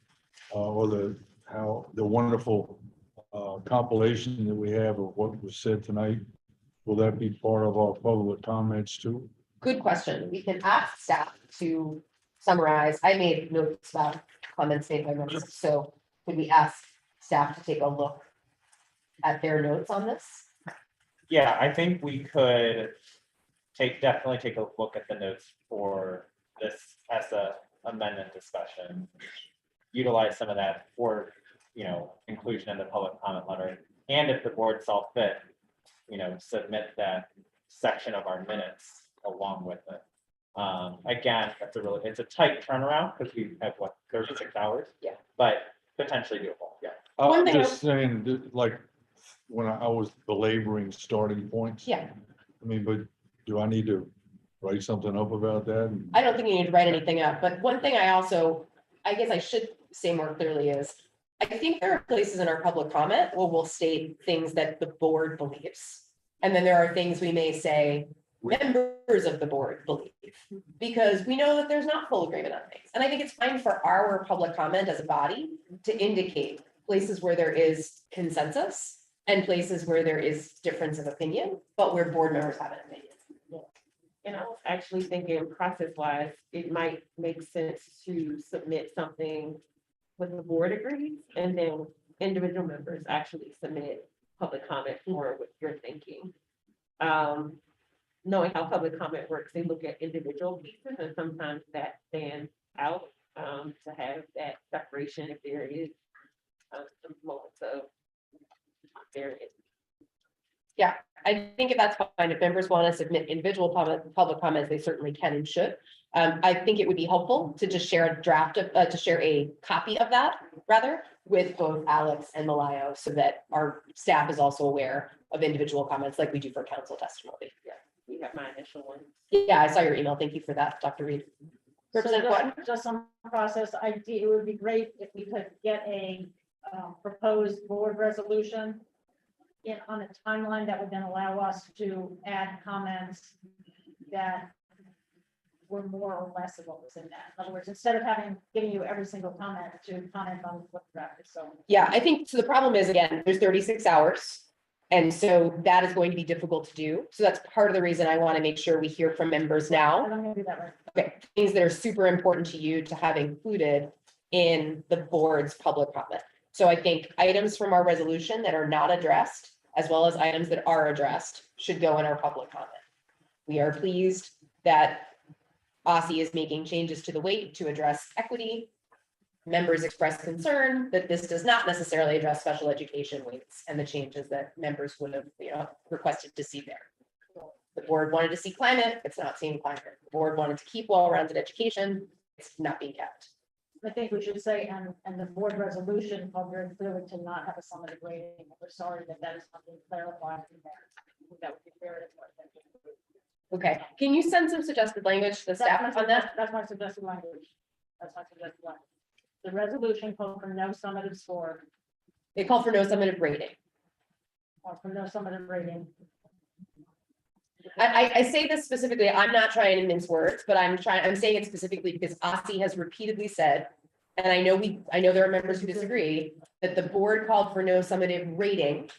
or the wonderful compilation that we have of what was said tonight, will that be part of our public comments too? Good question. We can ask staff to summarize. I made notes about comments made by members, so could we ask staff to take a look at their notes on this? Yeah, I think we could definitely take a look at the notes for this as a amendment discussion. Utilize some of that for, inclusion in the public comment letter. And if the board saw fit, submit that section of our minutes along with it. Again, it's a tight turnaround because we have 36 hours? Yeah. But potentially doable, yeah. One I'm thing just saying, that, like, when I was belaboring starting points. Yeah, I mean, but do I need to write something up about that? I don't think you need to write anything up, but one thing I guess I should say more clearly is, I think there are places in our public comment where we'll state things that the board believes. And then there are things we may say, members of the board believe, because we know that there's not full agreement on things. And I think it's fine for our public comment as a body to indicate places where there is consensus and places where there is difference of opinion, but where board members have an opinion. And I was actually thinking process-wise, it might make sense to submit something when the board agrees, and then individual members actually submit public comment for what you're thinking. Knowing how public comment works, they look at individual pieces, and sometimes that stands out to have that separation if there is some moments of variance. Yeah, I think if that's fine, if members want to submit individual public comments, they certainly can and should. I think it would be helpful to just share a draft of, to share a copy of that rather with both Alex and Malayo, so that our staff is also aware of individual comments like we do for council testimony. Yeah, you have my initial one. Yeah, I saw your email. Thank you for that, Dr. Reed. Representative Quatten? Just some process ID, it would be great if we could get a proposed board resolution on a timeline that would then allow us to add comments that were more or less of what was in that. In other words, instead of giving you every single comment to comment on what the draft is. So Yeah, I think, so the problem is, again, there's 36 hours. And so that is going to be difficult to do. So that's part of the reason I want to make sure we hear from members now. I'm gonna do that right. Okay, things that are super important to you to have included in the board's public comment. So I think items from our resolution that are not addressed, as well as items that are addressed, should go in our public comment. We are pleased that OSSI is making changes to the weight to address equity. Members expressed concern that this does not necessarily address special education weights and the changes that members would have, requested to see there. The board wanted to see climate, it's not seeing climate. The board wanted to keep well-rounded education, it's not being kept. I think we should say, and the board resolution called very clearly to not have a summative rating. We're sorry that is not being clarified in there. That would be very important. Okay, can you send some suggested language to the staff on that? That's my suggested language. That's my suggested language. The resolution called for no summative score, They call for no summative rating. or for no summative rating. I say this specifically, I'm not trying to mince words, but I'm saying it specifically because OSSI has repeatedly said, and I know there are members who disagree, that the board called for no summative rating,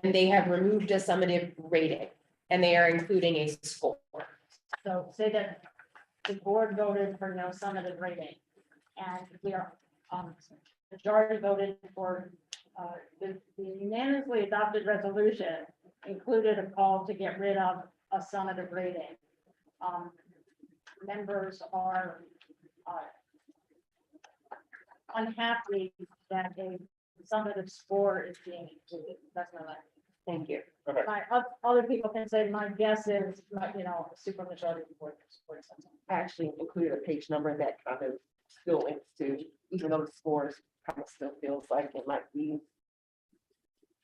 and they have removed a summative rating, and they are including a score. So say that the board voted for no summative rating, and we are, majority voted for, the unanimously adopted resolution included a call to get rid of a summative rating. Members are, unhappy that a summative score is being included. That's my line. Thank you. Other people can say, my guess is, a super majority of the board supports something. I actually included a page number that kind of still links to, even though the scores kind of still feels like it might be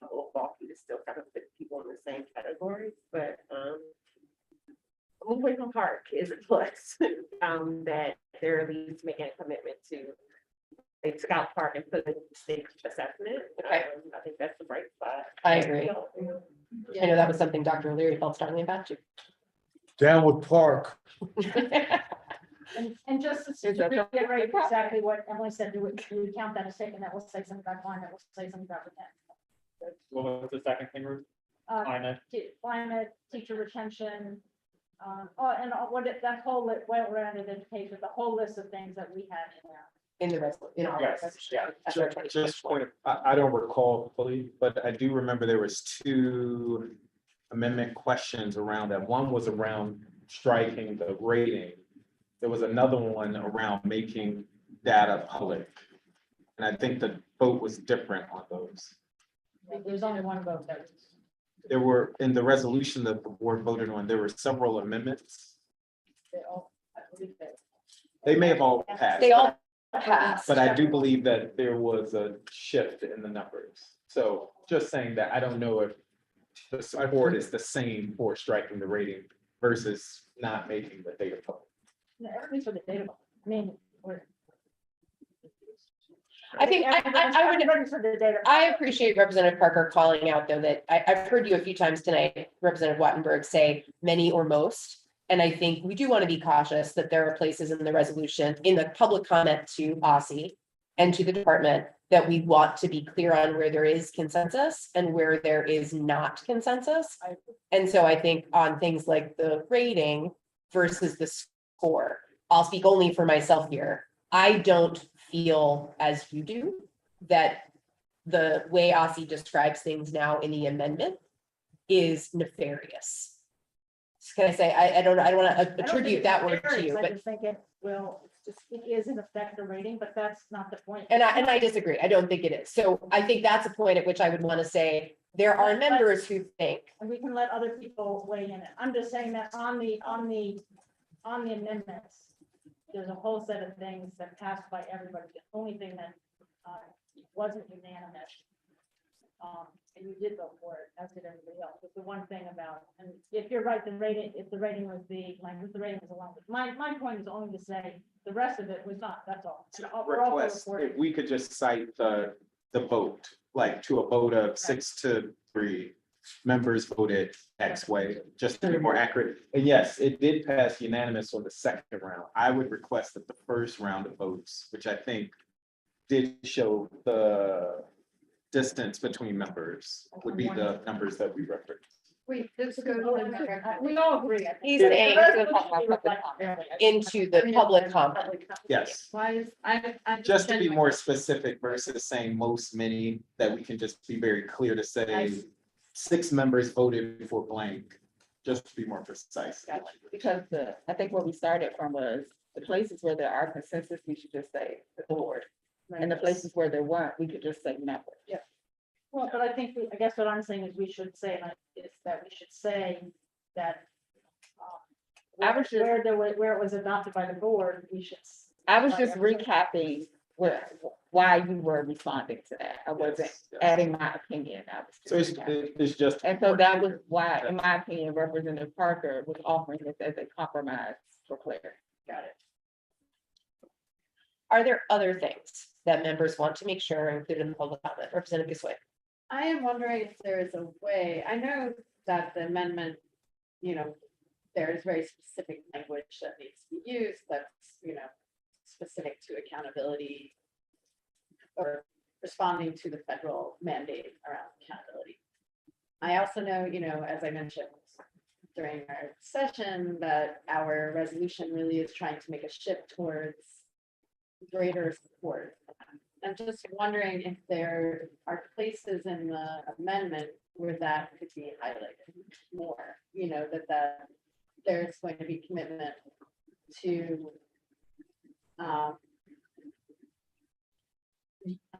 a little bulky to still kind of fit people in the same categories, but moving from park is a plus. That they're at least making a commitment to a Scout Park and put a state assessment. Okay. I think that's the bright spot. I agree. I know that was something Dr. O'Leary felt strongly about too. Downward Park. And just to reiterate exactly what Emily said, do we count that as taken? That will say something about climate, will say something about retention. What was the second thing, Ruth? Climate. Climate, teacher retention, that whole, well-rounded education, the whole list of things that we had in there. In the rest, in our. Yes, resolution. Just point of, I don't recall fully, but I do remember there was 2 amendment questions around that. One was around striking the rating. There was another one around making data public. And I think the vote was different on those. There's only one vote that was. There were, in the resolution that the board voted on, there were several amendments. I believe that. They may have all passed. They all passed. But I do believe that there was a shift in the numbers. So just saying that, I don't know if the support is the same for striking the rating versus not making the data public. No, everything's for the data. I mean, I think I appreciate Representative Parker calling out, though, that I've heard you a few times tonight, Representative Wattenberg, say many or most. And I think we do want to be cautious that there are places in the resolution, in the public comment to OSSI and to the department, that we want to be clear on where there is consensus and where there is not consensus. And so I think on things like the rating versus the score, I'll speak only for myself here. I don't feel, as you do, that the way OSSI describes things now in the amendment is nefarious. Can I say, I don't want to attribute that word to you, I but just think it is in effect a rating, but that's not the point. and I disagree. I don't think it is. So I think that's a point at which I would want to say there are members who think. And we can let other people weigh in it. I'm just saying that on the amendments, there's a whole set of things that passed by everybody. The only thing that wasn't unanimous, and you did vote for it, as did everybody else. But the one thing about, and if you're right, if the rating was along with, my point is only to say the rest of it was not, that's all. We're all Request, for it. if we could just cite the vote, like to a vote of 6-3, members voted X way, just to be more accurate. And yes, it did pass unanimous on the second round. I would request that the first round of votes, which I think did show the distance between members, would be the numbers that we referenced. Wait, we all agree. He's saying into the public comment. Yes, Why is, I just to be more specific versus saying most, many, that we can just be very clear to say 6 members voted for blank, just to be more precise. Because I think where we started from was the places where there are consensus, we should just say the board. And the places where there weren't, we could just say member. Yeah. Well, but I think, I guess what I'm saying is we should say that where it was adopted by the board, we should. I was just recapping why you were responding to that. I wasn't adding my opinion. I was So it's just. And so that was why, in my opinion, Representative Parker was offering this as a compromise for clarity. Got it. Are there other things that members want to make sure are included in the public comment? Representative Gisway. I am wondering if there is a way, I know that the amendment there's very specific language that needs to be used that's, specific to accountability or responding to the federal mandate around accountability. I also know, as I mentioned during our session, that our resolution really is trying to make a shift towards greater support. I'm just wondering if there are places in the amendment where that could be highlighted more, that there's going to be commitment to, I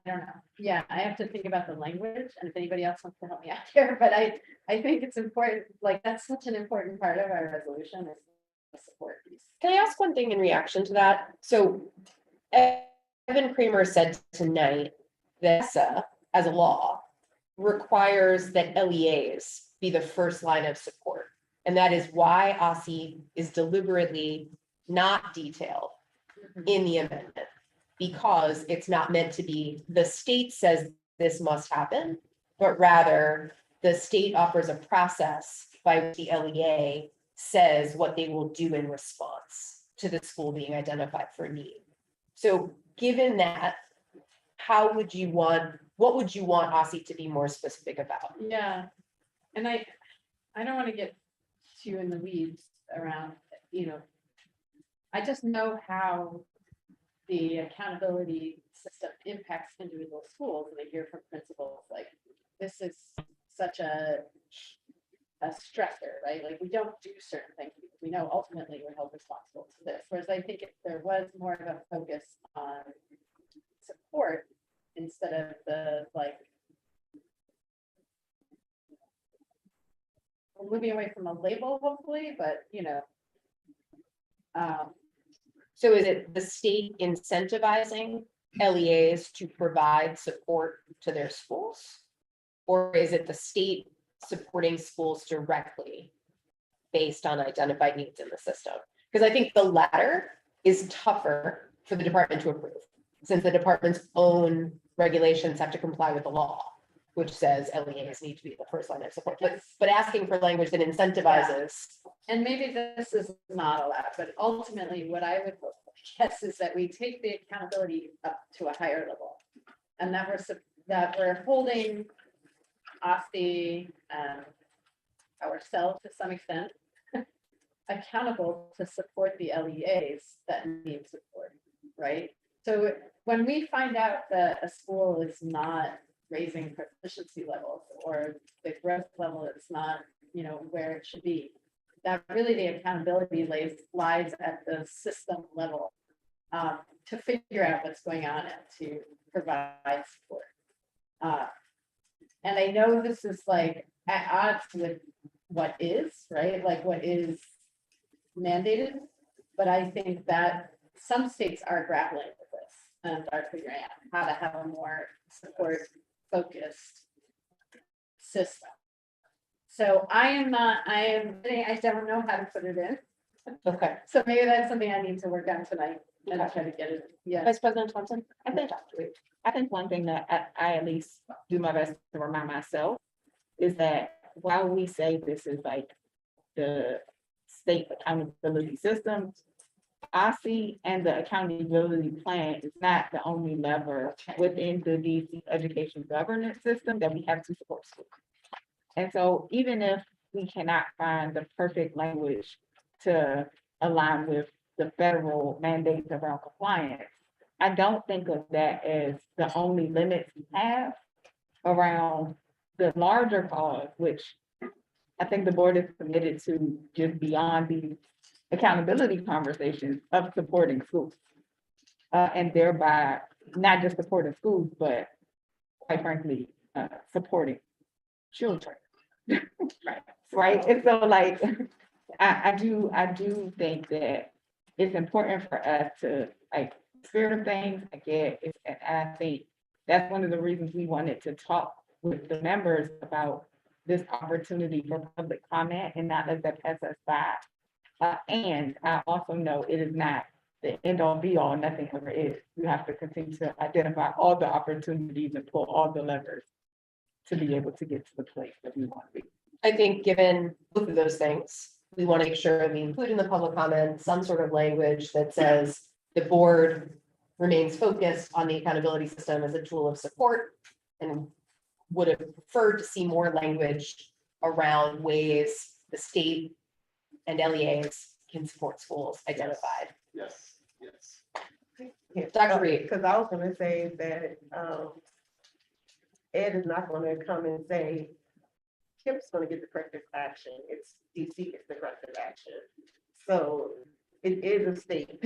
don't know. Yeah, I have to think about the language, and if anybody else wants to help me out here, but I think it's important, like, that's such an important part of our resolution is the support piece. Can I ask one thing in reaction to that? So Evan Kramer said tonight that ESSA, as a law, requires that LEAs be the first line of support. And that is why OSSI is deliberately not detailed in the amendment, because it's not meant to be, the state says this must happen, but rather the state offers a process by which the LEA says what they will do in response to the school being identified for need. So given that, what would you want OSSI to be more specific about? Yeah, and I don't want to get too in the weeds around, I just know how the accountability system impacts individual schools, and I hear from principals like, this is such a stressor, right? Like, we don't do certain things because we know ultimately we're held responsible to this. Whereas I think if there was more of a focus on support instead of the we're moving away from a label, hopefully, but So is it the state incentivizing LEAs to provide support to their schools? Or is it the state supporting schools directly based on identified needs in the system? Because I think the latter is tougher for the department to approve, since the department's own regulations have to comply with the law, which says LEAs need to be the first line of support. But asking for language that incentivizes. and maybe this is not allowed, but ultimately what I would guess is that we take the accountability up to a higher level. And that we're holding OSSI and ourselves to some extent accountable to support the LEAs that need support, right? So when we find out that a school is not raising proficiency levels or the growth level is not, where it should be, that really the accountability lies at the system level to figure out what's going on and to provide support. And I know this is like at odds with what is, right? Like what is mandated, but I think that some states are grappling with this and are figuring out how to have a more support focused system. So I don't know how to put it in. Okay. So maybe that's something I need to work on tonight and try to get it. Yeah. Vice President Thompson? I think one thing that I at least do my best to remind myself is that while we say this is like the state accountability system, OSSI and the accountability plan is not the only lever within the DC education governance system that we have to support schools. And so even if we cannot find the perfect language to align with the federal mandates around compliance, I don't think of that as the only limits we have around the larger cause, which I think the board is committed to just beyond the accountability conversations of supporting schools. And thereby not just supporting schools, but quite frankly, supporting children. Right. And so like, I do think that it's important for us to like spirit of things. I get it, and I think that's one of the reasons we wanted to talk with the members about this opportunity for public comment and not let that pass us by. And I also know it is not the end all be all, nothing ever is. You have to continue to identify all the opportunities and pull all the levers to be able to get to the place that we want to be. I think given both of those things, we want to make sure we include in the public comment some sort of language that says the board remains focused on the accountability system as a tool of support and would have preferred to see more language around ways the state and LEAs can support schools identified. Yes, yes. Dr. Reed. Because I was gonna say that, Ed is not gonna come and say, Kip's gonna get the corrective action, it's DC gets the corrective action. So it is a state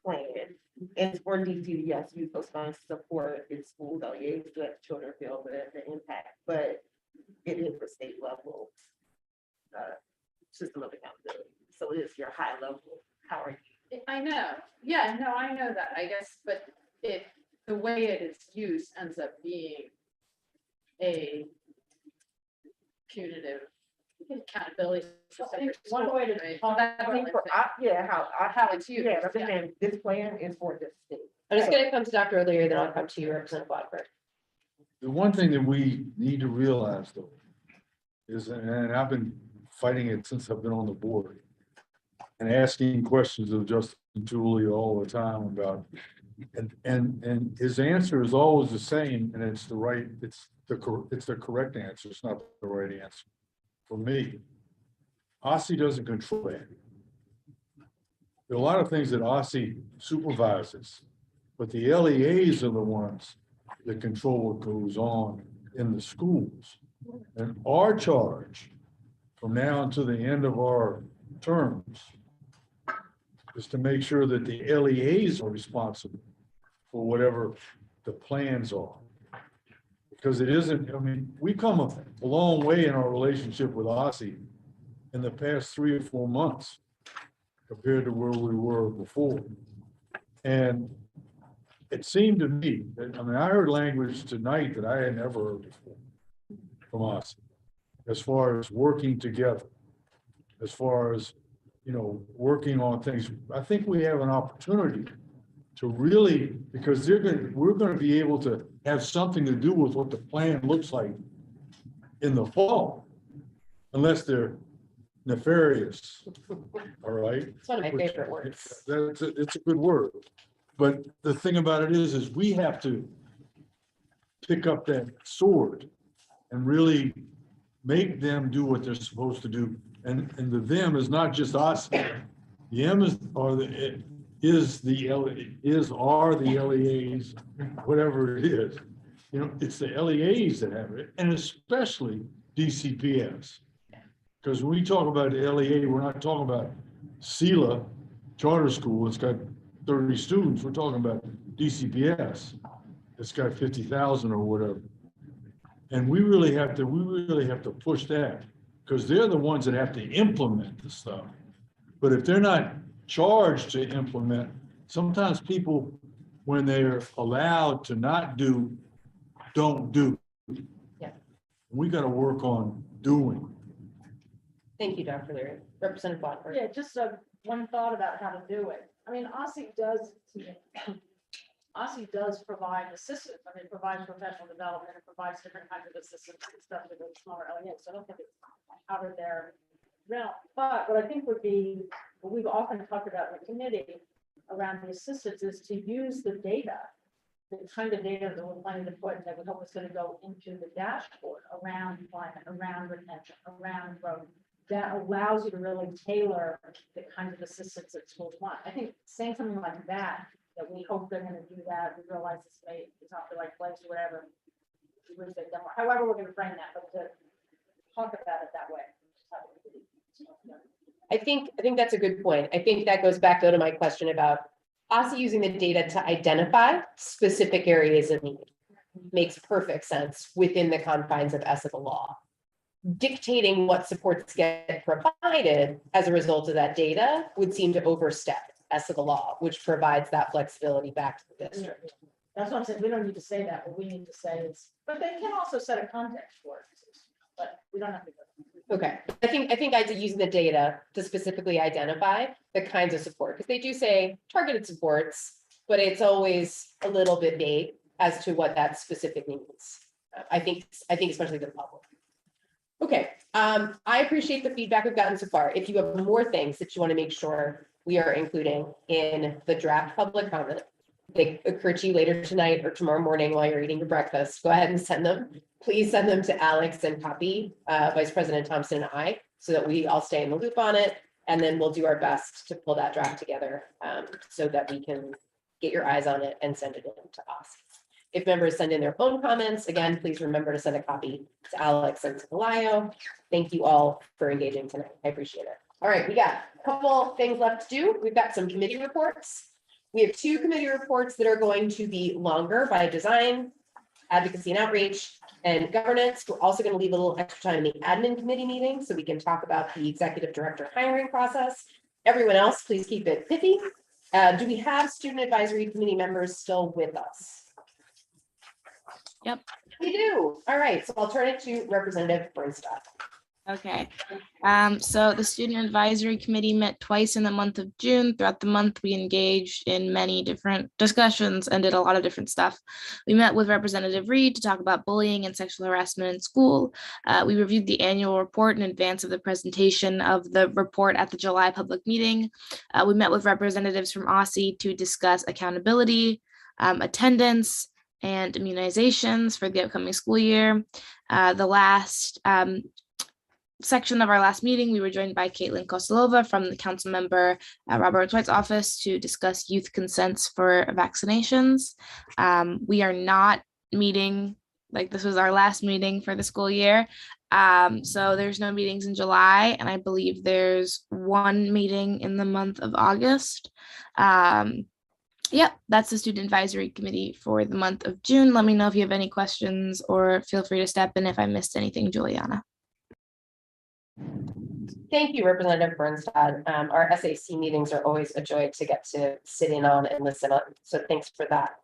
plan. And for DC, yes, we postpone support in schools, LEAs, to let children feel the impact, but it is a state level system of accountability. So it is your high level, how are you? I know, yeah, no, I know that, I guess, but if the way it is used ends up being a punitive accountability system. One way to talk I think for, yeah, how it's used. yeah, I'm saying this plan is for the state. I'm just gonna come to Dr. O'Leary, then I'll come to you, Representative Blackburn. The one thing that we need to realize though, is, and I've been fighting it since I've been on the board and asking questions of Justin Tooley all the time about, and his answer is always the same, and it's the right, it's the correct answer. It's not the right answer. For me, OSSI doesn't control that. There are a lot of things that OSSI supervises, but the LEAs are the ones that control what goes on in the schools. And our charge from now until the end of our terms is to make sure that the LEAs are responsible for whatever the plans are. Because it isn't, I mean, we come a long way in our relationship with OSSI in the past 3 or 4 months compared to where we were before. And it seemed to me that, I mean, I heard language tonight that I had never heard before from OSSI, as far as working together, as far as, you know, working on things. I think we have an opportunity to really, because we're going to be able to have something to do with what the plan looks like in the fall, unless they're nefarious. All right. It's one of my favorite words. It's a good word. But the thing about it is we have to pick up that sword and really make them do what they're supposed to do. And the them is not just us. The M is, or the is the are the LEAs, whatever it is. You know, it's the LEAs that have it, and especially DCPS. Because when we talk about the LEA, we're not talking about SELA charter school. It's got 30 students. We're talking about DCPS. It's got 50,000 or whatever. And we really have to push that, because they're the ones that have to implement the stuff. But if they're not charged to implement, sometimes people, when they're allowed to not do, don't do. Yeah. We got to work on doing. Thank you, Dr. Leary. Representative Blackburn. Yeah, just one thought about how to do it. I mean, OSSI does provide assistance. I mean, it provides professional development, it provides different kinds of assistance, especially with smaller LEAs. So I don't think it's out of their realm. But what I think would be, what we've often talked about in the committee around the assistance, is to use the data, the kind of data that we're planning to put, that we hope is going to go into the dashboard around climate, around retention, around growth. That allows you to really tailor the kind of assistance that schools want. I think saying something like that we hope they're going to do that. We realize this may is not the right place or whatever. However, we're going to frame that, but to talk about it that way. I think that's a good point. I think that goes back though to my question about OSSI using the data to identify specific areas of need. Makes perfect sense within the confines of ethical law. Dictating what supports get provided as a result of that data would seem to overstep ethical law, which provides that flexibility back to the district. That's what I'm saying. We don't need to say that. What we need to say is, but they can also set a context for it. But we don't have to go. Okay, I think I'd using the data to specifically identify the kinds of support, because they do say targeted supports, but it's always a little bit vague as to what that specific means. I think especially to the public. Okay, I appreciate the feedback we've gotten so far. If you have more things that you want to make sure we are including in the draft public comment, they occur to you later tonight or tomorrow morning while you're eating your breakfast, go ahead and send them. Please send them to Alex and copy Vice President Thompson and I, so that we all stay in the loop on it. And then we'll do our best to pull that draft together so that we can get your eyes on it and send it in to us. If members send in their own comments, again, please remember to send a copy to Alex and to Lio. Thank you all for engaging tonight. I appreciate it. All right, we got a couple things left to do. We've got some committee reports. We have 2 committee reports that are going to be longer by design, advocacy and outreach, and governance. We're also going to leave a little extra time in the admin committee meeting so we can talk about the executive director hiring process. Everyone else, please keep it pithy. Do we have student advisory committee members still with us? Yep. We do. All right, so I'll turn it to Representative Bernstadt. Okay, so the Student Advisory Committee met twice in the month of June. Throughout the month, we engaged in many different discussions and did a lot of different stuff. We met with Representative Reed to talk about bullying and sexual harassment in school. We reviewed the annual report in advance of the presentation of the report at the July public meeting. We met with representatives from OSSI to discuss accountability, attendance, and immunizations for the upcoming school year. The last section of our last meeting, we were joined by Caitlin Kostelova from the council member at Robert White's office to discuss youth consents for vaccinations. We are not meeting, like this was our last meeting for the school year. So there's no meetings in July, and I believe there's 1 meeting in the month of August. Yep, that's the Student Advisory Committee for the month of June. Let me know if you have any questions or feel free to step in if I missed anything, Juliana. Thank you, Representative Bernstadt. Our SAC meetings are always a joy to get to sit in on and listen on. So thanks for that.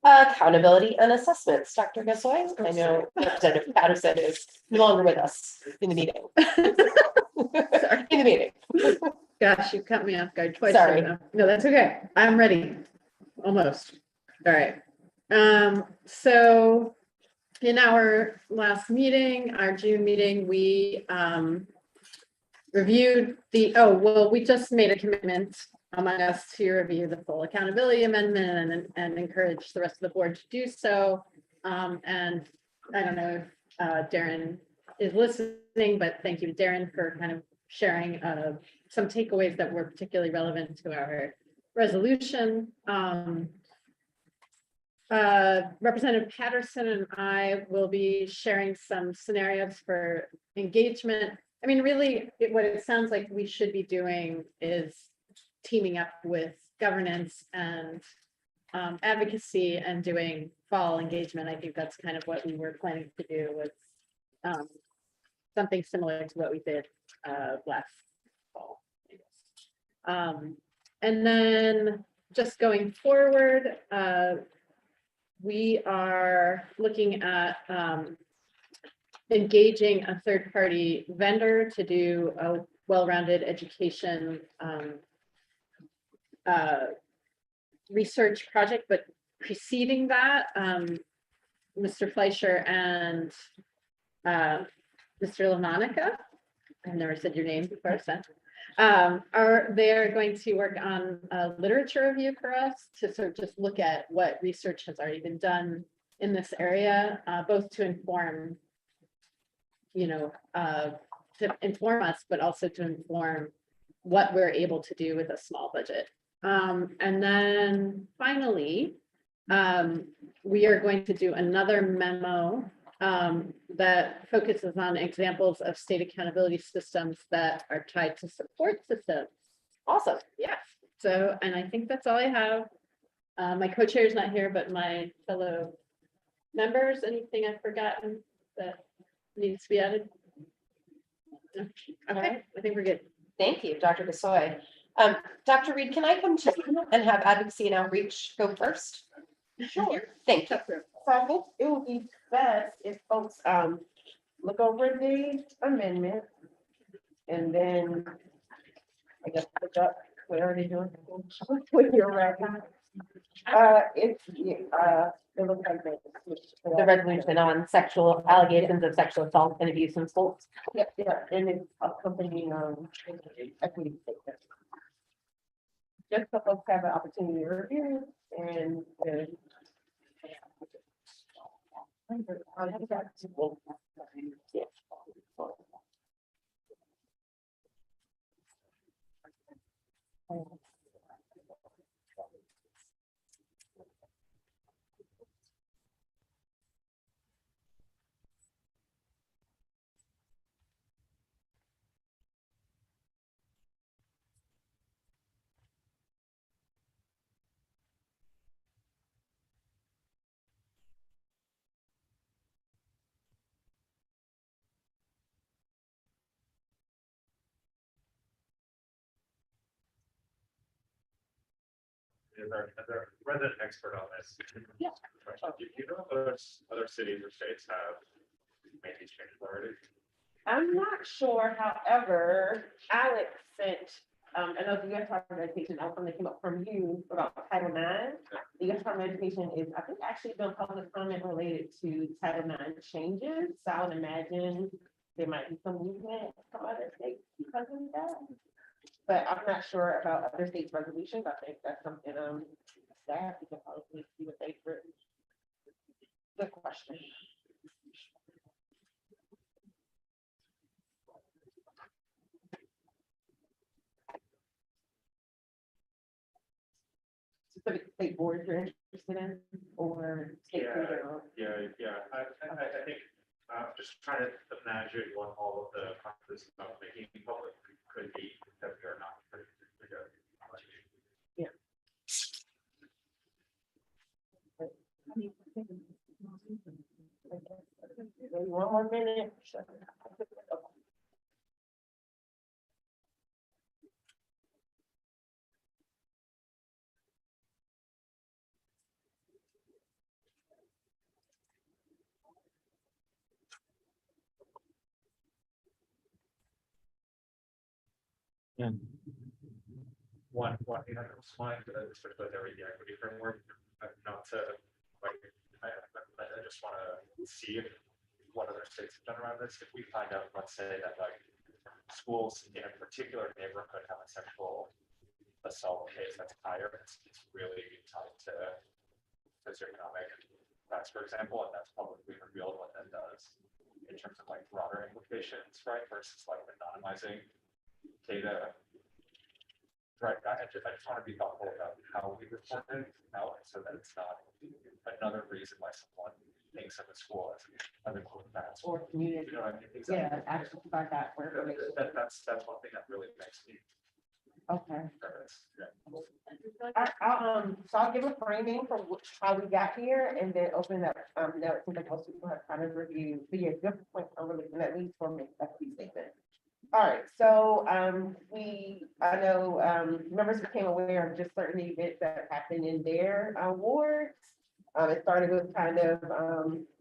Accountability and assessments. Dr. Gasoy, I know Representative Patterson is no longer with us in the meeting. Sorry. In the meeting. Gosh, you cut me off guard twice. Sorry. Right now. No, that's okay. I'm ready. Almost. All right. So in our last meeting, our June meeting, we reviewed we just made a commitment among us to review the full accountability amendment and encourage the rest of the board to do so. And I don't know if Darren is listening, but thank you, Darren, for kind of sharing some takeaways that were particularly relevant to our resolution. Representative Patterson and I will be sharing some scenarios for engagement. I mean, really, what it sounds like we should be doing is teaming up with governance and advocacy and doing fall engagement. I think that's kind of what we were planning to do, was something similar to what we did last fall. And then just going forward, we are looking at engaging a third-party vendor to do a well-rounded education research project, but preceding that, Mr. Fleischer and Mr. LaMonica, I've never said your name before, so they're going to work on a literature review for us to sort of just look at what research has already been done in this area, both to inform, us, but also to inform what we're able to do with a small budget. And then finally, we are going to do another memo that focuses on examples of state accountability systems that are tied to support systems. Awesome. Yes. So, and I think that's all I have. My co-chair is not here, but my fellow members, anything I've forgotten that needs to be added? No? Okay, I think we're good. Thank you, Dr. Gasoy. Dr. Reed, can I come to you and have advocacy and outreach go first? Sure. Thank you. So I think it would be best if folks look over the amendment and then I guess look up what are they doing when you're ready. It's, it looks like The resolution on sexual allegations of sexual assault and abuse in schools. Yep, yeah, and it's accompanying, equity statement. Just so folks have an opportunity to review and. Is there a resident expert on this? Yeah. You know, other cities or states have made these changes already? I'm not sure, however, Alex sent, I know the U.S. Department of Education, something that came up from you about Title IX. The U.S. Department of Education is, I think, actually done public comment related to Title IX changes. So I would imagine there might be some movement from other states because of that. But I'm not sure about other states' resolutions. I think that's something, staff, we can probably see what they've written. Good question. Specific state boards you're interested in, or state Yeah. federal? Yeah. I think, just trying to imagine what all of the processes of making it public could be, that we are not. Yeah. Maybe one more minute. One thing that comes to mind, especially with every equity framework, not to, like, I just want to see if what other states have done around this. If we find out, let's say that like schools in a particular neighborhood have a sexual assault case that's higher, it's really tied to socioeconomic facts, for example, and that's publicly revealed what that does in terms of like broader implications, right? Versus like anonymizing data. Right, I just want to be thoughtful about how we report it out so that it's not another reason why someone thinks of a school as an important facts. Or community. You know what I mean? Exactly. Yeah, actually, about that. That's one thing that really makes me Okay. nervous. Yeah. So I'll give a framing for how we got here and then open up, now it seems like most people have kind of reviewed, but yeah, good point, I'm really, at least for me, that's the statement. All right, so, I know, members became aware of just certain events that happened in their, wards. It started with kind of,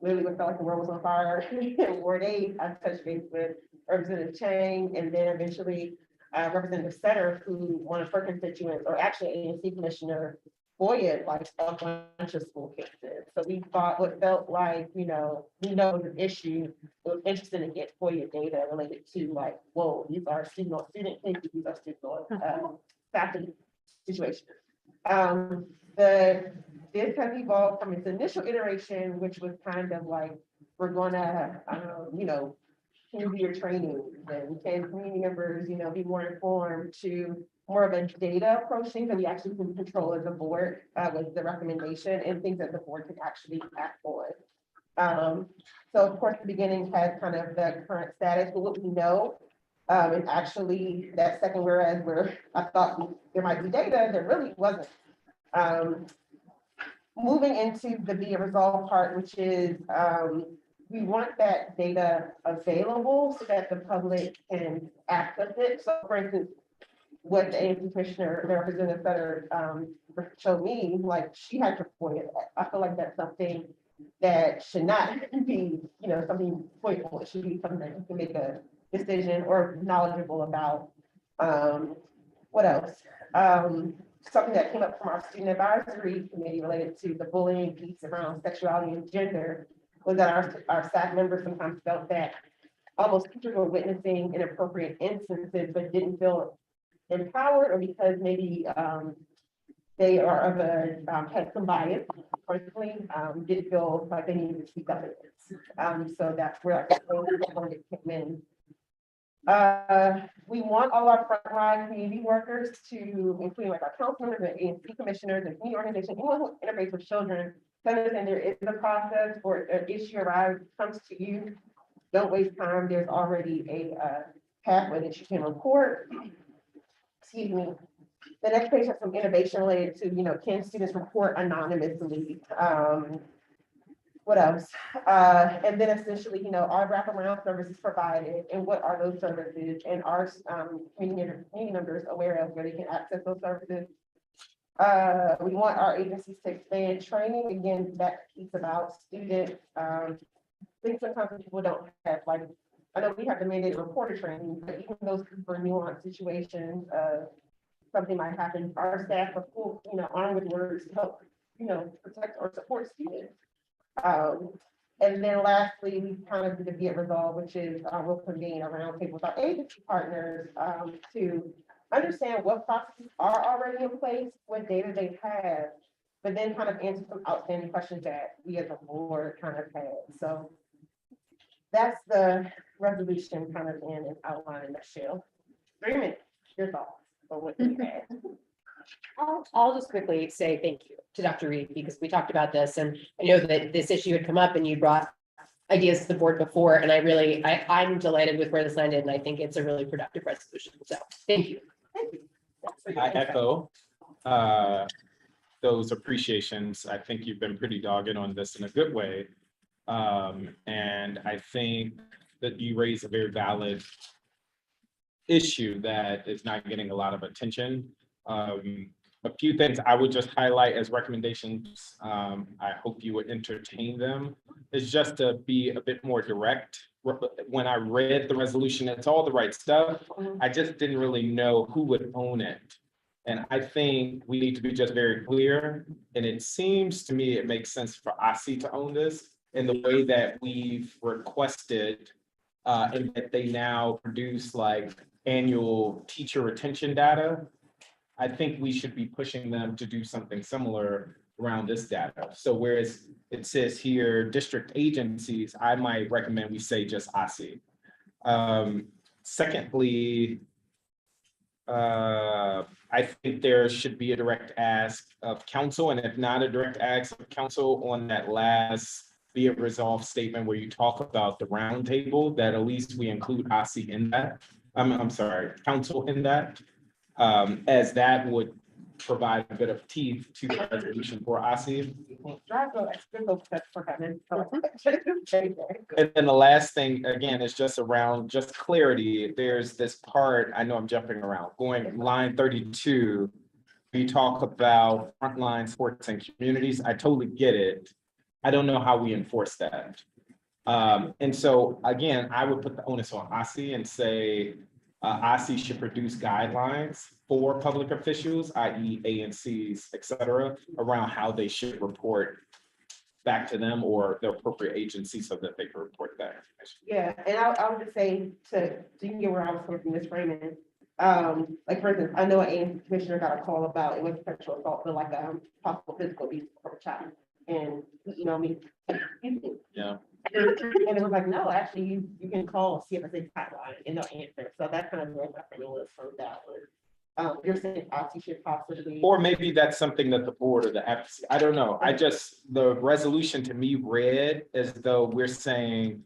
really what felt like the world was on fire in Ward 8. I touched base with Representative Chang, and then eventually, Representative Setter, who one of her constituents, or actually ANC Commissioner Boyd, like a bunch of school cases. So we thought what felt like, we know the issue, was interested in get FOIA data related to like, whoa, these are student cases, these are student faculty situations. This has evolved from its initial iteration, which was kind of like, we're gonna, do your training and can community members, be more informed, to more of a data approach, things that we actually can control as a board, was the recommendation, and things that the board can actually act on. So of course, the beginning had kind of the current status, but what we know, is actually that second whereas where I thought there might be data, there really wasn't. Moving into the be resolved part, which is, we want that data available so that the public can access it. So for instance, what the ANC Commissioner, the Representative Setter, showed me, like she had to point it. I feel like that's something that should not be, something pointful. It should be something that you can make a decision or knowledgeable about. What else? something that came up from our student advisory committee related to the bullying piece around sexuality and gender was that our staff members sometimes felt that almost teachers were witnessing inappropriate instances, but didn't feel empowered, or because maybe they are of a, had some bias, personally, didn't feel like they needed to speak up against. So that's where I think it came in. We want all our frontline community workers to, including like our counselors and ANC commissioners and community organizations, anyone who integrates with children, to understand there is a process or an issue arrives, comes to you. Don't waste time. There's already a pathway that you can report. Excuse me. The next page has some innovation related to, can students report anonymously? What else? And then essentially, are wraparound services provided, and what are those services? And are community members aware of where they can access those services? We want our agencies to expand training. Again, that piece about students. I think sometimes people don't have, like, I know we have the mandated reporter training, but even those super nuanced situations, something might happen, our staff are full, armed with words to help, protect or support students. And then lastly, we kind of did a get resolved, which is we'll convene a roundtable with our agency partners to understand what processes are already in place, what data they have, but then kind of answer some outstanding questions that we as a board kind of had. So that's the resolution kind of in an outline in the shell. 3 minutes, your thoughts on what you had. I'll just quickly say thank you to Dr. Reed, because we talked about this, and I know that this issue had come up and you brought ideas to the board before, and I'm delighted with where this landed, and I think it's a really productive resolution. So thank you. I echo those appreciations. I think you've been pretty dogged on this in a good way. And I think that you raise a very valid issue that is not getting a lot of attention. A few things I would just highlight as recommendations, I hope you would entertain them, is just to be a bit more direct. When I read the resolution, it's all the right stuff. I just didn't really know who would own it. And I think we need to be just very clear. And it seems to me it makes sense for ASI to own this in the way that we've requested, and that they now produce like annual teacher retention data. I think we should be pushing them to do something similar around this data. So whereas it says here, district agencies, I might recommend we say just ASI. Secondly, I think there should be a direct ask of council, and if not a direct ask of council on that last be it resolved statement where you talk about the roundtable, that at least we include ASI in that. I'm sorry, council in that. As that would provide a bit of teeth to the resolution for ASI. And then the last thing, again, is just around just clarity. There's this part, I know I'm jumping around, going line 32. We talk about frontline sports and communities. I totally get it. I don't know how we enforce that. And so again, I would put the onus on ASI and say, ASI should produce guidelines for public officials, i.e. ANCs, et cetera, around how they should report back to them or the appropriate agency so that they can report that information. Yeah, and I would just say to get where I was coming from this framing, like for instance, I know an ANC commissioner got a call about it was sexual assault, but like possible physical abuse from a child. And Yeah. And it was like, no, actually, you can call CFSA hotline and they'll answer. So that's kind of where my friend was from that one. You're saying ASI should possibly. Or maybe that's something that the board or the FCC, I don't know. The resolution to me read as though we're saying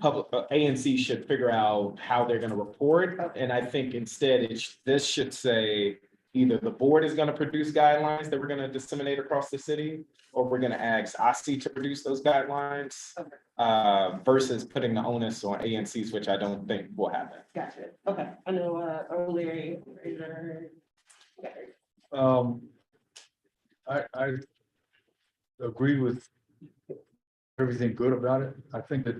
public ANC should figure out how they're going to report. And I think instead this should say either the board is going to produce guidelines that we're going to disseminate across the city, or we're going to ask ASI to produce those guidelines, versus putting the onus on ANCs, which I don't think will happen. Gotcha. Okay. I know earlier. I agree with everything good about it. I think that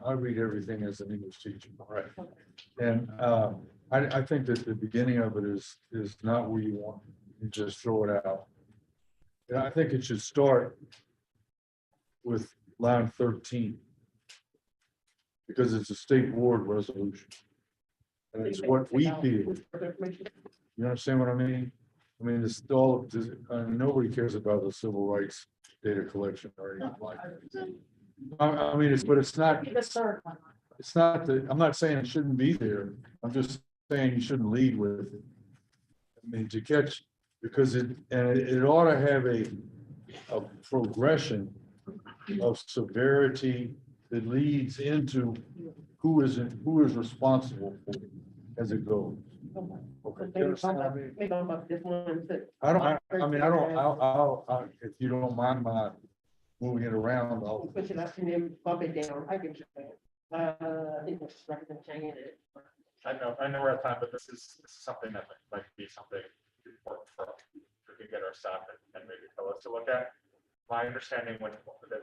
I read everything as an English teacher, right? And I think that the beginning of it is not where you want, you just throw it out. And I think it should start with line 13. Because it's a state board resolution. And it's what we feel. You understand what I mean? I mean, it's all, nobody cares about the civil rights data collection or anything like that. I mean, but it's not, it's not that, I'm not saying it shouldn't be there. I'm just saying you shouldn't lead with it. I mean, to catch, because it ought to have a progression of severity that leads into who is responsible for it as it goes. Okay. You understand what I mean? If you don't mind my moving it around, I'll. Push it up and then bump it down. I can. I think we're just recommending it. I know we're out of time, but this is something that might be something important for us. We can get our staff and maybe fellows to look at. My understanding when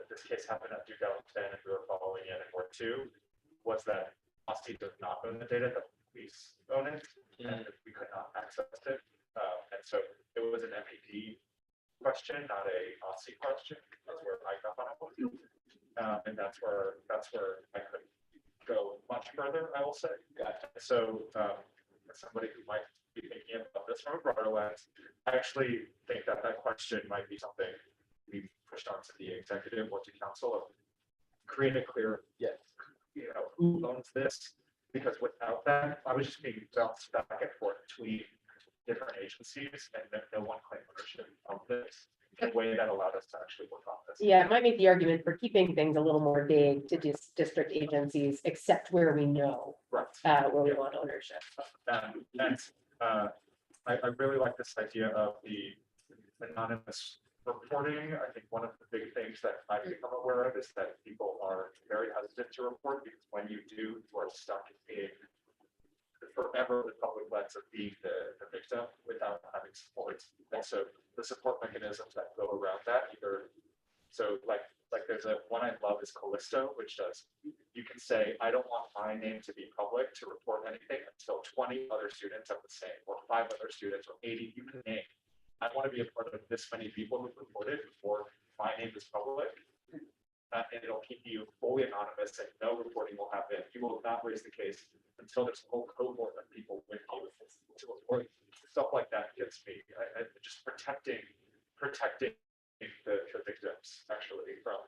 this case happened at Duke Ellington and we were following in Ward 2 was that OSTI does not own the data, the police own it, and we could not access it. And so it was an MPP question, not a OSTI question. That's where I got on it. And that's where I could go much further, I will say. So as somebody who might be thinking about this from a broader lens, I actually think that question might be something we pushed onto the executive or to council of create a clear, who owns this? Because without that, I was just being bounced back and forth between different agencies and no one claimed ownership of this in a way that allowed us to actually work on this. Yeah, it might make the argument for keeping things a little more vague to district agencies, except where we know Right. Where we want ownership. I really like this idea of the anonymous reporting. I think one of the big things that I've become aware of is that people are very hesitant to report because when you do, you are stuck in forever the public lens of being the victim without having support. And so the support mechanisms that go around that like there's one I love is Callisto, which does, you can say, I don't want my name to be public to report anything until 20 other students have the same, or 5 other students, or 80, you can name. I want to be a part of this many people who reported before my name is public. And it'll keep you fully anonymous and no reporting will happen. You will not raise the case until there's a whole cohort of people with you to report. Stuff like that gets me. Just protecting the victims actually from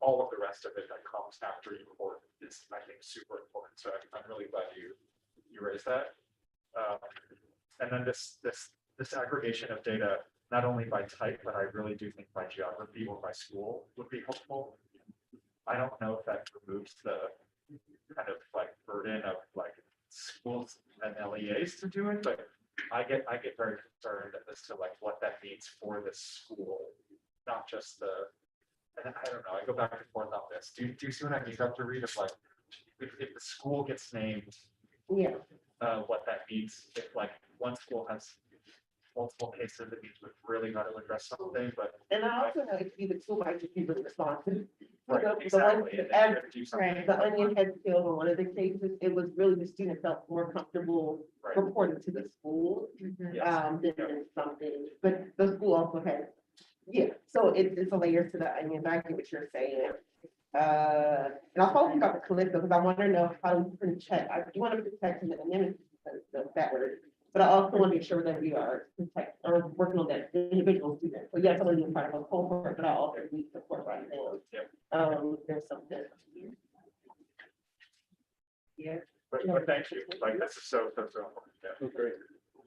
all of the rest of it that comes after you report is, I think, super important. So I'm really glad you raised that. And then this aggregation of data, not only by type, but I really do think by geography or by school would be helpful. I don't know if that removes the kind of like burden of like schools and LEAs to do it, but I get very concerned as to like what that means for the school, not just and I don't know, I go back and forth on this. Do you see what I mean, Dr. Reed? Of like, if the school gets named, what that means, if like one school has multiple cases, it means we've really got to address something, but. And I also know it could be the school might just be really responsive. Right, exactly. The onion had killed on one of the cases. It was really the student felt more comfortable reporting to the school than something. But the school also had, so it's a layer to the onion. I get what you're saying. And I'll follow up with Callisto because I want to know how we can check. I do want to protect the amendment that word. But I also want to make sure that we are working on that individual student. So yes, I'm going to be part of a cohort, but I also need support right now. There's something. But thank you. Like this is so important. Yeah. Great.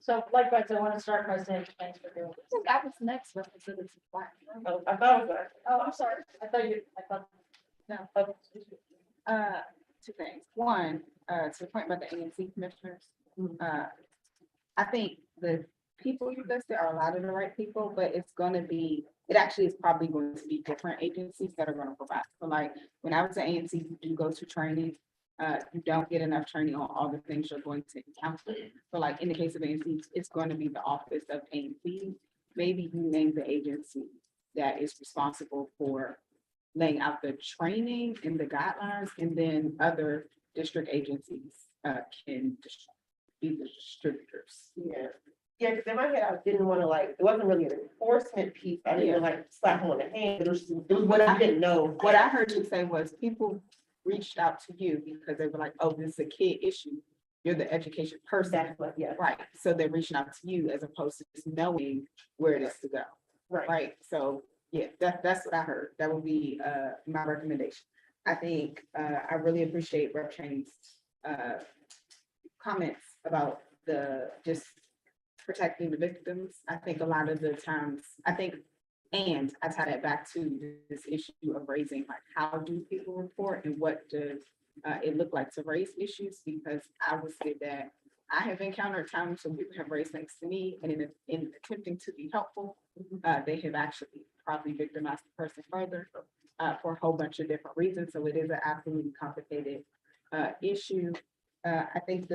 So likewise, I want to start by saying thanks for doing this. That was next. I thought that. Oh, I'm sorry. I thought. No. Two things. One, to the point about the ANC commissioners. I think the people you listed are a lot of the right people, but it actually is probably going to be different agencies that are going to provide. So like when I was at ANC, you do go to training. You don't get enough training on all the things you're going to encounter. So like in the case of ANC, it's going to be the office of ANC. Maybe you name the agency that is responsible for laying out the training and the guidelines, and then other district agencies can be the distributors. Yeah. Yeah, because in my head, I didn't want to like, it wasn't really an enforcement piece. I didn't like slap them on the hand. It was what I didn't know. What I heard you say was people reached out to you because they were like, oh, this is a kid issue. You're the education person. That's what, yeah. Right. So they're reaching out to you as opposed to just knowing where it is to go. Right. Right. So yeah, that's what I heard. That would be my recommendation. I think I really appreciate Rep. Chain's comments about the just protecting the victims. I think a lot of the times, and I tie that back to this issue of raising, like, how do people report and what does it look like to raise issues? Because I would say that I have encountered times when people have raised things to me, and in attempting to be helpful, they have actually probably victimized the person further for a whole bunch of different reasons. So it is an absolutely complicated issue. I think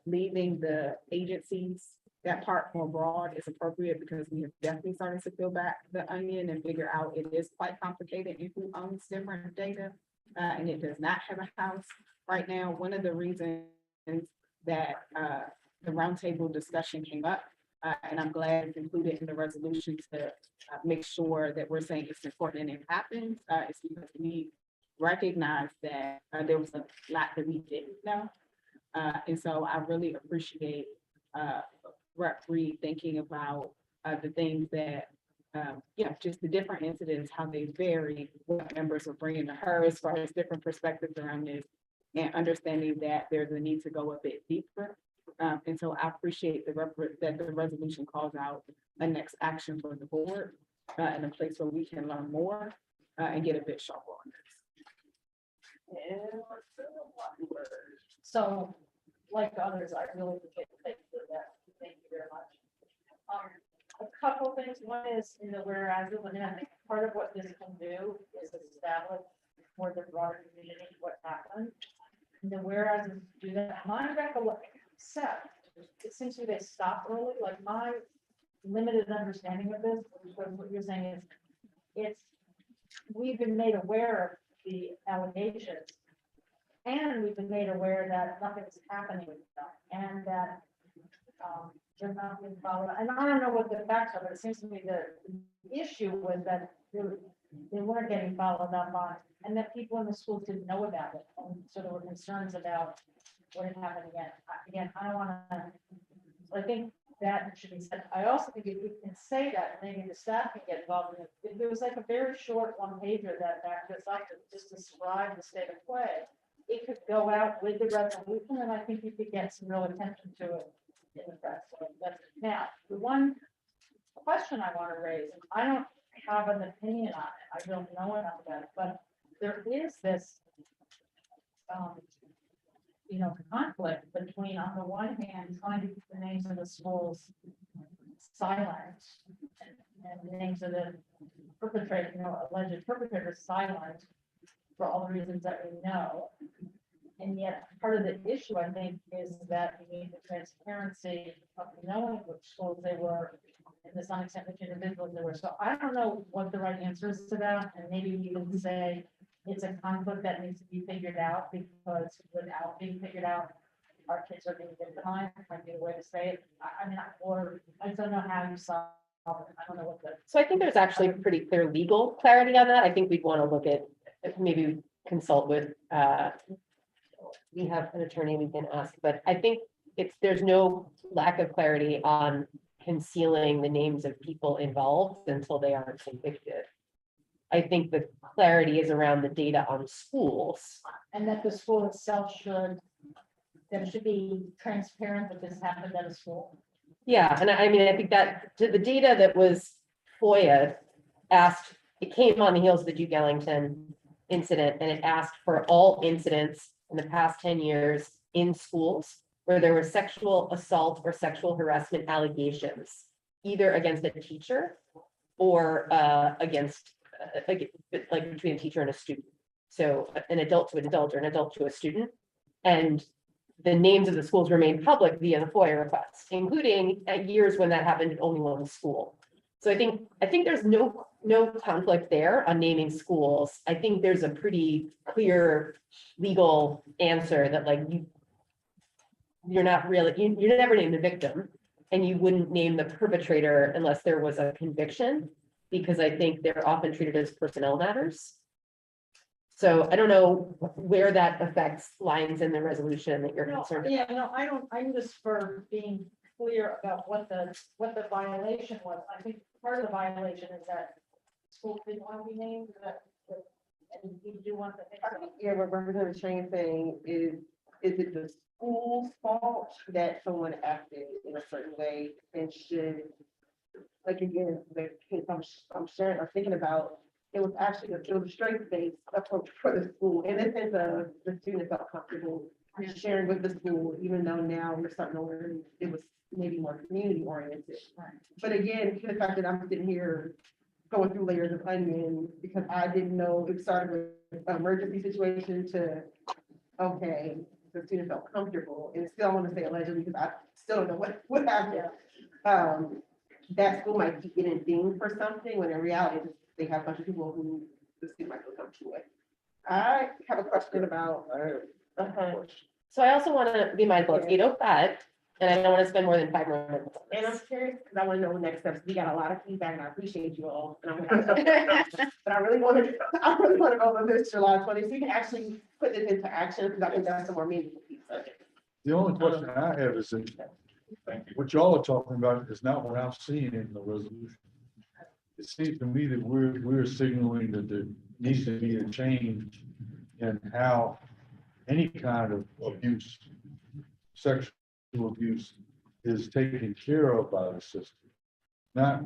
leaving the agencies, that part more broad, is appropriate because we have definitely started to peel back the onion and figure out it is quite complicated and who owns different data, and it does not have a house right now. One of the reasons that the roundtable discussion came up, and I'm glad it's included in the resolution to make sure that we're saying it's important and it happens, is because we recognize that there was a lot that we didn't know. And so I really appreciate Rep. Reed thinking about the things that, just the different incidents, how they vary, what members are bringing to her as far as different perspectives around this, and understanding that there's a need to go a bit deeper. And so I appreciate that the resolution calls out a next action for the board and a place where we can learn more and get a bit sharper on this. So, like others, I really appreciate the thank you for that. Thank you very much. A couple of things. One is in the whereas, and I think part of what this can do is establish for the broader community what happened. And the whereas do that. My recollection, except it seems to me they stop early. Like my limited understanding of this, what you're saying is, we've been made aware of the allegations. And we've been made aware that nothing's happening with them, and that they're not being followed. And I don't know what the facts are, but it seems to me the issue was that they weren't getting followed up on, and that people in the schools didn't know about it. And so there were concerns about what had happened again. Again, I don't want to. I think that should be said. I also think if we can say that, maybe the staff can get involved in it. If there was like a very short one pager that backed this up to just describe the state of play, it could go out with the resolution, and I think you could get some real attention to it in the press. So that's it. Now, the one question I want to raise, and I don't have an opinion on it, I don't know enough about it, but there is this, conflict between, on the one hand, trying to keep the names of the schools silent and the names of the perpetrators, alleged perpetrators silent, for all the reasons that we know. And yet part of the issue, I think, is that we need the transparency of knowing which schools they were and to some extent which individuals they were. So I don't know what the right answer is to that. And maybe we can say it's a conflict that needs to be figured out, because without being figured out, our kids are being victimized. Might be a way to say it. Or I don't know how you solve it. I don't know what the. So I think there's actually pretty clear legal clarity on that. I think we'd want to look at, maybe consult with, we have an attorney we can ask, but I think there's no lack of clarity on concealing the names of people involved until they are convicted. I think the clarity is around the data on schools. And that the school itself should be transparent that this happened at a school. Yeah, and I think that the data that was FOIA asked, it came on the heels of the Duke Ellington incident, and it asked for all incidents in the past 10 years in schools where there were sexual assault or sexual harassment allegations, either against a teacher or against, like between a teacher and a student. So an adult to an adult or an adult to a student. And the names of the schools were made public via the FOIA requests, including at years when that happened in only one school. So I think there's no conflict there on naming schools. I think there's a pretty clear legal answer that you're not really, you never name the victim. And you wouldn't name the perpetrator unless there was a conviction, because I think they're often treated as personnel matters. So I don't know where that affects lines in the resolution that you're No, concerned about. yeah, no, I'm just for being clear about what the violation was. I think part of the violation is that school didn't want to be named, and you do want to. I think, yeah, what Representative Shane saying is it the school's fault that someone acted in a certain way and should, like, again, the case I'm sharing, I'm thinking about, it was a strength-based approach for the school, and this is the student felt comfortable sharing with the school, even though now we're starting to learn it was maybe more community oriented. But again, the fact that I'm sitting here going through layers of onion because I didn't know it started with an emergency situation to, okay, the student felt comfortable, and still I want to say allegedly because I still don't know what happened. That school might be getting dinged for something when in reality they have a bunch of people who the student might feel comfortable with. I have a question about. So I also want to be mindful, it's 8:05, and I don't want to spend more than 5 more minutes. And I'm curious, because I want to know the next steps. We got a lot of feedback and I appreciate you all. But I really want to know the list July 20th, so you can actually put this into action, because I think that's the more meaningful piece of it. The only question I have is that what y'all are talking about is not what I'm seeing in the resolution. It seems to me that we're signaling that there needs to be a change in how any kind of abuse, sexual abuse, is taken care of by the system. I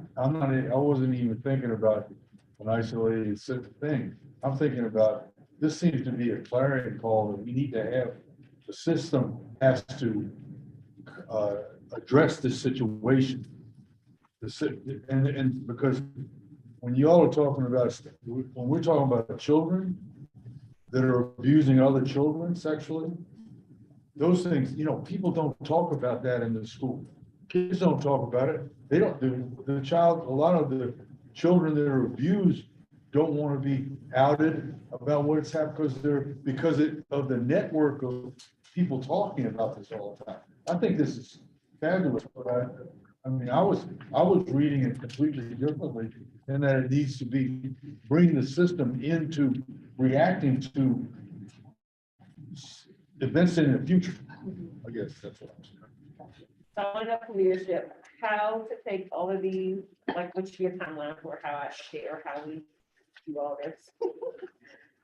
wasn't even thinking about an isolated thing. I'm thinking about, this seems to be a clarion call that we need to have, the system has to address this situation. And because when y'all are talking about, when we're talking about children that are abusing other children sexually, those things, people don't talk about that in the school. Kids don't talk about it. They don't do a lot of the children that are abused don't want to be outed about what's happened because of the network of people talking about this all the time. I think this is fabulous, but I was reading it completely differently, and that it needs to be bring the system into reacting to events in the future. I guess that's what I'm saying. So I want to know from leadership, how to take all of these, like what's your timeline for how I share, how we do all this?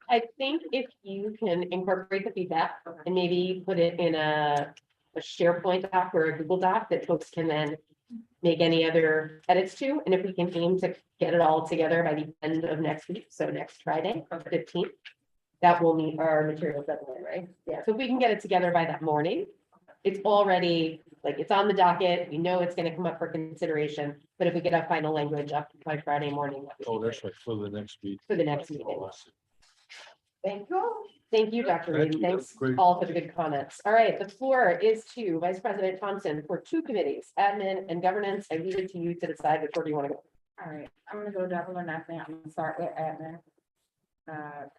I think if you can incorporate the feedback and maybe put it in a SharePoint doc or a Google Doc that folks can then make any other edits to, and if we can aim to get it all together by the end of next week, so next Friday, 15th, that will meet our material deadline, right? Yeah, so if we can get it together by that morning, it's already, like, it's on the docket, we know it's gonna come up for consideration, but if we get a final language up by Friday morning. Oh, that's right, for the next week. For the next meeting. Oh, I see. Thank you. Thank you, Dr. Thank Reed. you. Thanks That's great. all for the good comments. All right, the floor is to Vice President Thompson for 2 committees, admin and governance. I leave it to you to decide which order you want to go. All right, I'm gonna go double or nothing. I'm gonna start with admin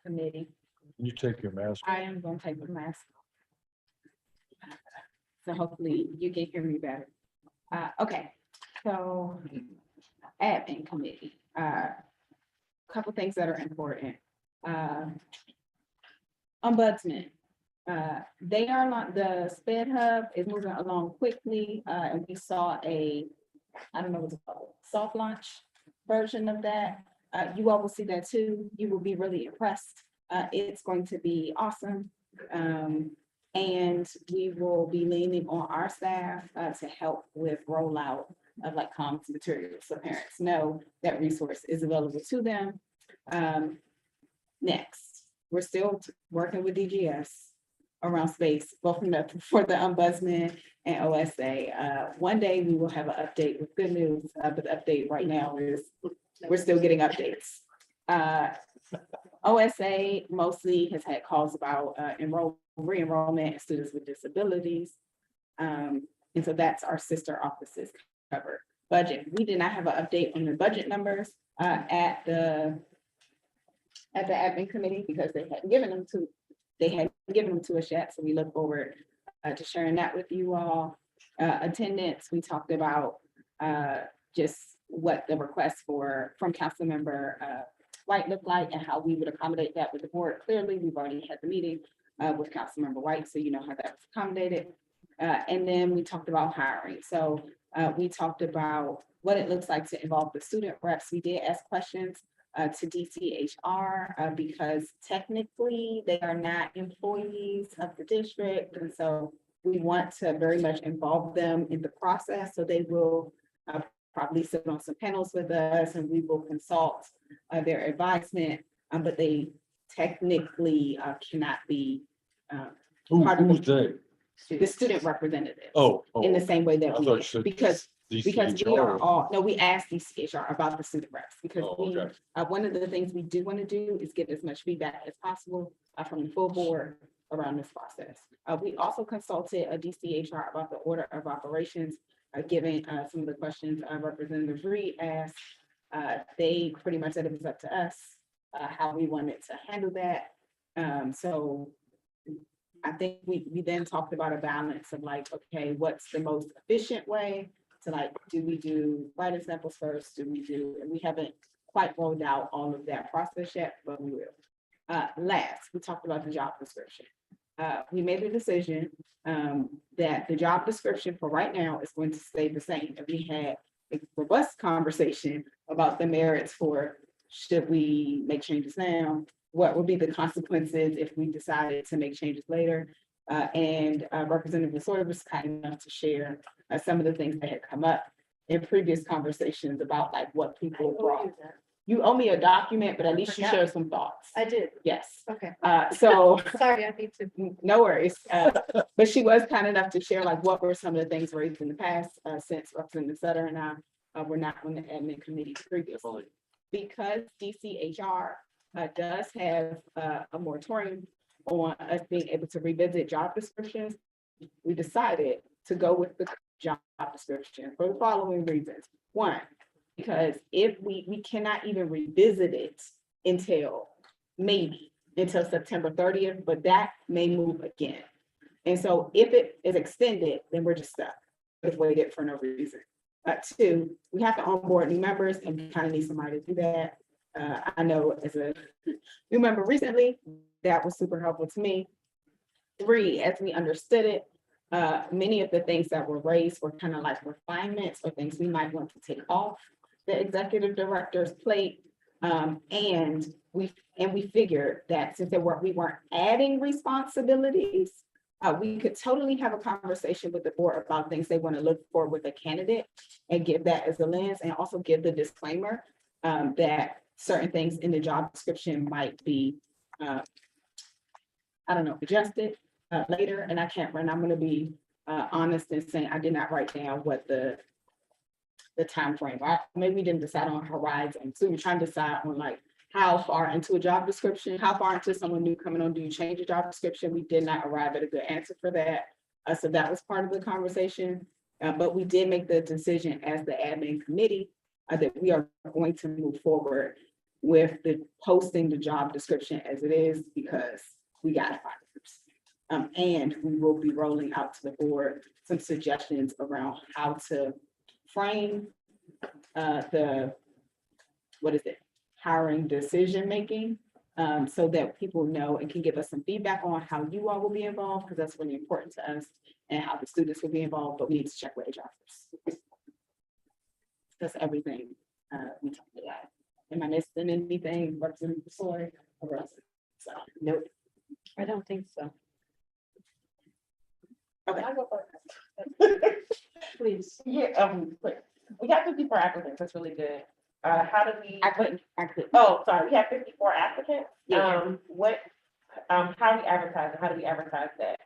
committee. Can you take your mask? I am gonna take the mask. So hopefully you can hear me better. Okay, so admin committee, couple things that are important. Ombudsman, they are not, the SPED hub is moving along quickly, and we saw I don't know what's called, soft launch version of that. You all will see that too. You will be really impressed. It's going to be awesome. And we will be leaning on our staff to help with rollout of like comms materials, so parents know that resource is available to them. Next, we're still working with DGS around space, both for the ombudsman and OSA. One day we will have an update with good news, but the update right now is we're still getting updates. OSA mostly has had calls about re-enrollment and students with disabilities. And so that's our sister offices covered. Budget, we did not have an update on the budget numbers at the admin committee because they hadn't given them to us yet. So we look forward to sharing that with you all. Attendance, we talked about just what the request from Councilmember White looked like and how we would accommodate that with the board. Clearly, we've already had the meeting with Councilmember White, so you know how that was accommodated. And then we talked about hiring. So we talked about what it looks like to involve the student reps. We did ask questions to DCHR because technically they are not employees of the district. And so we want to very much involve them in the process. So they will probably sit on some panels with us and we will consult their advisement, but they technically cannot be part of Who's they? the student representative. Oh. In the same way that I thought you said because we DCHR. are all, no, we asked DCHR about the student reps because Oh, okay. one of the things we do want to do is get as much feedback as possible from the full board around this process. We also consulted a DCHR about the order of operations, given some of the questions Representative Reed asked. They pretty much said it was up to us how we wanted to handle that. So I think we then talked about a balance of like, okay, what's the most efficient way to like, do we do write samples first? And we haven't quite rolled out all of that process yet, but we will. Last, we talked about the job description. We made the decision that the job description for right now is going to stay the same. And we had a robust conversation about the merits for should we make changes now? What would be the consequences if we decided to make changes later? And Representative Sawyer was kind enough to share some of the things that had come up in previous conversations about like what people brought. You owe me a document, but at least you share some thoughts. I did. Yes. Okay. So Sorry, I need to. no worries. But she was kind enough to share like what were some of the things raised in the past since Representative Sutter and I were not on the admin committee previously. Because DCHR does have a moratorium on us being able to revisit job descriptions, we decided to go with the job description for the following reasons. One, because if we cannot even revisit it until September 30th, but that may move again. And so if it is extended, then we're just stuck. We've waited for no reason. Two, we have to onboard new members and we kind of need somebody to do that. I know as a new member recently, that was super helpful to me. Three, as we understood it, many of the things that were raised were kind of like refinements or things we might want to take off the executive director's plate. And we figured that since we weren't adding responsibilities, we could totally have a conversation with the board about things they want to look for with a candidate and give that as a lens and also give the disclaimer that certain things in the job description might be, adjusted later. And I'm going to be honest in saying I did not write down what the time frame. Maybe we didn't decide on horizon. So we're trying to decide on like how far into a job description, how far into someone new coming on, do you change a job description? We did not arrive at a good answer for that. So that was part of the conversation. But we did make the decision as the admin committee that we are going to move forward with the posting the job description as it is because we got to find it. And we will be rolling out to the board some suggestions around how to frame hiring decision-making so that people know and can give us some feedback on how you all will be involved, because that's really important to us, and how the students will be involved, but we need to check with HR first. That's everything we talked about. Am I missing anything, Representative Sawyer? So, nope. I don't think so. Okay. Please. Yeah, we got 54 applicants. That's really good. How do we? I couldn't. Oh, sorry. We have 54 applicants. Yeah. How do we advertise? How do we advertise that?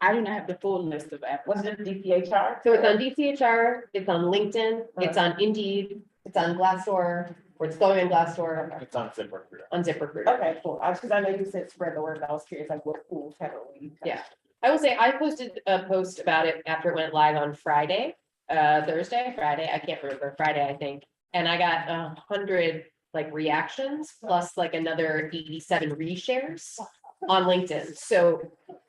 I do not have the full list of applicants. Was it DCHR? So it's on DCHR, it's on LinkedIn, it's on Indeed, it's on Glassdoor, or it's going on Glassdoor, It's on ZipRecruiter. on ZipRecruiter. Okay, cool. Because I know you said spread the word. I was curious, like what schools have we? Yeah. I will say I posted a post about it after it went live on Friday, Friday, I can't remember, Friday, I think. And I got 100 like reactions plus like another 87 reshares. on LinkedIn. So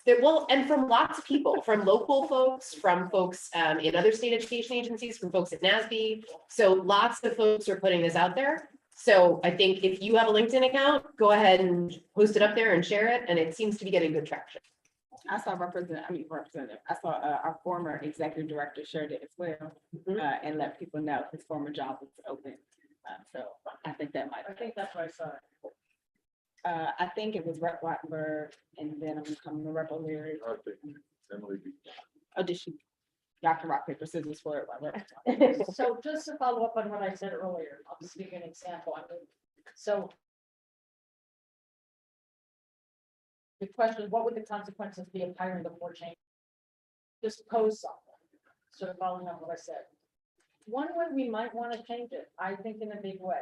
there will, and from lots of people, from local folks, from folks in other state education agencies, from folks at NASB. So lots of folks are putting this out there. So I think if you have a LinkedIn account, go ahead and post it up there and share it. And it seems to be getting good traction. I saw representative, I saw our former executive director shared it as well, and let people know his former job was open. So I think that might. I think that's what I saw. I think it was Rep. Wattenberg, and then I'm coming to Rep. O'Leary. Oh, did she? Dr. Rock, paper, scissors for it. So just to follow up on what I said earlier, I'll just give you an example. I mean, so the question is, what would the consequences be of hiring the board change? Just pose something, sort of following up what I said. One way we might want to change it, I think in a big way,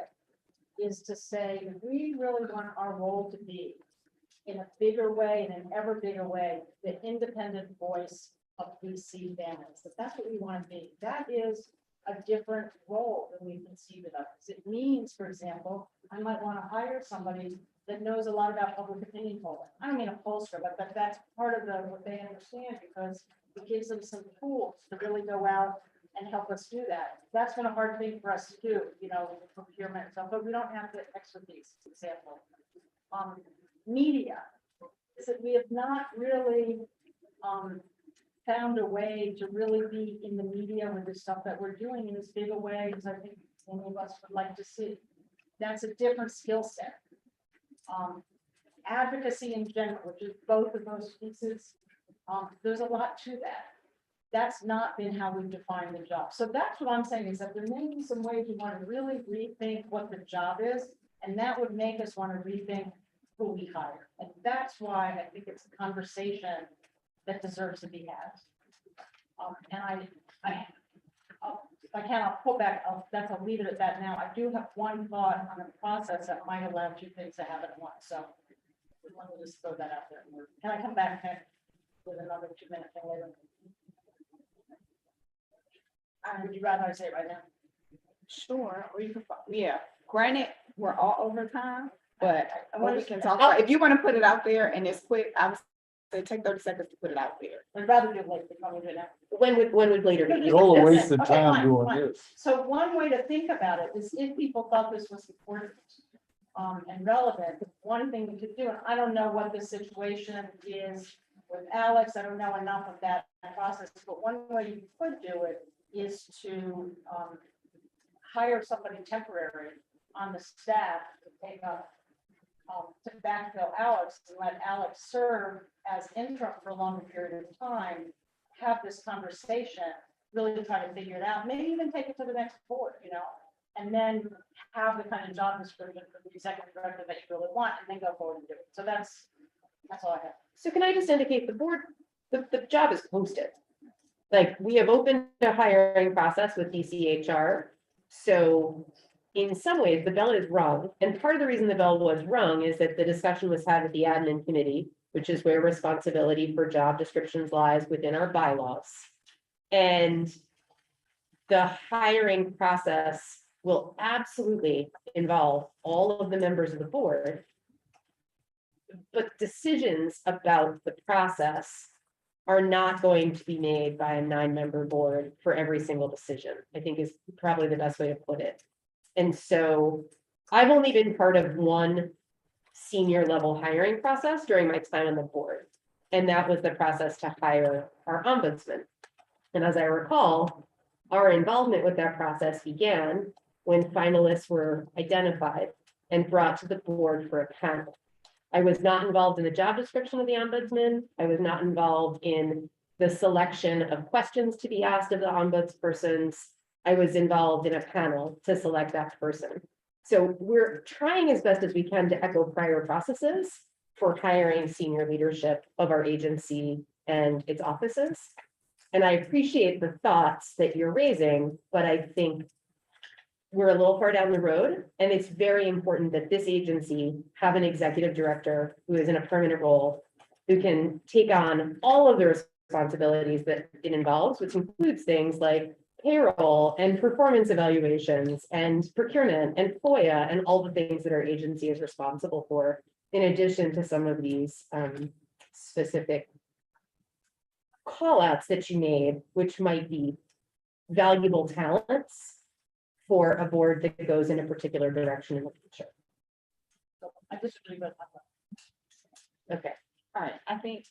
is to say, if we really want our role to be in a bigger way, in an ever bigger way, the independent voice of VC families, if that's what we want to be, that is a different role than we conceive it of. It means, for example, I might want to hire somebody that knows a lot about public opinion polling. I don't mean a pollster, but that's part of what they understand, because it gives them some tools to really go out and help us do that. That's been a hard thing for us to do, you know, procurement and stuff, but we don't have the expertise, for example. Media, is that we have not really found a way to really be in the media with the stuff that we're doing in as big a way as I think many of us would like to see. That's a different skill set. Advocacy in general, which is both of those pieces, there's a lot to that. That's not been how we've defined the job. So that's what I'm saying, is that there may be some ways we want to really rethink what the job is, and that would make us want to rethink who we hire. And that's why I think it's a conversation that deserves to be had. And if I can, I'll pull back. I'll leave it at that now. I do have one thought on a process that might allow two things to happen at once. So let me just throw that out there. Can I come back with another 2-minute thing later? Would you rather I say it right now? Sure, or you can, yeah, granted, we're all over time, but I we can talk about, if you want to put it out there and it's quick, I would say take 30 seconds to put it out there. I'd rather do it later. Probably do it now. When would later be? You all wasted Okay, time fine, doing fine. this. So one way to think about it is, if people thought this was important and relevant, one thing we could do, and I don't know what the situation is with Alex, I don't know enough of that process, but one way you could do it is to hire somebody temporary on the staff to take up, to backfill Alex, and let Alex serve as interim for a longer period of time, have this conversation, really try to figure it out, maybe even take it to the next board, you know, and then have the kind of job description for the executive director that you really want, and then go forward and do it. So that's all I have. So can I just indicate the board, the job is posted. Like, we have opened a hiring process with DCHR. So in some ways, the bell is rung. And part of the reason the bell was rung is that the discussion was had at the admin committee, which is where responsibility for job descriptions lies within our bylaws. And the hiring process will absolutely involve all of the members of the board. But decisions about the process are not going to be made by a 9-member board for every single decision, I think is probably the best way to put it. And so I've only been part of one senior level hiring process during my time on the board. And that was the process to hire our ombudsman. And as I recall, our involvement with that process began when finalists were identified and brought to the board for a panel. I was not involved in the job description of the ombudsman. I was not involved in the selection of questions to be asked of the ombudspersons. I was involved in a panel to select that person. So we're trying as best as we can to echo prior processes for hiring senior leadership of our agency and its offices. And I appreciate the thoughts that you're raising, but I think we're a little far down the road, and it's very important that this agency have an executive director who is in a permanent role, who can take on all of the responsibilities that it involves, which includes things like payroll and performance evaluations and procurement and FOIA and all the things that our agency is responsible for. in addition to some of these specific call outs that you made, which might be valuable talents for a board that goes in a particular direction in the future. I disagree with that. Okay. All right, I think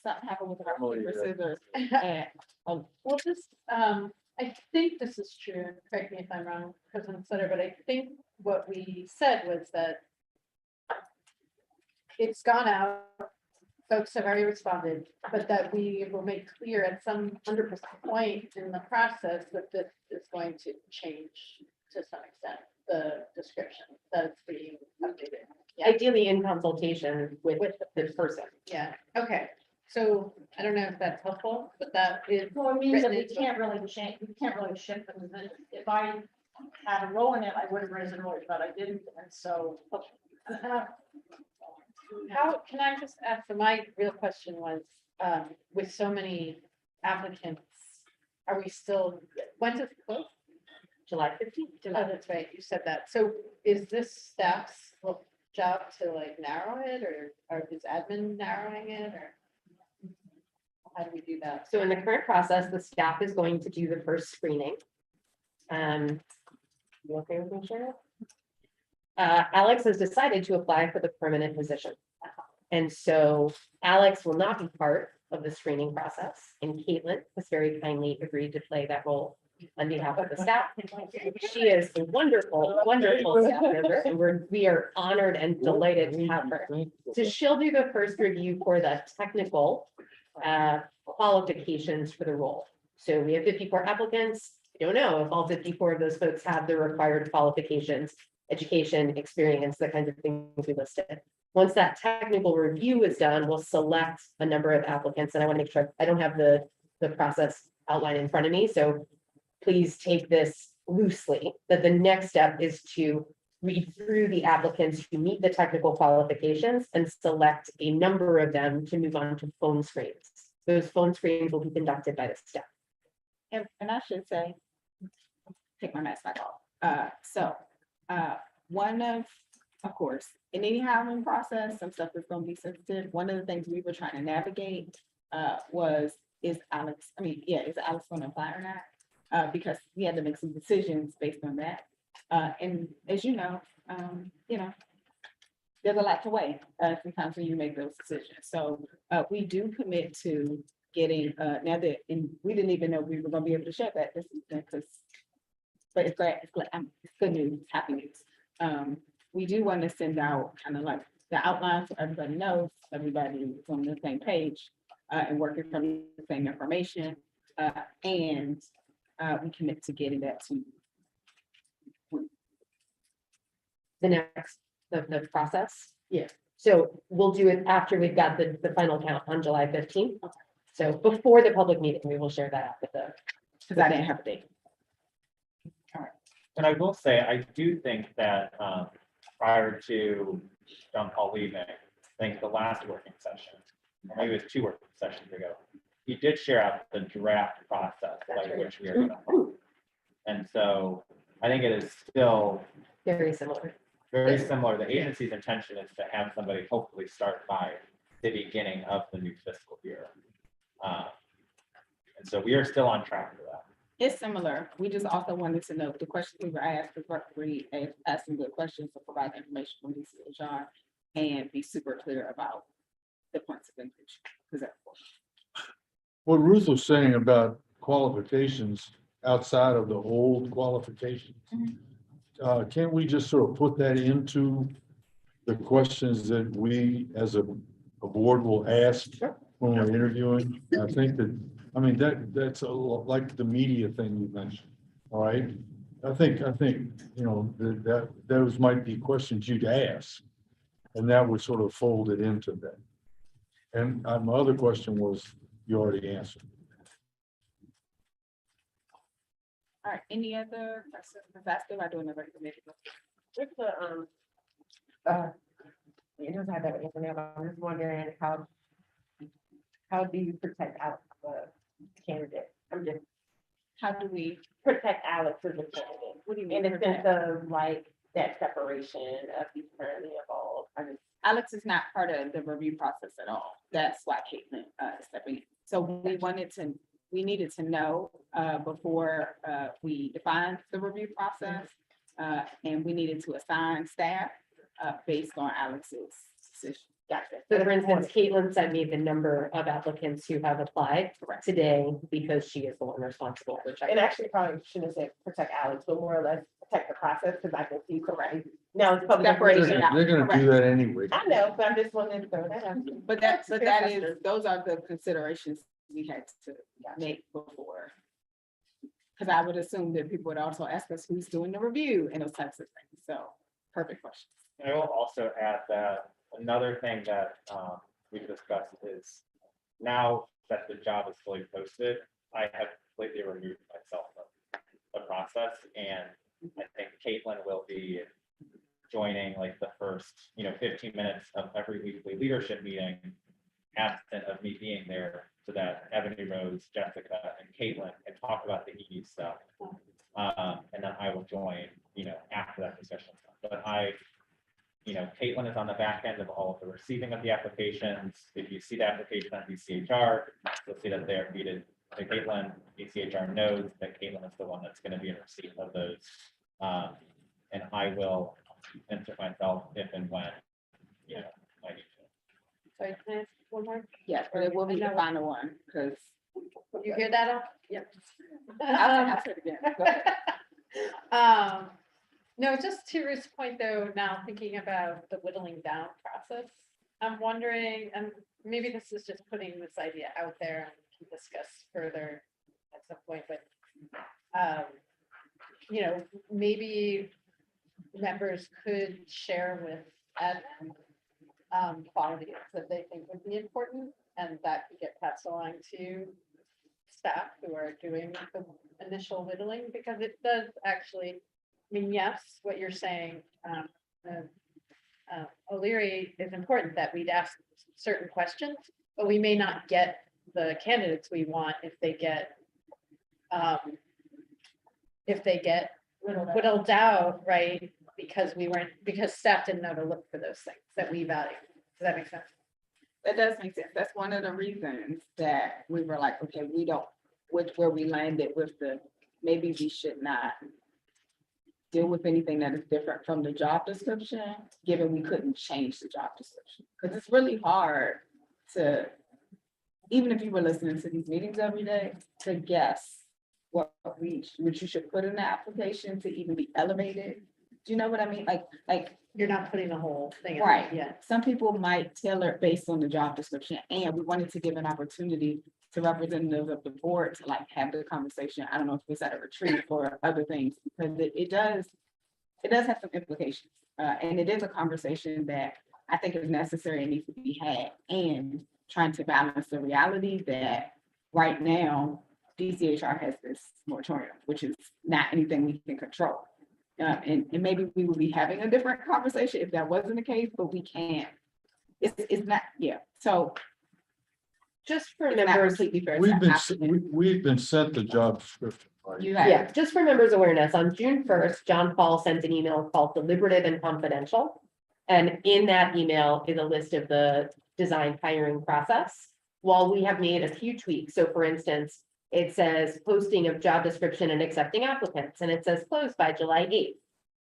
something happened with our Emily, paper yeah. scissors. And, Well, this, I think this is true, and correct me if I'm wrong, President Sutter, but I think what we said was that it's gone out, folks have already responded, but that we will make clear at some 100% point in the process that this is going to change to some extent, the description that's being updated. Yeah, Ideally in consultation with the person. yeah, okay. So I don't know if that's helpful, but that is. Well, it means that we written into- can't really change, we can't really shift them. And then if I had a role in it, I would have raised it earlier, but I didn't, and so. How, can I just ask, so my real question was, with so many applicants, are we still, when's it close? July 15th. Oh, that's right, you said that. So is this staff's job to like narrow it, or is admin narrowing it, or? How do we do that? So in the current process, the staff is going to do the first screening. You okay with me, Sharon? Alex has decided to apply for the permanent position. And so Alex will not be part of the screening process, and Caitlin has very kindly agreed to play that role on behalf of the staff. She is a wonderful, wonderful staff member, and we are honored and delighted to have her. So she'll do the first review for the technical qualifications for the role. So we have 54 applicants. I don't know if all 54 of those folks have the required qualifications, education, experience, the kinds of things we listed. Once that technical review is done, we'll select a number of applicants, and I want to make sure I don't have the process outlined in front of me. So please take this loosely, that the next step is to read through the applicants who meet the technical qualifications and select a number of them to move on to phone screens. Those phone screens will be conducted by the staff. and I should say, take my mask back off. One of course, in any hiring process, some stuff is gonna be sensitive. One of the things we were trying to navigate is Alex gonna apply or not? Because we had to make some decisions based on that. And as you know, there's a lot to weigh sometimes when you make those decisions. So we do commit to getting now that, and we didn't even know we were gonna be able to share that this evening, but it's good news, happy news. We do want to send out kind of like the outline so everybody knows, everybody is on the same page and working from the same information. And we commit to getting that to the process. Yeah. So we'll do it after we've got the final count on July 15th. So before the public meeting, we will share that out with the. because I didn't have a date. And I will say, I do think that prior to John Paul leaving, I think the last working session, or maybe it was 2 working sessions ago, he did share out the draft process, like which we are going to follow. And so I think it is still Very similar. very similar. The agency's intention is to have somebody hopefully start by the beginning of the new fiscal year. And so we are still on track for that. It's similar. We just also wanted to know the questions we were asked, asking good questions to provide information from DCHR and be super clear about the points of inclusion. Because that's important. What Ruth was saying about qualifications outside of the old qualifications. Can't we just sort of put that into the questions that we as a board will ask when we're interviewing? I think that, I mean, that's a lot like the media thing you mentioned, all right? I think, you know, that those might be questions you'd ask, and that would sort of fold it into that. And my other question was, you already answered. All right, any other questions? That's still not doing another committee. Just it doesn't have that information, but I'm just wondering how do you protect Alex, the candidate? How do we protect Alex as a candidate? What do you mean? In the sense of like that separation of these currently involved. Alex is not part of the review process at all. That's why Caitlin is stepping in. So we needed to know before we defined the review process. And we needed to assign staff based on Alex's decision. Gotcha. So for instance, Caitlin sent me the number of applicants who have applied today because she is the one responsible for checking. And actually probably shouldn't say protect Alex, but more or less protect the process, because I can see correct. Now it's public. They're gonna do that anyway. I know, but I'm just wanting to throw that out. But that is, those are the considerations we had to make before. Because I would assume that people would also ask us who's doing the review and those types of things. So perfect question. I will also add that another thing that we've discussed is now that the job is fully posted, I have completely removed myself from the process. And I think Caitlin will be joining like the first, 15 minutes of every weekly leadership meeting, absent of me being there, so that Ebony Rose, Jessica, and Caitlin can talk about the ED stuff. And then I will join, after that discussion. But Caitlin is on the back end of all of the receiving of the applications. If you see the application on DCHR, you'll see that they're feeded to Caitlin. DCHR knows that Caitlin is the one that's going to be in receipt of those. And I will insert myself if and when, I need to. Sorry, can I ask one more? Yes, but it will be the final one, because. You hear that? Al? Yep. I'll say it again. Go ahead. No, just to Ruth's point though, now thinking about the whittling down process, I'm wondering, and maybe this is just putting this idea out there and we can discuss further at some point, but maybe members could share with admin qualities that they think would be important, and that could get passed along to staff who are doing the initial whittling, because it does actually, yes, what you're saying, O'Leary, is important that we'd ask certain questions, but we may not get the candidates we want if they get whittled out, right? Because staff didn't know to look for those things that we value. Does that make sense? That does make sense. That's one of the reasons that we were like, okay, we don't, where we landed with maybe we should not deal with anything that is different from the job description, given we couldn't change the job description. Because it's really hard to, even if you were listening to these meetings every day, to guess what you should put in the application to even be elevated. Do you know what I mean? Like you're not putting the whole thing in. Right. Yeah. Some people might tailor it based on the job description, and we wanted to give an opportunity to representatives of the board to have the conversation. I don't know if it's at a retreat or other things, because it does have some implications. And it is a conversation that I think is necessary and needs to be had, and trying to balance the reality that right now DCHR has this moratorium, which is not anything we can control. And maybe we would be having a different conversation if that wasn't the case, but we can't. It's not, yeah. So just for members, we've been sent the job description. Right? Yeah, just for members' awareness, on June 1st, John Paul sent an email called Deliberative and Confidential. And in that email is a list of the design hiring process. While we have made a few tweaks, so for instance, it says posting of job description and accepting applicants, and it says closed by July 8th.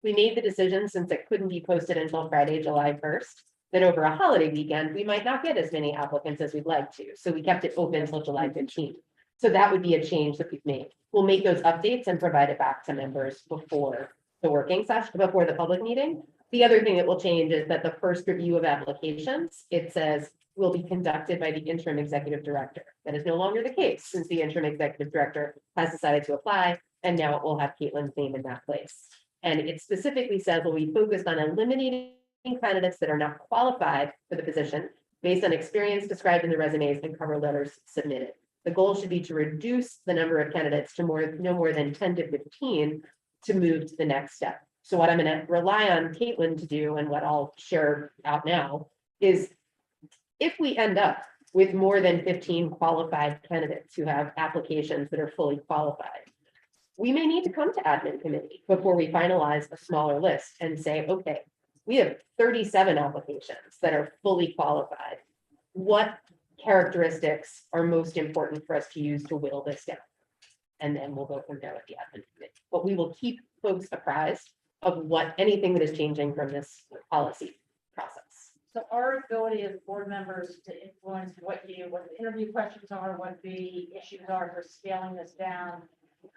We made the decision, since it couldn't be posted until Friday, July 1st, that over a holiday weekend, we might not get as many applicants as we'd like to. So we kept it open until July 15th. So that would be a change that we've made. We'll make those updates and provide it back to members before the working session, before the public meeting. The other thing that will change is that the first review of applications, it says, will be conducted by the interim executive director. That is no longer the case, since the interim executive director has decided to apply, and now it will have Caitlin's name in that place. And it specifically says we'll be focused on eliminating candidates that are not qualified for the position based on experience described in the resumes and cover letters submitted. The goal should be to reduce the number of candidates to no more than 10 to 15 to move to the next step. So what I'm going to rely on Caitlin to do, and what I'll share out now, is if we end up with more than 15 qualified candidates who have applications that are fully qualified, we may need to come to admin committee before we finalize a smaller list and say, okay, we have 37 applications that are fully qualified. What characteristics are most important for us to use to whittle this down? And then we'll go from there with the admin committee. But we will keep folks apprised of what anything that is changing from this policy process. So our ability as board members to influence what the interview questions are, what the issues are for scaling this down,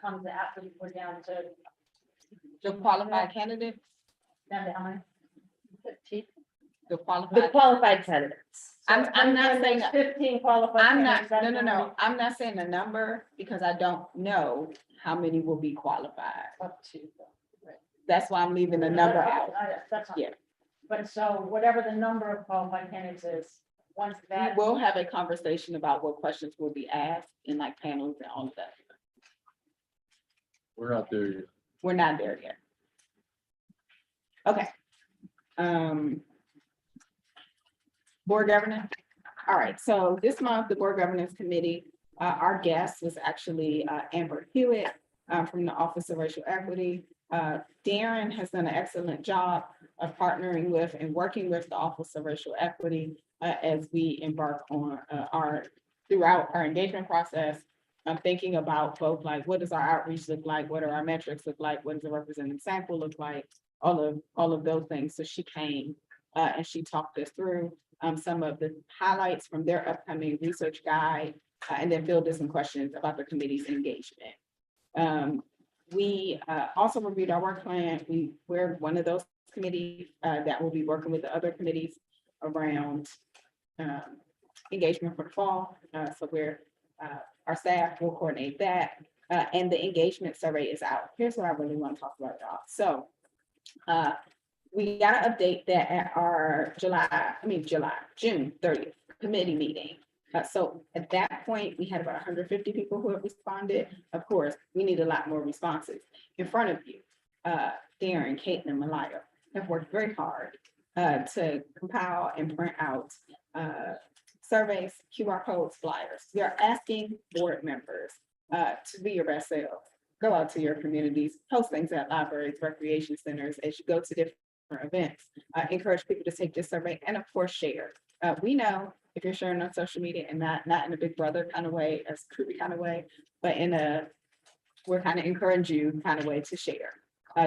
comes after we're down to The qualified candidates, down to how many? 15. the The qualified. qualified candidates. I'm not saying, 15 qualified. I'm not, candidates, no, I'm not saying a number because I don't know how many will be qualified. Up to. That's why I'm leaving the number out. That's fine. Yeah. But so whatever the number of qualified candidates is, once We that. will have a conversation about what questions will be asked in like panels and all of that. We're not there yet. We're not there yet. Okay. Board governance. All right, so this month, the board governance committee, our guest was actually Amber Hewitt from the Office of Racial Equity. Darren has done an excellent job of partnering with and working with the Office of Racial Equity as we embark on throughout our engagement process. I'm thinking about both like, what does our outreach look like? What do our metrics look like? What does a representative sample look like? All of those things. So she came and she talked us through some of the highlights from their upcoming research guide and then fielded some questions about the committee's engagement. We also reviewed our work plan. We're one of those committees that will be working with the other committees around engagement for the fall. So our staff will coordinate that. And the engagement survey is out. Here's what I really want to talk about, y'all. So we got to update that at our June 30th committee meeting. So at that point, we had about 150 people who have responded. Of course, we need a lot more responses. In front of you, Darren, Caitlin, and Malaya have worked very hard to compile and print out surveys, QR codes, flyers. We are asking board members to be your best selves. Go out to your communities, post things at libraries, recreation centers, as you go to different events. Encourage people to take this survey and of course share. We know if you're sharing on social media and not in a big brother kind of way, a creepy kind of way, but we're kind of encourage you kind of way to share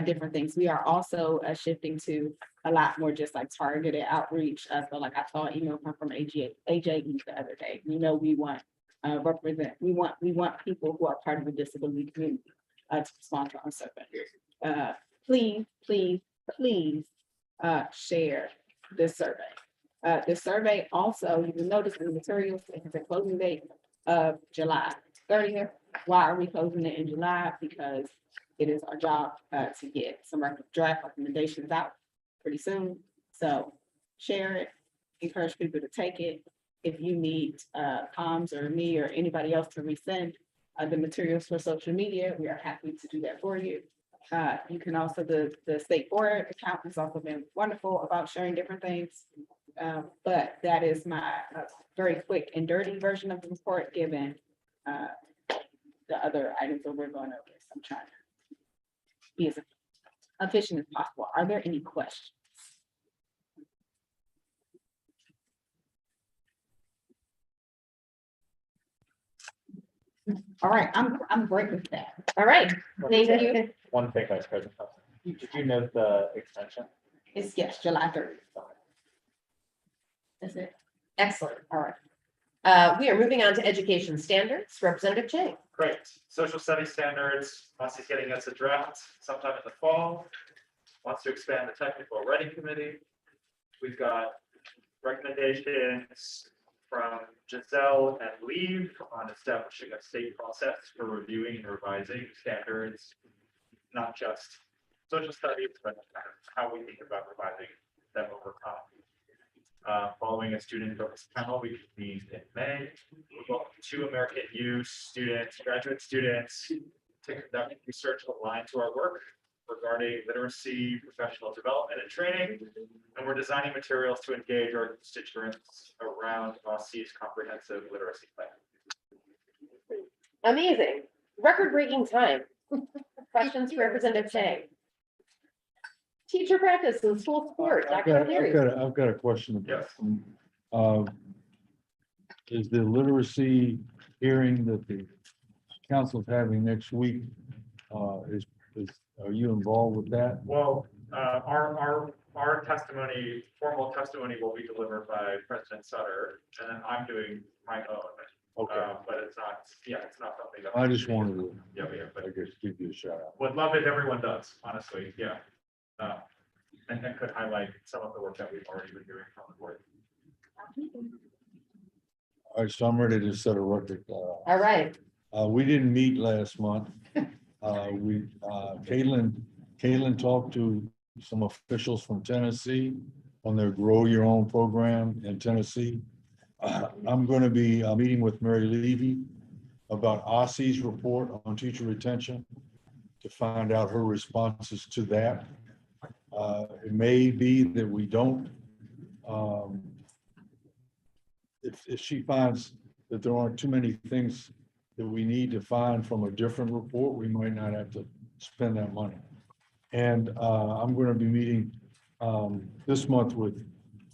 different things. We are also shifting to a lot more just like targeted outreach. So like I saw an email come from AJE the other day. We know we want we want people who are part of the disability community to respond to our survey. Please share this survey. The survey also, you will notice in the materials, it has a closing date of July 30th. Why are we closing it in July? Because it is our job to get some draft recommendations out pretty soon. So share it, encourage people to take it. If you need comms or me or anybody else to resend the materials for social media, we are happy to do that for you. You can also, the state board account has also been wonderful about sharing different things. But that is my very quick and dirty version of the report, given the other items that we're going over. So I'm trying to be as efficient as possible. Are there any questions? All right, I'm great with that. All right, thank you. One thing, Vice President. Did you note the extension? It's yes, July 30th. That's it. Excellent. All right. We are moving on to education standards. Representative Chang. Great. Social studies standards, once he's getting us a draft sometime in the fall. Wants to expand the technical writing committee. We've got recommendations from Giselle and Leave on establishing a state process for reviewing and revising standards, not just social studies, but how we think about revising them over time. Following a student-focused panel we convened in May, we welcomed 2 American U students, graduate students, to conduct research aligned to our work regarding literacy, professional development, and training. And we're designing materials to engage our constituents around OSCE's comprehensive literacy plan. Amazing. Record-breaking time. Questions for Representative Chang? teacher practice and school sport, I've Dr. got, O'Leary. I've got a question. Yes. Is the literacy hearing that the council's having next week, are you involved with that? Well, our testimony, formal testimony will be delivered by President Sutter, and then I'm doing my own. Okay. But it's not, it's not something that. I just wanted to, Yeah, but I guess, give you a shout out. would love it if everyone does, honestly, yeah. And then could highlight some of the work that we've already been doing from the board. All right, so I'm ready to set a record. All right. We didn't meet last month. Caitlin talked to some officials from Tennessee on their Grow Your Own program in Tennessee. I'm going to be meeting with Mary Levy about OSSI's report on teacher retention to find out her responses to that. It may be that we don't. If she finds that there aren't too many things that we need to find from a different report, we might not have to spend that money. And I'm going to be meeting this month with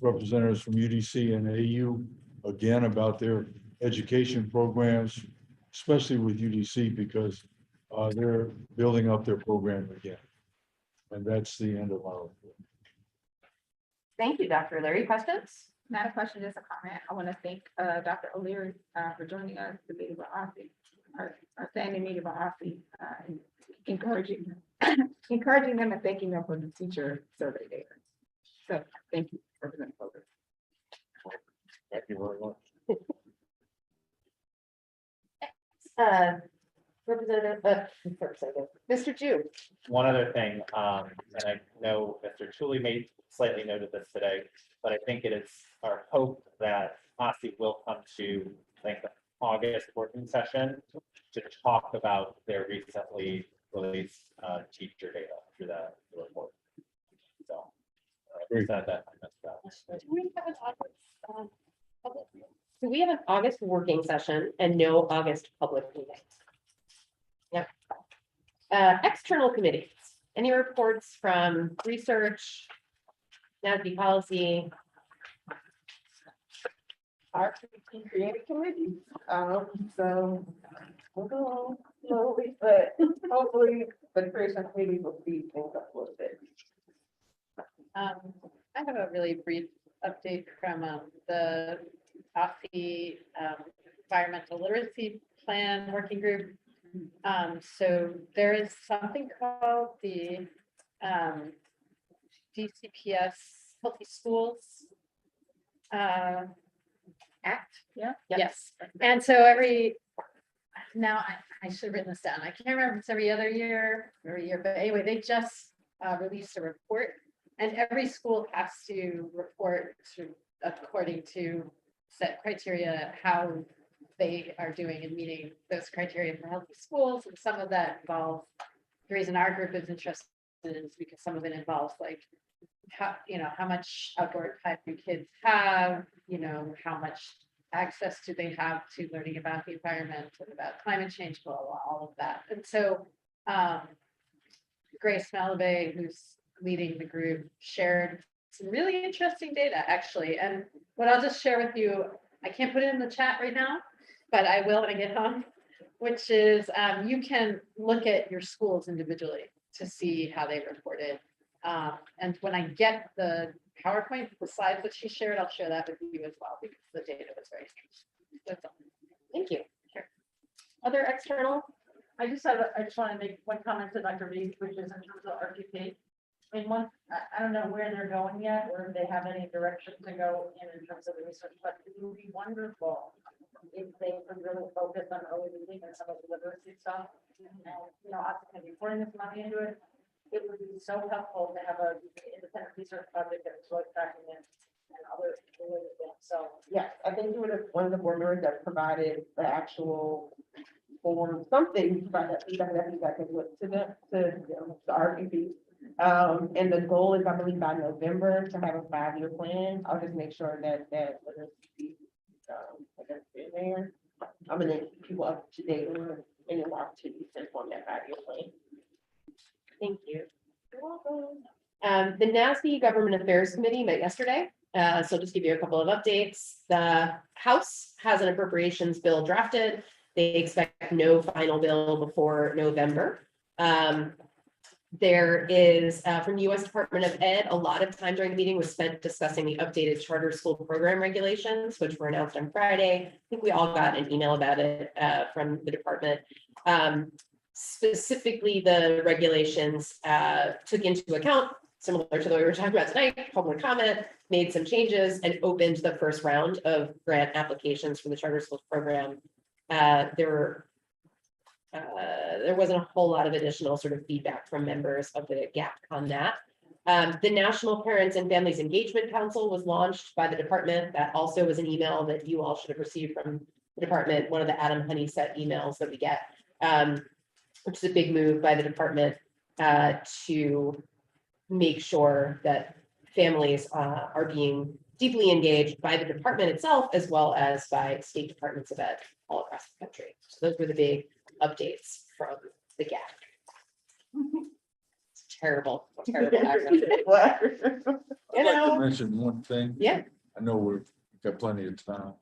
representatives from UDC and AU again about their education programs, especially with UDC because they're building up their program again. And that's the end of our report. Thank you, Dr. O'Leary. Questions? Not a question, just a comment. I want to thank Dr. O'Leary for joining us to meet about OSSI, our standing meeting about OSSI, and encouraging them and thanking them for the teacher survey data. So thank you, Representative Fogarty. Thank you very much. Representative, Mr. Jew. One other thing, and I know Mr. Tooley may slightly noted this today, but I think it is our hope that OSSI will come to, I think, the August working session to talk about their recently released teacher data through the report. So. That I messed up. Do we have an August working session and no August public meeting? Yep. External committees, any reports from research, NASB policy? Our creative committee, so we'll go slowly, but hopefully the creation committee will speed things up a little bit. I have a really brief update from the OSSI Environmental Literacy Plan Working Group. So there is something called the DCPS Healthy Schools Act. Yeah. Yes. And so now I should have written this down. I can't remember if it's every other year, but anyway, they just released a report. And every school has to report according to set criteria, how they are doing in meeting those criteria for healthy schools. And some of that involves, the reason our group is interested is because some of it involves like, how much outdoor time do kids have, how much access do they have to learning about the environment and about climate change, all of that. And so Grace Malabay, who's leading the group, shared some really interesting data actually. And what I'll just share with you, I can't put it in the chat right now, but I will when I get home, which is you can look at your schools individually to see how they reported. And when I get the PowerPoint, the slides that she shared, I'll share that with you as well because the data was very interesting. That's all. Thank you. Sure. Other external? I just want to make one comment to Dr. Reed, which is in terms of RTP. I mean, I don't know where they're going yet, or if they have any direction to go in terms of the research, but it would be wonderful if they could really focus on early reading and some of the literacy stuff. And, I can be pouring this money into it. It would be so helpful to have an independent research project that is really tracking in and other related things. So, Yes, I think you were one of the board members that provided the actual form, something about that feedback that you guys can look to the RPP. And the goal is, I believe, by November to have a 5-year plan. I'll just make sure that literacy in there. I'm gonna keep people up to date on any opportunities to inform that 5-year plan. Thank you. You're welcome. The NASB Government Affairs Committee met yesterday. So just give you a couple of updates. The House has an appropriations bill drafted. They expect no final bill before November. There is, from the U.S. Department of Ed, a lot of time during the meeting was spent discussing the updated charter school program regulations, which were announced on Friday. I think we all got an email about it from the department. Specifically, the regulations took into account, similar to the way we were talking about tonight, public comment, made some changes, and opened the first round of grant applications for the charter schools program. There wasn't a whole lot of additional sort of feedback from members of the GAP on that. The National Parents and Families Engagement Council was launched by the department. That also was an email that you all should have received from the department, one of the Adam Honeysett emails that we get, which is a big move by the department to make sure that families are being deeply engaged by the department itself, as well as by state departments of ed all across the country. So those were the big updates from the GAP. It's terrible, terrible. I'd like to mention one thing. Yeah. I know we've got plenty of time.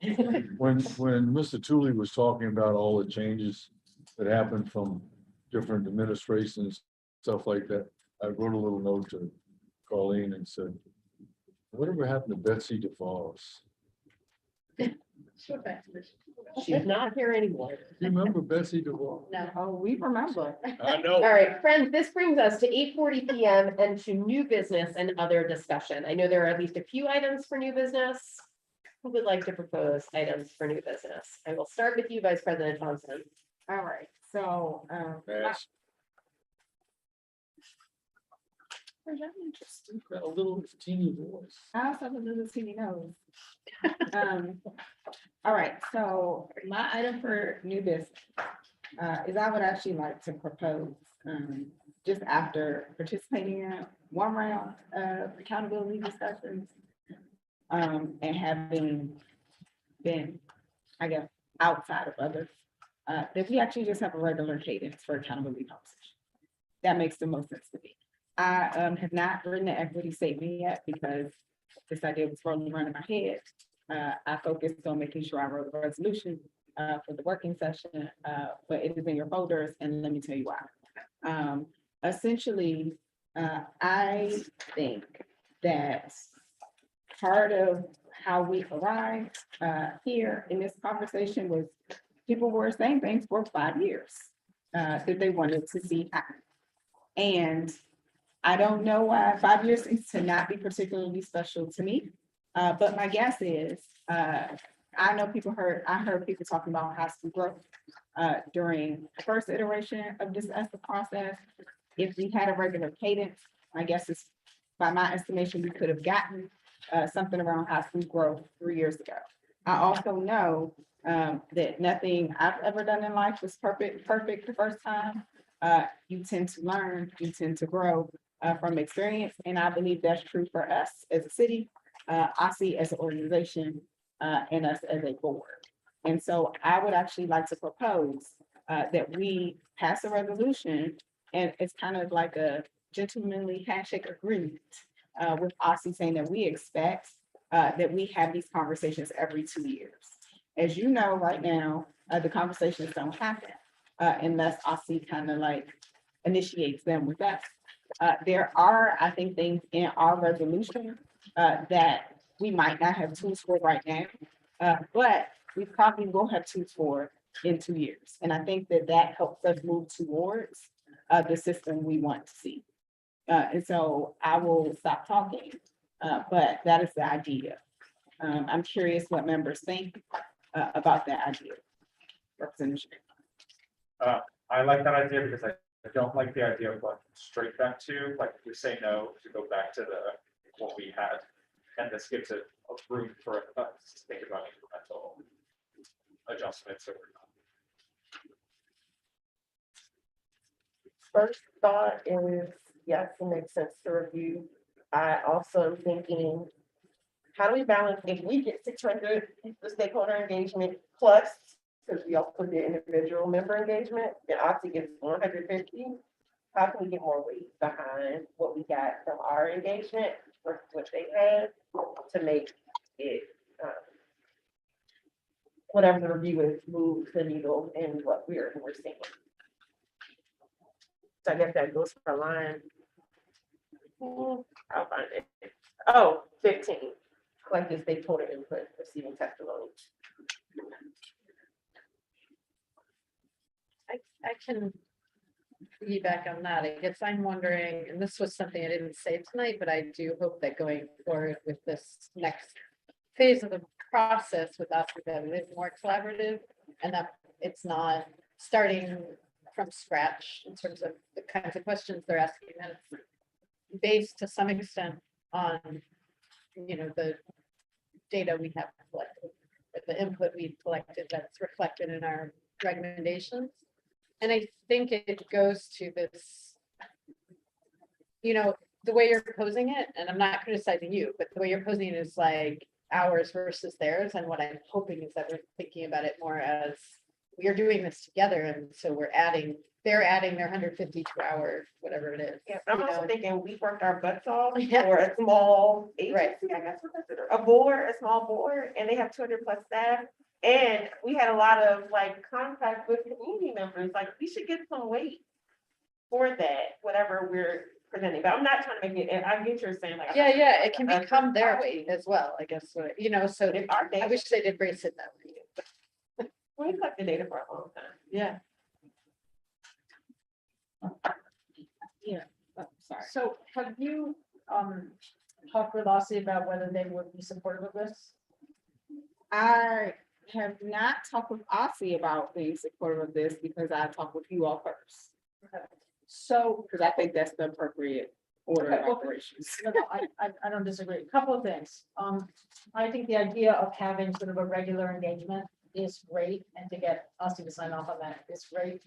When Mr. Tooley was talking about all the changes that happened from different administrations, stuff like that, I wrote a little note to Colleen and said, whatever happened to Betsy DeVos? She's not here anymore. You remember Betsy DeVos? No. Oh, we remember. I know. All right, friends, this brings us to 8:40 p.m. and to new business and other discussion. I know there are at least a few items for new business. Who would like to propose items for new business? I will start with you, Vice President Thompson. All right, so, Yes. You've got a little teeny voice. I also have a little teeny nose. All right, so my item for new business is I would actually like to propose, just after participating in one round of accountability discussions, and having been, I guess, outside of others, that we actually just have a regular cadence for accountability conversation. That makes the most sense to me. I have not written an equity statement yet because this idea was rolling around in my head. I focused on making sure I wrote a resolution for the working session, but it is in your folders, and let me tell you why. Essentially, I think that part of how we arrived here in this conversation was people were saying things for 5 years that they wanted to see happen. And I don't know why 5 years seems to not be particularly special to me. But my guess is, I know I heard people talking about high school growth during the first iteration of this ESSA process. If we had a regular cadence, my guess is, by my estimation, we could have gotten something around high school growth 3 years ago. I also know that nothing I've ever done in life was perfect the first time. You tend to learn, you tend to grow from experience. And I believe that's true for us as a city, OSSE as an organization, and us as a board. And so I would actually like to propose that we pass a resolution, and it's kind of like a gentlemanly handshake agreement with OSSE saying that we expect that we have these conversations every 2 years. As you know, right now, the conversations don't happen unless OSSE kind of like initiates them with us. There are, I think, things in our resolution that we might not have tools for right now, but we probably will have tools for in 2 years. And I think that that helps us move towards the system we want to see. And so I will stop talking, but that is the idea. I'm curious what members think about that idea. Representative. I like that idea because I don't like the idea of like straight back to, like if we say no, to go back to what we had. And this gives it a room for us to think about incremental adjustments over time. First thought is, yes, it makes sense to review. I also am thinking, how do we balance if we get 600, the stakeholder engagement plus, because we also get individual member engagement, and OSSE gets 150. how can we get more weight behind what we got from our engagement versus what they had to make it, whatever the review is, move the needle in what we're seeing. So I guess that goes for line. I'll find it. Oh, 15. Collective stakeholder input, receiving testimony. I can piggyback on that. I guess I'm wondering, and this was something I didn't say tonight, but I do hope that going forward with this next phase of the process with us, that it is more collaborative and that it's not starting from scratch in terms of the kinds of questions they're asking, and it's based to some extent on, you know, the data we have collected, or the input we've collected that's reflected in our recommendations. And I think it goes to this, you know, the way you're posing it, and I'm not criticizing you, but the way you're posing it is like ours versus theirs. And what I'm hoping is that we're thinking about it more as we are doing this together. And so we're adding, they're adding their 152 hour, whatever it is. Yeah, I'm also thinking we worked our butts off Yeah. for a small agency, Right. I guess, what is it, a board, a small board, and they have 200 plus staff. And we had a lot of like contact with community members, like we should get some weight for that, whatever we're presenting. But I'm not trying to make it, and I get you're saying like. Yeah, yeah, it can become their weight as well, I guess, you know, so Our I data, wish they did brace it that way. we collected data for a long time. Yeah. Yeah, Sorry. so have you, talked with Aussie about whether they would be supportive of this? I have not talked with Aussie about being supportive of this because I talked with you all first. So, Because I think that's the appropriate order Okay, of well, operations. no, I don't disagree. A couple of things. I think the idea of having sort of a regular engagement is great, and to get Aussie to sign off on that is great.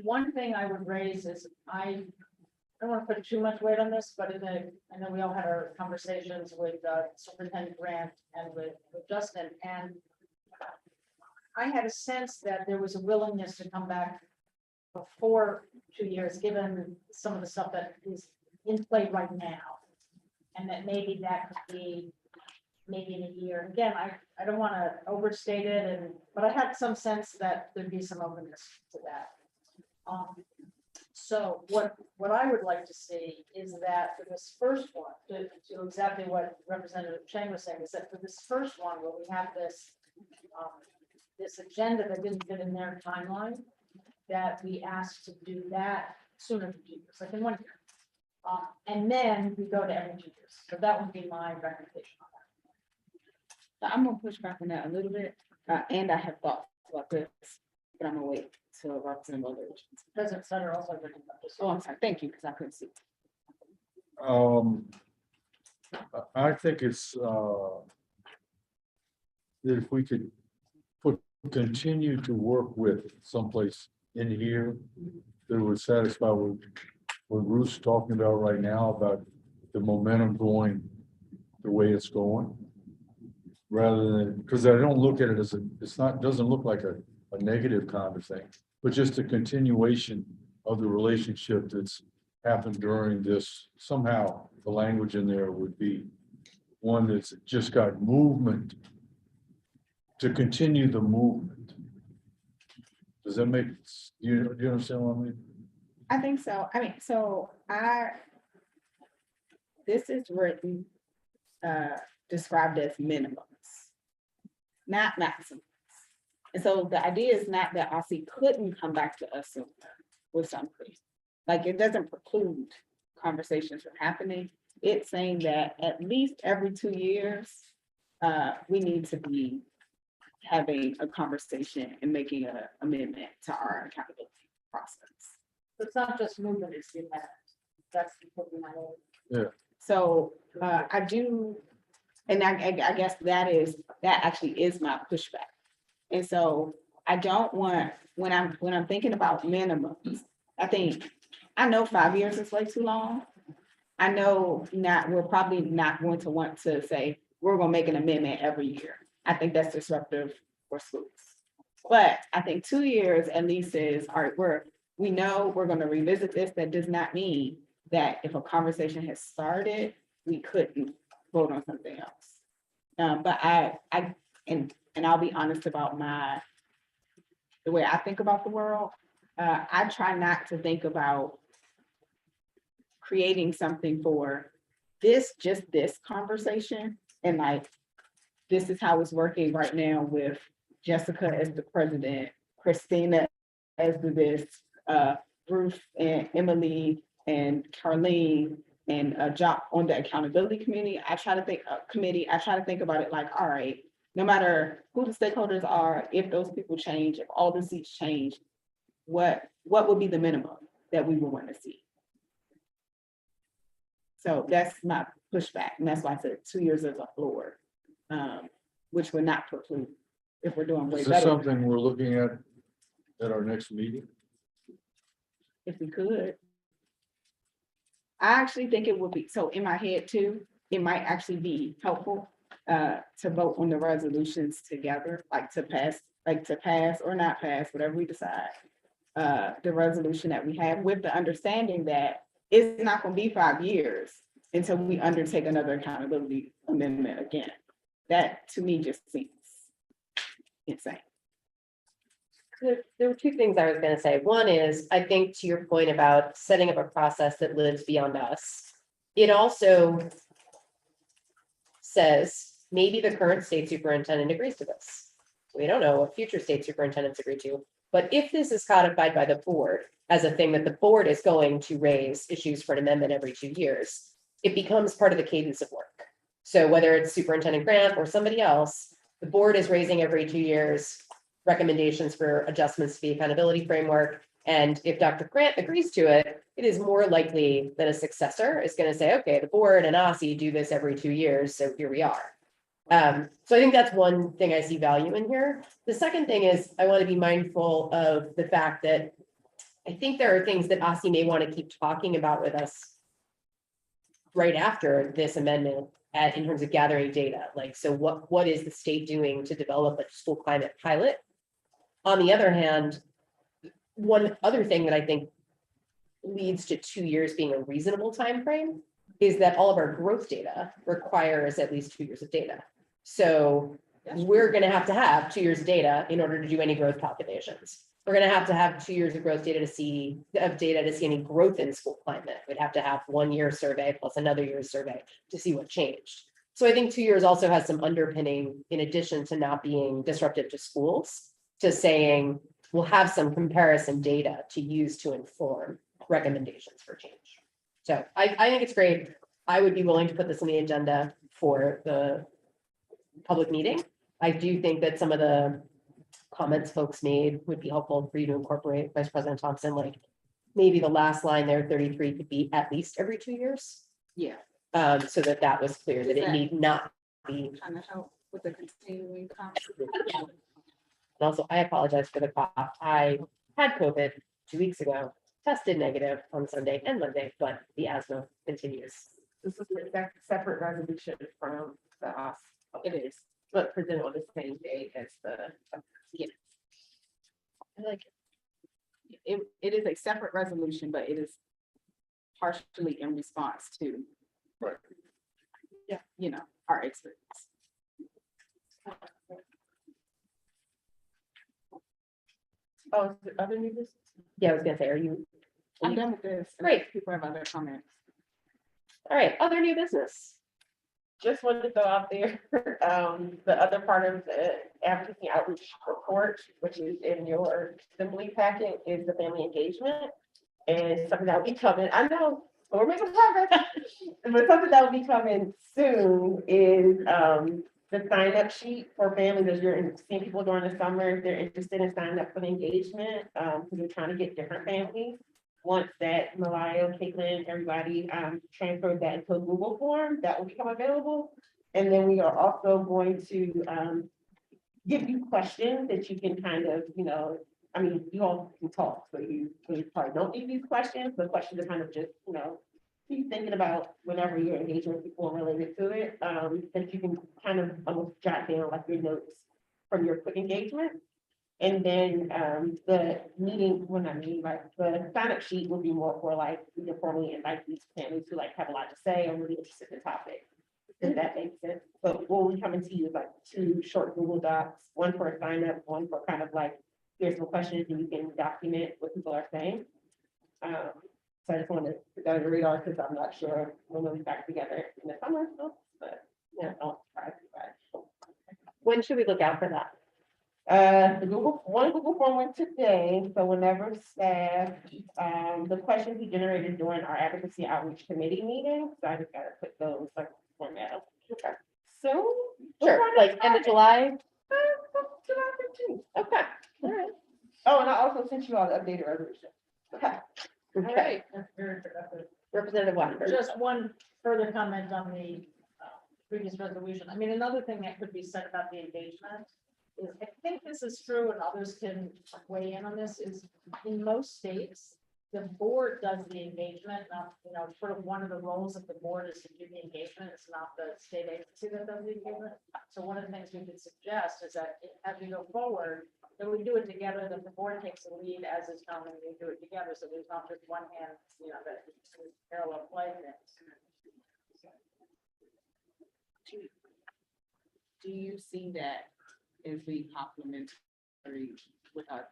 One thing I would raise is I don't want to put too much weight on this, but I know we all had our conversations with Superintendent Grant and with Justin, and I had a sense that there was a willingness to come back before 2 years, given some of the stuff that is in play right now. And that maybe that could be maybe in a year. Again, I don't want to overstate it, but I had some sense that there'd be some openness to that. So what I would like to see is that for this first one, to exactly what Representative Chang was saying, is that for this first one, where we have this this agenda that didn't fit in their timeline, that we asked to do that sooner than 2 years, like in 1 year. And then we go to every 2 years. So that would be my recommendation on that. So I'm gonna push back on that a little bit, and I have thoughts about this, but I'm gonna wait till Representative Aldridge. President Sutter also written about this. Oh, I'm sorry, thank you, because I couldn't see. I think it's, that if we could continue to work with someplace in here that would satisfy what Ruth's talking about right now, about the momentum going the way it's going. Rather than, because I don't look at it as doesn't look like a negative kind of thing, but just a continuation of the relationship that's happened during this. Somehow the language in there would be one that's just got movement to continue the movement. Does that make, do you understand what I mean? I think so. I mean, so this is written, described as minimums, not maximums. And so the idea is not that Aussie couldn't come back to us with something. Like, it doesn't preclude conversations from happening. It's saying that at least every 2 years, we need to be having a conversation and making an amendment to our accountability process. It's not just movement, it's the amendment. That's what my own. Yeah. So I do, and I guess that actually is my pushback. And so I don't want, when I'm thinking about minimums, I know 5 years is way too long. I know we're probably not going to want to say, we're gonna make an amendment every year. I think that's disruptive for schools. But I think 2 years at least is, all right, we know we're gonna revisit this. That does not mean that if a conversation has started, we couldn't vote on something else. But and I'll be honest about the way I think about the world. I try not to think about creating something for just this conversation. And like, this is how it's working right now with Jessica as the president, Christina as the this, Ruth and Emily and Carlene and Jock on the accountability committee. I try to think about it like, all right, no matter who the stakeholders are, if those people change, if all the seats change, what would be the minimum that we would want to see? So that's my pushback, and that's why I said 2 years as a floor, which would not preclude if we're doing way Is this better. something we're looking at our next meeting? If we could. I actually think it would be, so in my head too, it might actually be helpful to vote on the resolutions together, like to pass or not pass, whatever we decide. The resolution that we have, with the understanding that it's not gonna be 5 years until we undertake another accountability amendment again. That to me just seems insane. There were two things I was going to say. One is, I think to your point about setting up a process that lives beyond us, it also says maybe the current state superintendent agrees to this. We don't know what future state superintendents agree to, but if this is codified by the board as a thing that the board is going to raise issues for an amendment every 2 years, it becomes part of the cadence of work. So whether it's Superintendent Grant or somebody else, the board is raising every 2 years recommendations for adjustments to the accountability framework. And if Dr. Grant agrees to it, it is more likely that a successor is going to say, okay, the board and OSSI do this every 2 years, so here we are. So I think that's one thing I see value in here. The second thing is I want to be mindful of the fact that I think there are things that OSSI may want to keep talking about with us right after this amendment in terms of gathering data. Like, so what is the state doing to develop a school climate pilot? On the other hand, one other thing that I think leads to 2 years being a reasonable time frame is that all of our growth data requires at least 2 years of data. So we're going to have 2 years of data in order to do any growth calculations. We're going to have 2 years of growth data to see any growth in school climate. We'd have to have 1 year survey plus another year's survey to see what changed. So I think 2 years also has some underpinning, in addition to not being disruptive to schools, to saying we'll have some comparison data to use to inform recommendations for change. So I think it's great. I would be willing to put this on the agenda for the public meeting. I do think that some of the comments folks made would be helpful for you to incorporate, Vice President Thompson, like maybe the last line there, 33 could be at least every 2 years. Yeah. So that was clear that it need not be. Trying to help with the continuing conversation. And also, I apologize for the cough. I had COVID 2 weeks ago, tested negative on Sunday and Monday, but the asthma continues. This is a separate resolution from the OSS. It is, But presented on the same day as the. yeah. I like It is a separate resolution, but it is partially in response to. Right. Yeah, you know, our experience. Oh, is there other new business? Yeah, I was gonna say, are you? I'm done with this. Great. People have other comments. All right, other new business. Just wanted to throw out there, the other part of the advocacy outreach report, which is in your assembly packet, is the family engagement. And something that will be coming, I know, we're making progress, but something that will be coming soon is the sign up sheet for families. As you're seeing people during the summer, if they're interested in signing up for the engagement, because we're trying to get different families. Once that Malaya, Caitlin, everybody transferred that into a Google form, that will become available. And then we are also going to give you questions that you can kind of, you know, I mean, you all can talk, so you probably don't need these questions, but questions are kind of just, you know, keep thinking about whenever you're engaging with people related to it, that you can kind of almost jot down like your notes from your quick engagement. And then, the meeting, when I mean, like, the sign-up sheet would be more for like, we can formally invite these families who like have a lot to say or really interested in the topic. Does that make sense? But what we come into you is like 2 short Google Docs, one for a sign-up, one for kind of like, here's some questions and you can document what people are saying. So I just wanted to put that on the radar because I'm not sure when we'll be back together in the summer, but yeah, I'll try. When should we look out for that? The one Google form went today, so whenever staff, the questions we generated during our advocacy outreach committee meeting, so I just gotta put those like format. Okay. So. Sure, like end of July? July 15th. Okay, all right. Oh, and I also sent you all the updated resolution. Okay. All right, that's very productive. Representative Wattenberg. Just one further comment on the previous resolution. I mean, another thing that could be said about the engagement is, I think this is true and others can weigh in on this, is in most states, the board does the engagement, not, sort of one of the roles of the board is to do the engagement. It's not the state agency that does the engagement. So one of the things we could suggest is that as we go forward, that we do it together, that the board takes the lead as is common, we do it together, so there's not just one hand, that parallel play things. Do you see that as being complementary with our,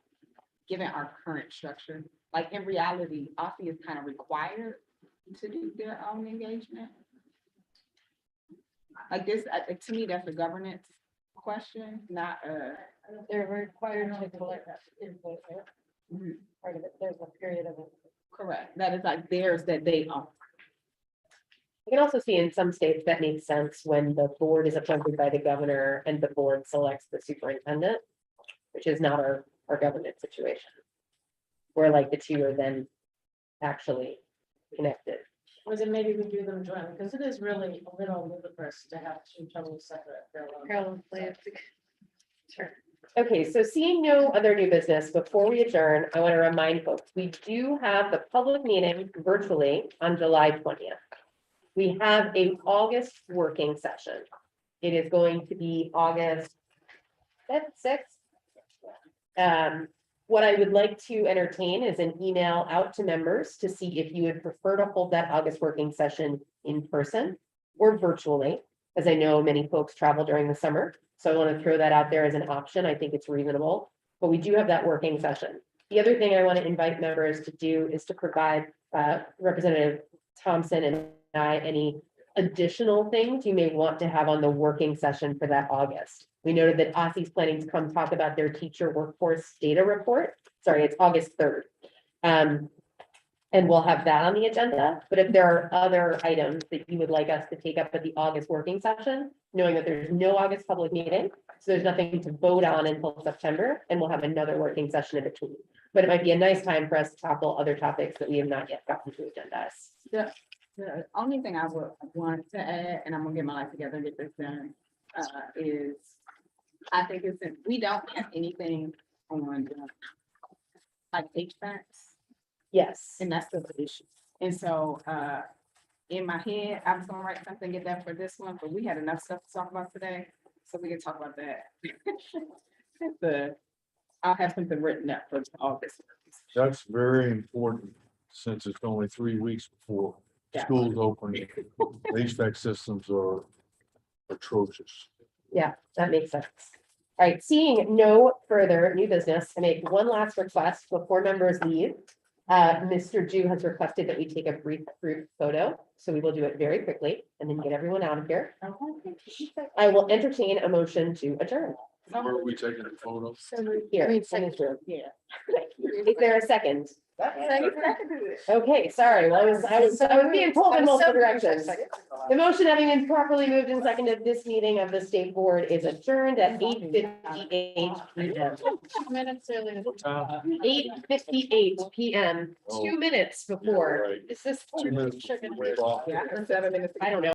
given our current structure? Like in reality, OSSI is kind of required to do their own engagement. Like this, to me, that's a governance question, not a. They're required to collect input. Part of it, there's a period of it. Correct, that is like theirs that they own. You can also see in some states that makes sense when the board is appointed by the governor and the board selects the superintendent, which is not our government situation. Where like the two are then actually connected. Or then maybe we do them jointly, because it is really a little ludicrous to have 2 totally separate parallel plays. Sure. Okay, so seeing no other new business, before we adjourn, I want to remind folks, we do have the public meeting virtually on July 20th. We have a August working session. It is going to be August 5th, 6th. What I would like to entertain is an email out to members to see if you would prefer to hold that August working session in person or virtually, as I know many folks travel during the summer. So I want to throw that out there as an option. I think it's reasonable, but we do have that working session. The other thing I want to invite members to do is to provide Representative Thompson and I any additional things you may want to have on the working session for that August. We noted that OSSI's planning to come talk about their teacher workforce data report. Sorry, it's August 3rd. And we'll have that on the agenda. But if there are other items that you would like us to take up at the August working session, knowing that there's no August public meeting, so there's nothing to vote on until September, and we'll have another working session in between. But it might be a nice time for us to tackle other topics that we have not yet gotten to agendas. The only thing I would want to add, and I'm gonna get my life together and get this done, is I think it's, we don't have anything on like HVACs. Yes. And that's the issue. And so in my head, I was gonna write something, get that for this one, but we had enough stuff to talk about today, so we can talk about that. I'll have something written up for August. That's very important, since it's only 3 weeks before schools open. HVAC systems are atrocious. Yeah, that makes sense. All right, seeing no further new business, I make one last request before members leave. Mr. Jew has requested that we take a brief group photo, so we will do it very quickly and then get everyone out of here. I will entertain a motion to adjourn. Where are we taking the photo? Here. Yeah. Is there a second? Okay, sorry. Well, I was being pulled in multiple directions. The motion having been properly moved and seconded, this meeting of the state board is adjourned at 8:58 p.m. 8:58 p.m. 2 minutes before. Right. Is this? 2 minutes. I don't know.